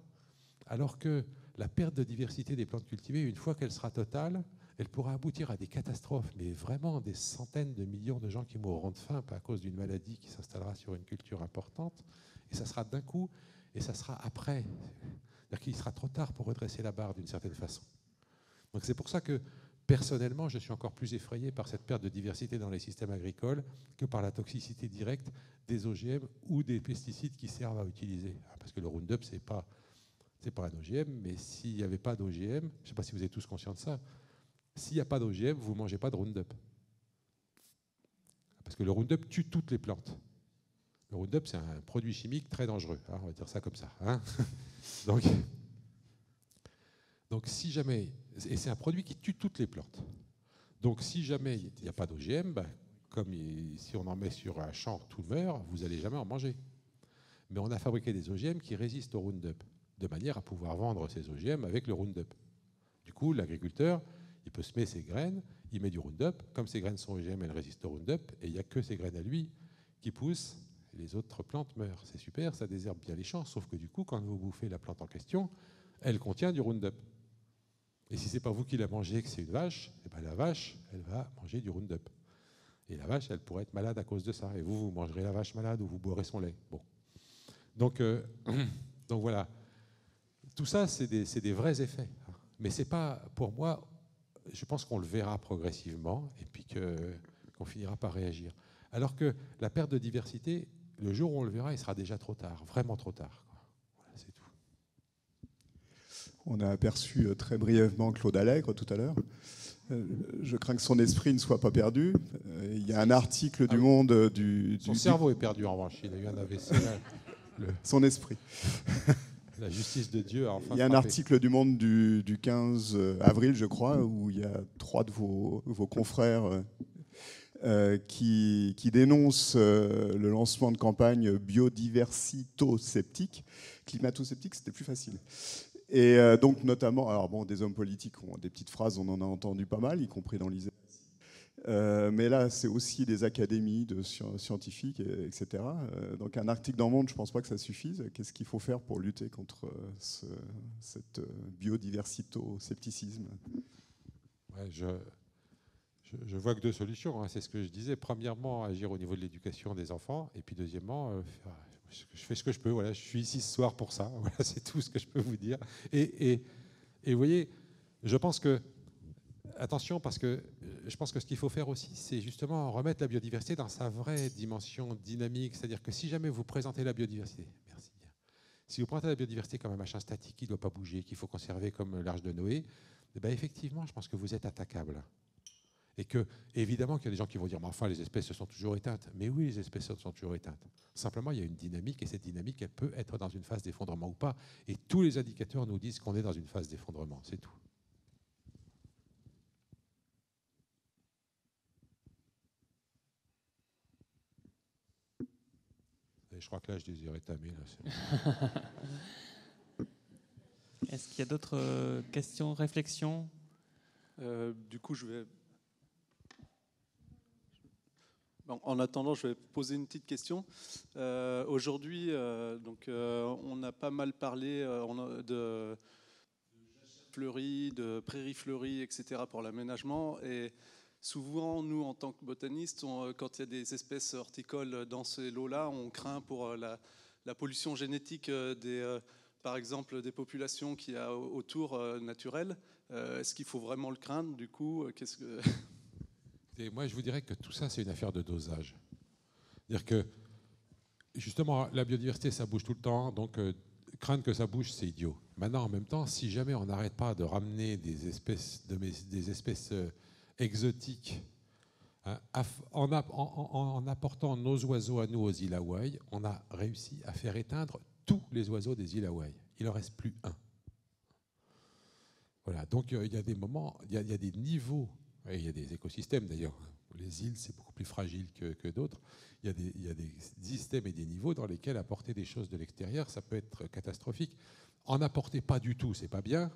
alors que la perte de diversité des plantes cultivées, une fois qu'elle sera totale, elle pourra aboutir à des catastrophes, mais vraiment des centaines de millions de gens qui mourront de faim à cause d'une maladie qui s'installera sur une culture importante, et ça sera d'un coup, et ça sera après. C'est-à-dire qu'il sera trop tard pour redresser la barre d'une certaine façon. Donc c'est pour ça que, personnellement, je suis encore plus effrayé par cette perte de diversité dans les systèmes agricoles que par la toxicité directe des OGM ou des pesticides qui servent à utiliser. Parce que le Roundup, c'est pas un OGM, mais s'il n'y avait pas d'OGM, je ne sais pas si vous êtes tous conscients de ça, s'il n'y a pas d'OGM, vous ne mangez pas de Roundup. Parce que le Roundup tue toutes les plantes. Le Roundup, c'est un produit chimique très dangereux, hein, on va dire ça comme ça. Hein. Donc si jamais, et c'est un produit qui tue toutes les plantes. Donc si jamais il n'y a pas d'OGM, comme si on en met sur un champ, tout meurt, vous n'allez jamais en manger. Mais on a fabriqué des OGM qui résistent au Roundup. de manière à pouvoir vendre ces OGM avec le Roundup. Du coup, l'agriculteur, il peut semer ses graines, il met du Roundup. Comme ces graines sont OGM, elles résistent au Roundup, et il n'y a que ces graines à lui qui poussent, et les autres plantes meurent. C'est super, ça désherbe bien les champs, sauf que du coup, quand vous bouffez la plante en question, elle contient du Roundup. Et si ce n'est pas vous qui la mangez, que c'est une vache, et ben la vache, elle va manger du Roundup. Et la vache, elle pourrait être malade à cause de ça. Et vous mangerez la vache malade ou vous boirez son lait. Bon. Donc voilà. Tout ça, c'est des vrais effets. Mais c'est pas, pour moi, je pense qu'on le verra progressivement et puis qu'on finira par réagir. Alors que la perte de diversité, le jour où on le verra, il sera déjà trop tard, vraiment trop tard. Voilà, c'est tout. On a aperçu très brièvement Claude Allègre tout à l'heure. Je crains que son esprit ne soit pas perdu. Il y a un article du Monde Son cerveau est perdu en revanche. Il a eu un AVC. Son esprit. La justice de Dieu a enfin Il y a un article du Monde du 15 avril, je crois, où il y a 3 de vos confrères qui dénoncent le lancement de campagne biodiversito-sceptique. Climato-sceptique, c'était plus facile. Et donc notamment, alors bon, des hommes politiques ont des petites phrases, on en a entendu pas mal, y compris dans l'ISEC. Mais là, c'est aussi des académies de scientifiques, etc. Donc un article dans le Monde, je ne pense pas que ça suffise. Qu'est-ce qu'il faut faire pour lutter contre cette biodiversito-scepticisme? Ouais, je vois que 2 solutions, hein, c'est ce que je disais. Premièrement, agir au niveau de l'éducation des enfants. Et puis deuxièmement, je fais ce que je peux. Voilà, je suis ici ce soir pour ça. Voilà, c'est tout ce que je peux vous dire. Et vous voyez, je pense que... Attention, parce que je pense que ce qu'il faut faire aussi, c'est justement remettre la biodiversité dans sa vraie dimension dynamique. C'est-à-dire que si jamais vous présentez la biodiversité, merci bien, si vous présentez la biodiversité comme un machin statique qui ne doit pas bouger, qu'il faut conserver comme l'Arche de Noé, eh bien effectivement, je pense que vous êtes attaquable. Et que, évidemment, qu'il y a des gens qui vont dire, mais enfin, les espèces se sont toujours éteintes. Mais oui, les espèces se sont toujours éteintes. Simplement, il y a une dynamique, et cette dynamique, elle peut être dans une phase d'effondrement ou pas. Et tous les indicateurs nous disent qu'on est dans une phase d'effondrement, c'est tout. Je crois que là, je désire étamer. Est-ce qu'il y a d'autres questions, réflexions? Du coup, je vais... Bon, en attendant, je vais poser une petite question. Aujourd'hui, on a pas mal parlé de fleuries, de prairies fleuries, etc. pour l'aménagement. Et souvent, nous, en tant que botanistes, quand il y a des espèces horticoles dans ces lots-là, on craint pour la pollution génétique par exemple, des populations qu'il y a autour naturelles. Est-ce qu'il faut vraiment le craindre? Du coup, Et moi, je vous dirais que tout ça, c'est une affaire de dosage. C'est-à-dire que, justement, la biodiversité, ça bouge tout le temps, donc craindre que ça bouge, c'est idiot. Maintenant, en même temps, si jamais on n'arrête pas de ramener des espèces exotiques, hein, en apportant nos oiseaux à nous aux îles Hawaï, on a réussi à faire éteindre tous les oiseaux des îles Hawaï. Il n'en reste plus un. Voilà, donc il y a des moments, il y a des niveaux, et il y a des écosystèmes d'ailleurs. Les îles, c'est beaucoup plus fragile que d'autres. Il y a des systèmes et des niveaux dans lesquels apporter des choses de l'extérieur, ça peut être catastrophique. En apporter pas du tout, c'est pas bien,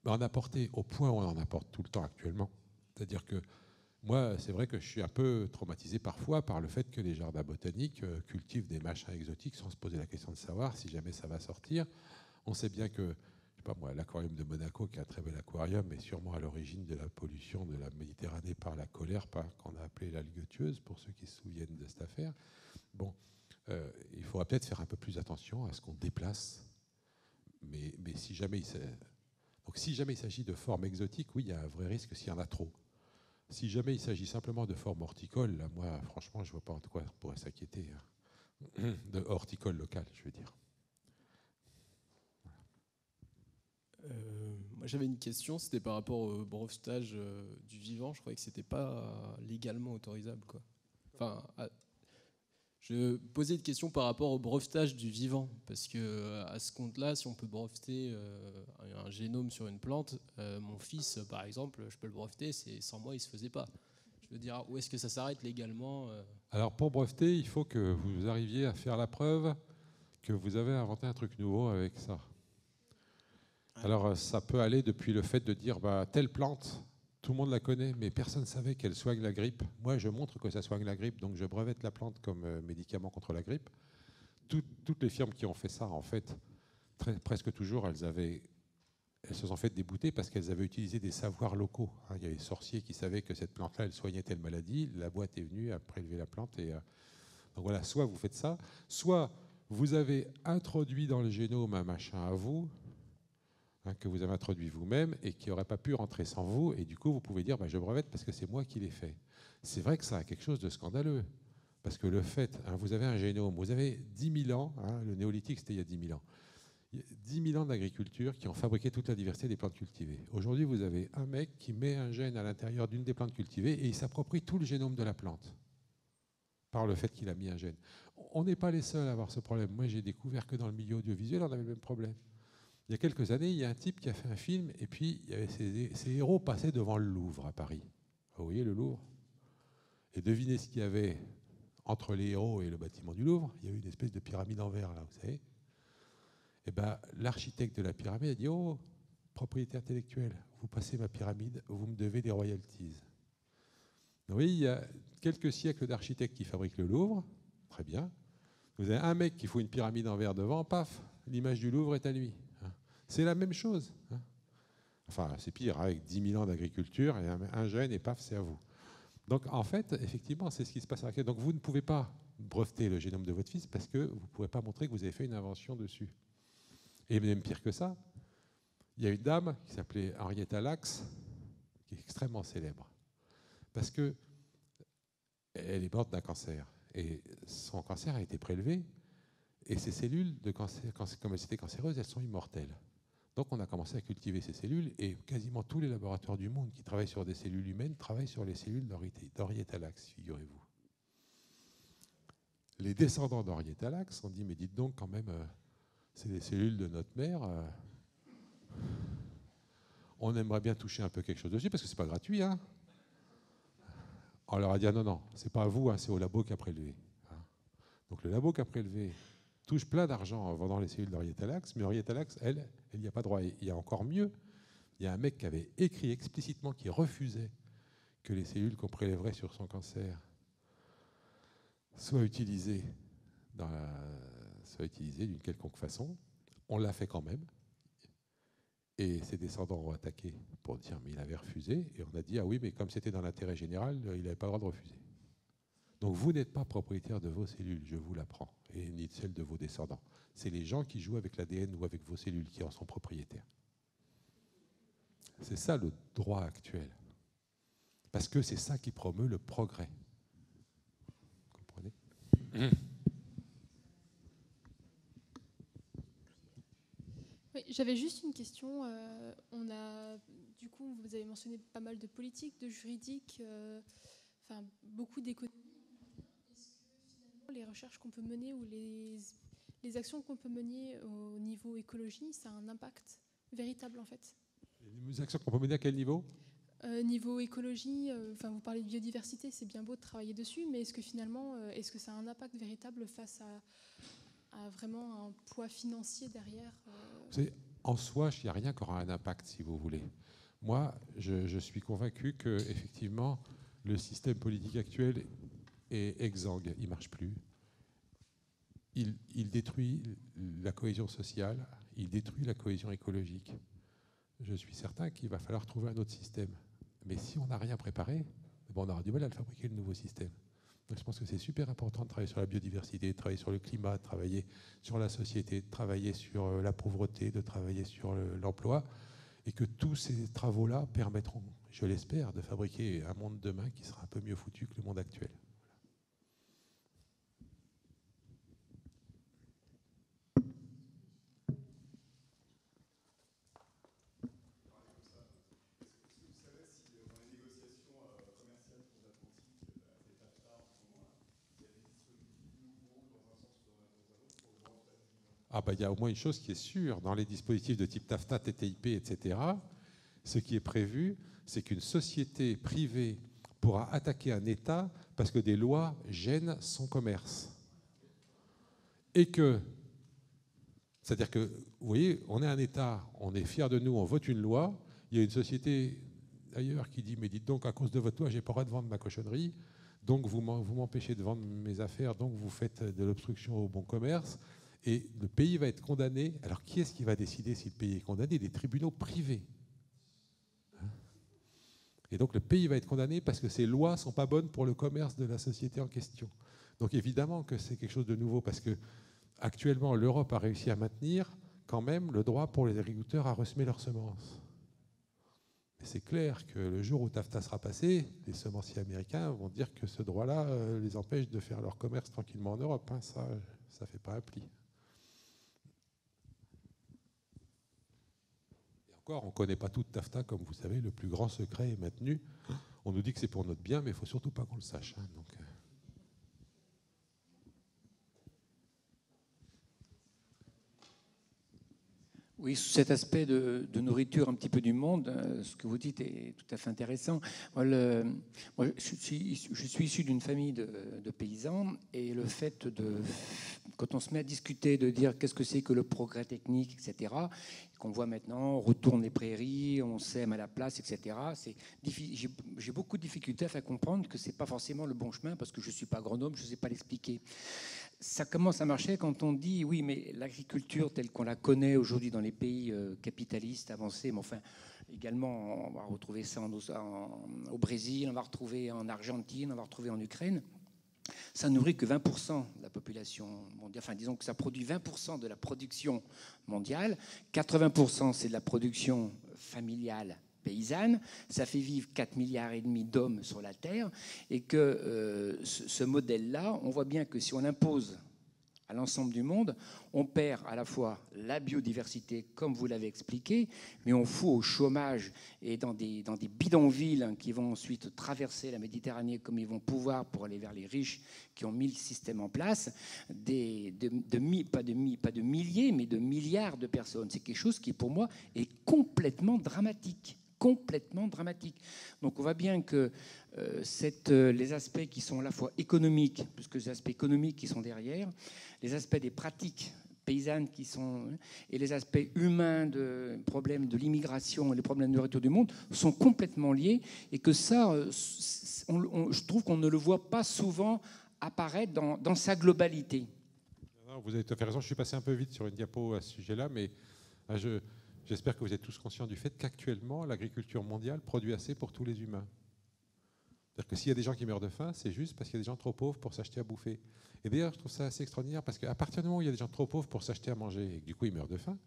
mais en apporter au point où on en apporte tout le temps actuellement. C'est-à-dire que moi, c'est vrai que je suis un peu traumatisé parfois par le fait que les jardins botaniques cultivent des machins exotiques sans se poser la question de savoir si jamais ça va sortir. On sait bien que, je sais pas moi, l'aquarium de Monaco, qui est un très bel aquarium, est sûrement à l'origine de la pollution de la Méditerranée par la colère, qu'on a appelée l'algue tueuse, pour ceux qui se souviennent de cette affaire. Bon, il faudra peut-être faire un peu plus attention à ce qu'on déplace. Mais si jamais il s'agit de formes exotiques, oui, il y a un vrai risque s'il y en a trop. Si jamais il s'agit simplement de formes horticoles, là, moi, franchement, je ne vois pas en quoi on pourrait s'inquiéter. De horticole local, je veux dire. Moi, j'avais une question, c'était par rapport au brevetage du vivant. Je croyais que c'était pas légalement autorisable, quoi. Enfin, je posais une question par rapport au brevetage du vivant, parce que à ce compte-là, si on peut breveter un génome sur une plante, mon fils, par exemple, je peux le breveter, sans moi, il se faisait pas. Je veux dire, où est-ce que ça s'arrête légalement Alors, pour breveter, il faut que vous arriviez à faire la preuve que vous avez inventé un truc nouveau avec ça. Alors, ça peut aller depuis le fait de dire telle plante, tout le monde la connaît, mais personne ne savait qu'elle soigne la grippe. Moi, je montre que ça soigne la grippe, donc je brevette la plante comme médicament contre la grippe. Toutes les firmes qui ont fait ça, en fait, presque toujours, elles se sont fait débouter parce qu'elles avaient utilisé des savoirs locaux. Il y avait des sorciers qui savaient que cette plante-là, elle soignait telle maladie. La boîte est venue, a prélevé la plante. Donc voilà, soit vous faites ça, soit vous avez introduit dans le génome un machin à vous, que vous avez introduit vous-même et qui n'aurait pas pu rentrer sans vous, et du coup vous pouvez dire je brevette parce que c'est moi qui l'ai fait. C'est vrai que ça a quelque chose de scandaleux, parce que le fait, vous avez un génome, vous avez 10 000 ans, le néolithique c'était il y a 10 000 ans, 10 000 ans d'agriculture qui ont fabriqué toute la diversité des plantes cultivées. Aujourd'hui vous avez un mec qui met un gène à l'intérieur d'une des plantes cultivées et il s'approprie tout le génome de la plante, par le fait qu'il a mis un gène. On n'est pas les seuls à avoir ce problème. Moi j'ai découvert que dans le milieu audiovisuel on avait le même problème. Il y a quelques années, il y a un type qui a fait un film et puis il y avait ces héros passaient devant le Louvre à Paris. Vous voyez le Louvre? Et devinez ce qu'il y avait entre les héros et le bâtiment du Louvre. Il y a eu une espèce de pyramide en verre, là, vous savez. Et l'architecte de la pyramide a dit oh, propriété intellectuelle, vous passez ma pyramide, vous me devez des royalties. Donc, oui, il y a quelques siècles d'architectes qui fabriquent le Louvre, très bien. Vous avez un mec qui fout une pyramide en verre devant, paf, l'image du Louvre est à lui. C'est la même chose. Enfin, c'est pire, avec 10 000 ans d'agriculture et un gène, et paf, c'est à vous. Donc, en fait, effectivement, c'est ce qui se passe. Donc, vous ne pouvez pas breveter le génome de votre fils parce que vous ne pouvez pas montrer que vous avez fait une invention dessus. Et même pire que ça, il y a une dame qui s'appelait Henrietta Lacks, qui est extrêmement célèbre, parce qu'elle est morte d'un cancer. Et son cancer a été prélevé, et ces cellules de cancer, comme elles étaient cancéreuses, elles sont immortelles. Donc on a commencé à cultiver ces cellules, et quasiment tous les laboratoires du monde qui travaillent sur des cellules humaines travaillent sur les cellules d'Henrietta Lacks, figurez-vous. Les descendants d'Henrietta Lacks ont dit, mais dites donc quand même, c'est des cellules de notre mère, on aimerait bien toucher un peu quelque chose dessus, parce que c'est pas gratuit. On leur a dit, non, c'est pas à vous, c'est au labo qui a prélevé. Donc le labo qui a prélevé touche plein d'argent en vendant les cellules d'Henrietta Lacks, mais Henrietta Lacks, elle n'y a pas droit. Et il y a encore mieux, il y a un mec qui avait écrit explicitement qui refusait que les cellules qu'on prélèverait sur son cancer soient utilisées d'une quelconque façon. On l'a fait quand même. Et ses descendants ont attaqué pour dire mais il avait refusé. Et on a dit ah oui, mais comme c'était dans l'intérêt général, il n'avait pas le droit de refuser. Donc vous n'êtes pas propriétaire de vos cellules, je vous l'apprends, et ni de celles de vos descendants. C'est les gens qui jouent avec l'ADN ou avec vos cellules qui en sont propriétaires. C'est ça le droit actuel. Parce que c'est ça qui promeut le progrès. Vous comprenez ? Oui, j'avais juste une question. Du coup, vous avez mentionné pas mal de politique, de juridique, beaucoup d'économie. Est-ce que finalement, les recherches qu'on peut mener ou les actions qu'on peut mener au niveau écologie, ça a un impact véritable en fait? Les actions qu'on peut mener à quel niveau? Niveau écologie, vous parlez de biodiversité, c'est bien beau de travailler dessus, mais est-ce que finalement, est-ce que ça a un impact véritable face à vraiment un poids financier derrière? En soi, il n'y a rien qui aura un impact, si vous voulez. Moi, je suis convaincu que effectivement, le système politique actuel est exsangue, il ne marche plus. Il détruit la cohésion sociale, il détruit la cohésion écologique. Je suis certain qu'il va falloir trouver un autre système. Mais si on n'a rien préparé, on aura du mal à le fabriquer, le nouveau système. Donc je pense que c'est super important de travailler sur la biodiversité, de travailler sur le climat, de travailler sur la société, de travailler sur la pauvreté, de travailler sur l'emploi, et que tous ces travaux-là permettront, je l'espère, de fabriquer un monde demain qui sera un peu mieux foutu que le monde actuel. Il y a au moins une chose qui est sûre, dans les dispositifs de type TAFTA, TTIP, etc., ce qui est prévu, c'est qu'une société privée pourra attaquer un État parce que des lois gênent son commerce. Et que C'est-à-dire que, vous voyez, on est un État, on est fiers de nous, on vote une loi, il y a une société ailleurs qui dit, mais dites donc, à cause de votre loi, j'ai pas le droit de vendre ma cochonnerie, donc vous m'empêchez de vendre mes affaires, donc vous faites de l'obstruction au bon commerce, et le pays va être condamné. Alors qui est-ce qui va décider si le pays est condamné? Des tribunaux privés. Et donc le pays va être condamné parce que ces lois ne sont pas bonnes pour le commerce de la société en question. Donc évidemment que c'est quelque chose de nouveau, parce que actuellement l'Europe a réussi à maintenir quand même le droit pour les agriculteurs à ressemer leurs semences. Mais c'est clair que le jour où TAFTA sera passé, les semenciers américains vont dire que ce droit-là les empêche de faire leur commerce tranquillement en Europe. Hein. Ça ne fait pas un pli. On ne connaît pas tout TAFTA, comme vous savez, le plus grand secret est maintenu. On nous dit que c'est pour notre bien, mais il ne faut surtout pas qu'on le sache. Hein, donc, Oui, sous cet aspect de nourriture un petit peu du monde, ce que vous dites est tout à fait intéressant. Moi, je suis issu d'une famille de paysans, et le fait quand on se met à discuter, de dire qu'est-ce que c'est que le progrès technique, etc., qu'on voit maintenant, on retourne les prairies, on sème à la place, etc., j'ai beaucoup de difficultés à faire comprendre que ce n'est pas forcément le bon chemin, parce que je ne suis pas agronome, je ne sais pas l'expliquer. Ça commence à marcher quand on dit oui, mais l'agriculture telle qu'on la connaît aujourd'hui dans les pays capitalistes avancés, mais enfin également on va retrouver ça au Brésil, on va retrouver en Argentine, on va retrouver en Ukraine. Ça nourrit que 20% de la population mondiale. Enfin, disons que ça produit 20% de la production mondiale. 80% c'est de la production familiale paysanne, ça fait vivre 4,5 milliards d'hommes sur la Terre, et que ce modèle-là, on voit bien que si on l'impose à l'ensemble du monde, on perd à la fois la biodiversité, comme vous l'avez expliqué, mais on fout au chômage et dans des bidonvilles qui vont ensuite traverser la Méditerranée comme ils vont pouvoir pour aller vers les riches qui ont mis le système en place, pas de milliers, mais de milliards de personnes. C'est quelque chose qui, pour moi, est complètement dramatique. Complètement dramatique. Donc on voit bien que les aspects qui sont à la fois économiques, puisque les aspects économiques qui sont derrière, les aspects des pratiques paysannes qui sont, et les aspects humains de problèmes de l'immigration et les problèmes de nourriture du monde sont complètement liés, et que ça, je trouve qu'on ne le voit pas souvent apparaître dans sa globalité. Non, vous avez tout à fait raison, je suis passé un peu vite sur une diapo à ce sujet-là, mais j'espère que vous êtes tous conscients du fait qu'actuellement, l'agriculture mondiale produit assez pour tous les humains. C'est-à-dire que s'il y a des gens qui meurent de faim, c'est juste parce qu'il y a des gens trop pauvres pour s'acheter à bouffer. Et d'ailleurs, je trouve ça assez extraordinaire, parce qu'à partir du moment où il y a des gens trop pauvres pour s'acheter à manger, et que du coup ils meurent de faim,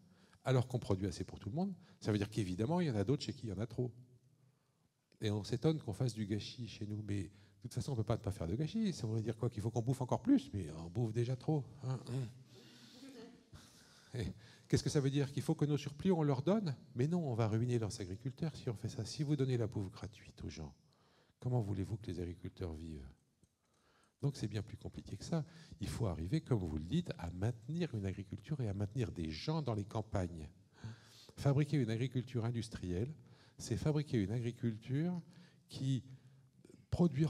alors qu'on produit assez pour tout le monde, ça veut dire qu'évidemment, il y en a d'autres chez qui il y en a trop. Et on s'étonne qu'on fasse du gâchis chez nous, mais de toute façon, on ne peut pas ne pas faire de gâchis. Ça voudrait dire quoi? Qu'il faut qu'on bouffe encore plus, mais on bouffe déjà trop. Hein. Qu'est-ce que ça veut dire? Qu'il faut que nos surplus, on leur donne? Mais non, on va ruiner leurs agriculteurs si on fait ça. Si vous donnez la bouffe gratuite aux gens, comment voulez-vous que les agriculteurs vivent? Donc c'est bien plus compliqué que ça. Il faut arriver, comme vous le dites, à maintenir une agriculture et à maintenir des gens dans les campagnes. Fabriquer une agriculture industrielle, c'est fabriquer une agriculture qui produit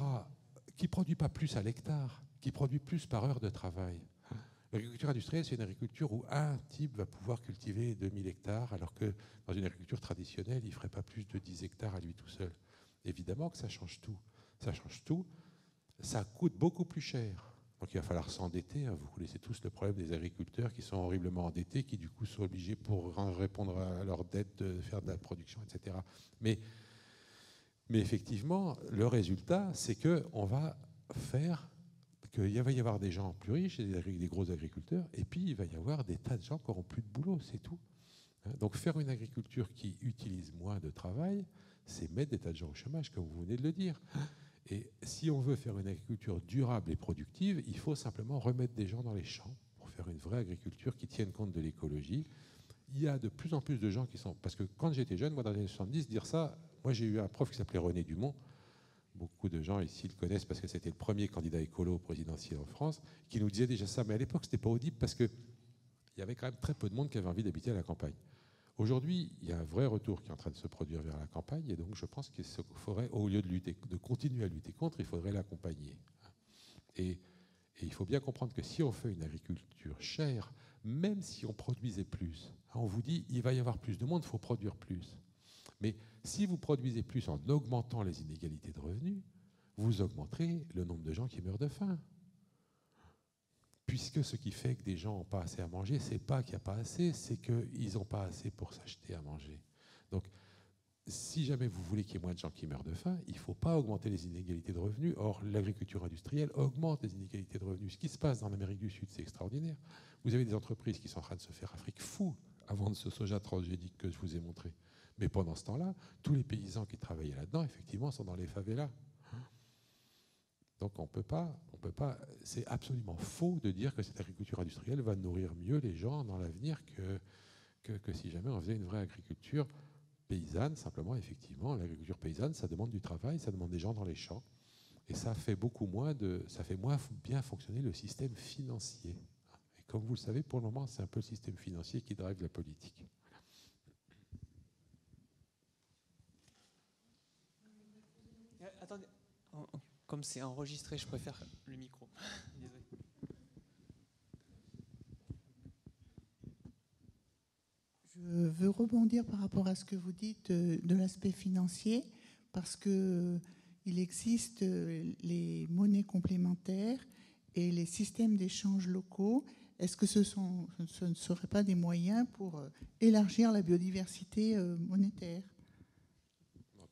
pas plus à l'hectare, qui produit plus par heure de travail. L'agriculture industrielle, c'est une agriculture où un type va pouvoir cultiver 2000 hectares, alors que dans une agriculture traditionnelle, il ne ferait pas plus de 10 hectares à lui tout seul. Évidemment que ça change tout. Ça change tout. Ça coûte beaucoup plus cher. Donc il va falloir s'endetter. Vous connaissez tous le problème des agriculteurs qui sont horriblement endettés, qui du coup sont obligés, pour répondre à leurs dettes, de faire de la production, etc. Mais effectivement, le résultat, c'est qu'on va faire qu'il va y avoir des gens plus riches, des gros agriculteurs, et puis il va y avoir des tas de gens qui n'auront plus de boulot, c'est tout. Donc faire une agriculture qui utilise moins de travail, c'est mettre des tas de gens au chômage, comme vous venez de le dire. Et si on veut faire une agriculture durable et productive, il faut simplement remettre des gens dans les champs pour faire une vraie agriculture qui tienne compte de l'écologie. Il y a de plus en plus de gens qui sont... Parce que quand j'étais jeune, moi dans les années 70, dire ça, moi j'ai eu un prof qui s'appelait René Dumont. Beaucoup de gens ici le connaissent parce que c'était le premier candidat écolo présidentiel en France, qui nous disait déjà ça. Mais à l'époque, ce n'était pas audible parce qu'il y avait quand même très peu de monde qui avait envie d'habiter à la campagne. Aujourd'hui, il y a un vrai retour qui est en train de se produire vers la campagne, et donc je pense qu'il faudrait, au lieu de continuer à lutter contre, il faudrait l'accompagner. Et il faut bien comprendre que si on fait une agriculture chère, même si on produisait plus, on vous dit il va y avoir plus de monde, il faut produire plus. Mais si vous produisez plus en augmentant les inégalités de revenus, vous augmenterez le nombre de gens qui meurent de faim. Puisque ce qui fait que des gens n'ont pas assez à manger, ce n'est pas qu'il n'y a pas assez, c'est qu'ils n'ont pas assez pour s'acheter à manger. Donc, si jamais vous voulez qu'il y ait moins de gens qui meurent de faim, il ne faut pas augmenter les inégalités de revenus. Or, l'agriculture industrielle augmente les inégalités de revenus. Ce qui se passe dans l'Amérique du Sud, c'est extraordinaire. Vous avez des entreprises qui sont en train de se faire Afrique fou à vendre ce soja transgénique que je vous ai montré. Mais pendant ce temps-là, tous les paysans qui travaillaient là-dedans, effectivement, sont dans les favelas. Donc on peut pas, c'est absolument faux de dire que cette agriculture industrielle va nourrir mieux les gens dans l'avenir que si jamais on faisait une vraie agriculture paysanne. Simplement, effectivement, l'agriculture paysanne, ça demande du travail, ça demande des gens dans les champs, et ça fait moins bien fonctionner le système financier. Et comme vous le savez, pour le moment, c'est un peu le système financier qui drive la politique. Attendez. Comme c'est enregistré, je préfère le micro. Désolé. Je veux rebondir par rapport à ce que vous dites de l'aspect financier, parce qu'il existe les monnaies complémentaires et les systèmes d'échange locaux. Est-ce que ce ne seraient pas des moyens pour élargir la biodiversité monétaire,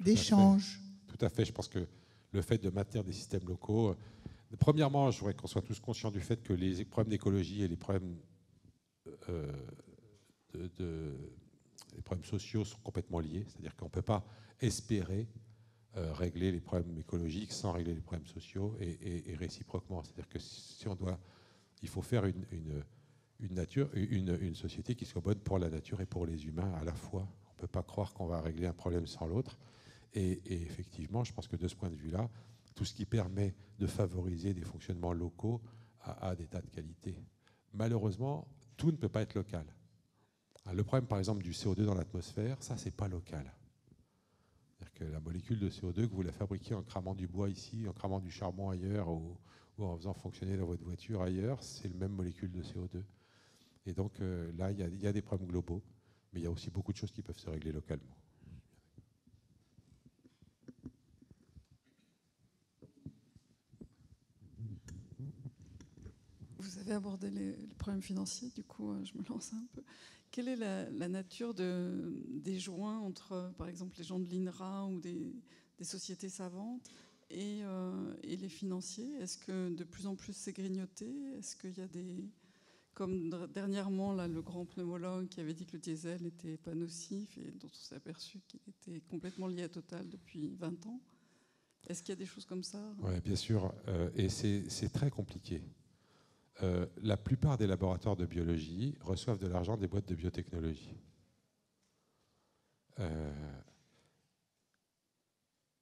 d'échange? Tout à fait, je pense que le fait de maintenir des systèmes locaux. Premièrement, je voudrais qu'on soit tous conscients du fait que les problèmes d'écologie et les problèmes, les problèmes sociaux sont complètement liés. C'est-à-dire qu'on ne peut pas espérer régler les problèmes écologiques sans régler les problèmes sociaux et réciproquement. C'est-à-dire que si il faut faire une société qui soit bonne pour la nature et pour les humains à la fois. On ne peut pas croire qu'on va régler un problème sans l'autre. Et effectivement, je pense que de ce point de vue-là, tout ce qui permet de favoriser des fonctionnements locaux a des tas de qualités. Malheureusement, tout ne peut pas être local. Le problème, par exemple, du CO2 dans l'atmosphère, ça, c'est pas local. C'est-à-dire que la molécule de CO2, que vous la fabriquez en cramant du bois ici, en cramant du charbon ailleurs, ou en faisant fonctionner dans votre voiture ailleurs, c'est le même molécule de CO2. Et donc là, il y a des problèmes globaux, mais il y a aussi beaucoup de choses qui peuvent se régler localement. Vous avez abordé les problèmes financiers, du coup, je me lance un peu. Quelle est la nature des joints entre, par exemple, les gens de l'INRA ou des sociétés savantes et les financiers? Est-ce que de plus en plus c'est grignoté? Est-ce qu'il y a des... Comme dernièrement, là, le grand pneumologue qui avait dit que le diesel n'était pas nocif et dont on s'est aperçu qu'il était complètement lié à Total depuis 20 ans. Est-ce qu'il y a des choses comme ça? Oui, bien sûr. Et c'est très compliqué. La plupart des laboratoires de biologie reçoivent de l'argent des boîtes de biotechnologie.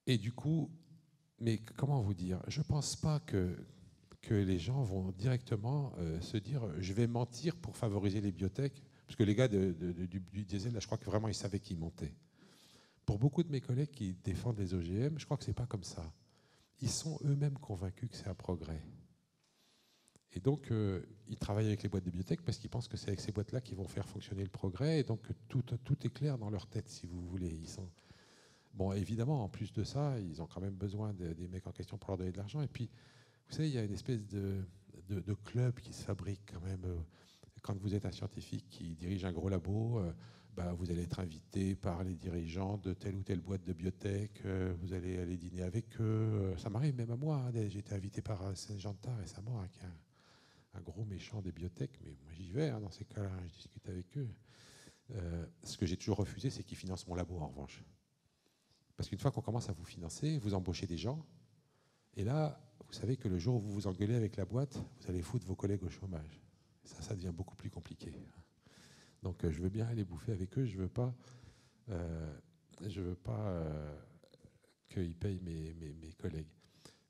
Et du coup, mais comment vous dire? Je ne pense pas que les gens vont directement se dire « je vais mentir pour favoriser les biotech », parce que les gars du diesel, là, je crois que vraiment ils savaient qu'ils mentaient. Pour beaucoup de mes collègues qui défendent les OGM, je crois que ce n'est pas comme ça. Ils sont eux-mêmes convaincus que c'est un progrès. Et donc, ils travaillent avec les boîtes de biotech parce qu'ils pensent que c'est avec ces boîtes-là qu'ils vont faire fonctionner le progrès. Et donc, tout est clair dans leur tête, si vous voulez. Bon, évidemment, en plus de ça, ils ont quand même besoin des mecs en question pour leur donner de l'argent. Et puis, vous savez, il y a une espèce de club qui se fabrique quand même. Quand vous êtes un scientifique qui dirige un gros labo, vous allez être invité par les dirigeants de telle ou telle boîte de biotech. Vous allez aller dîner avec eux. Ça m'arrive même à moi. Hein, j'ai été invité par Syngenta récemment, hein, qui est un gros méchant des biotech, mais moi j'y vais, hein, dans ces cas-là, je discute avec eux. Ce que j'ai toujours refusé, c'est qu'ils financent mon labo, en revanche. Parce qu'une fois qu'on commence à vous financer, vous embauchez des gens, et là, vous savez que le jour où vous vous engueulez avec la boîte, vous allez foutre vos collègues au chômage. Ça devient beaucoup plus compliqué. Donc je veux bien aller bouffer avec eux, je veux pas qu'ils payent mes collègues.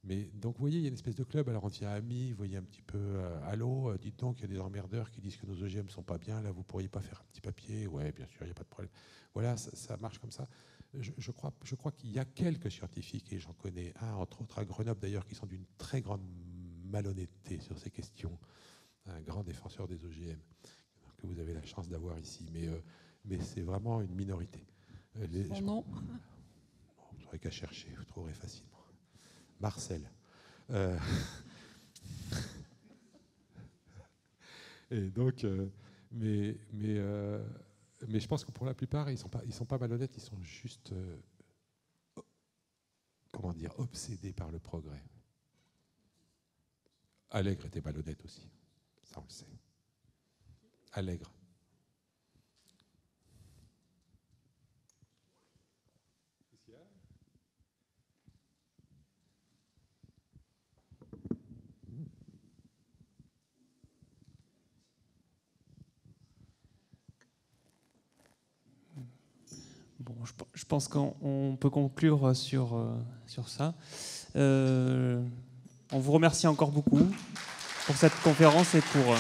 Mais donc, vous voyez, il y a une espèce de club, alors on devient amis, vous voyez un petit peu, allô, dites donc, il y a des emmerdeurs qui disent que nos OGM ne sont pas bien, là, vous ne pourriez pas faire un petit papier? Ouais, bien sûr, il n'y a pas de problème. Voilà, ça marche comme ça. Je crois qu'il y a quelques scientifiques, et j'en connais un, entre autres à Grenoble d'ailleurs, qui sont d'une très grande malhonnêteté sur ces questions, un grand défenseur des OGM, que vous avez la chance d'avoir ici, mais c'est vraiment une minorité. Non. Vous n'aurez qu'à chercher, vous trouverez facilement. Marcel. Et donc, mais je pense que pour la plupart, ils sont pas malhonnêtes, ils sont juste, comment dire, obsédés par le progrès. Allègre était malhonnête aussi, ça on le sait. Allègre. Bon, je pense qu'on peut conclure sur ça. On vous remercie encore beaucoup pour cette conférence et pour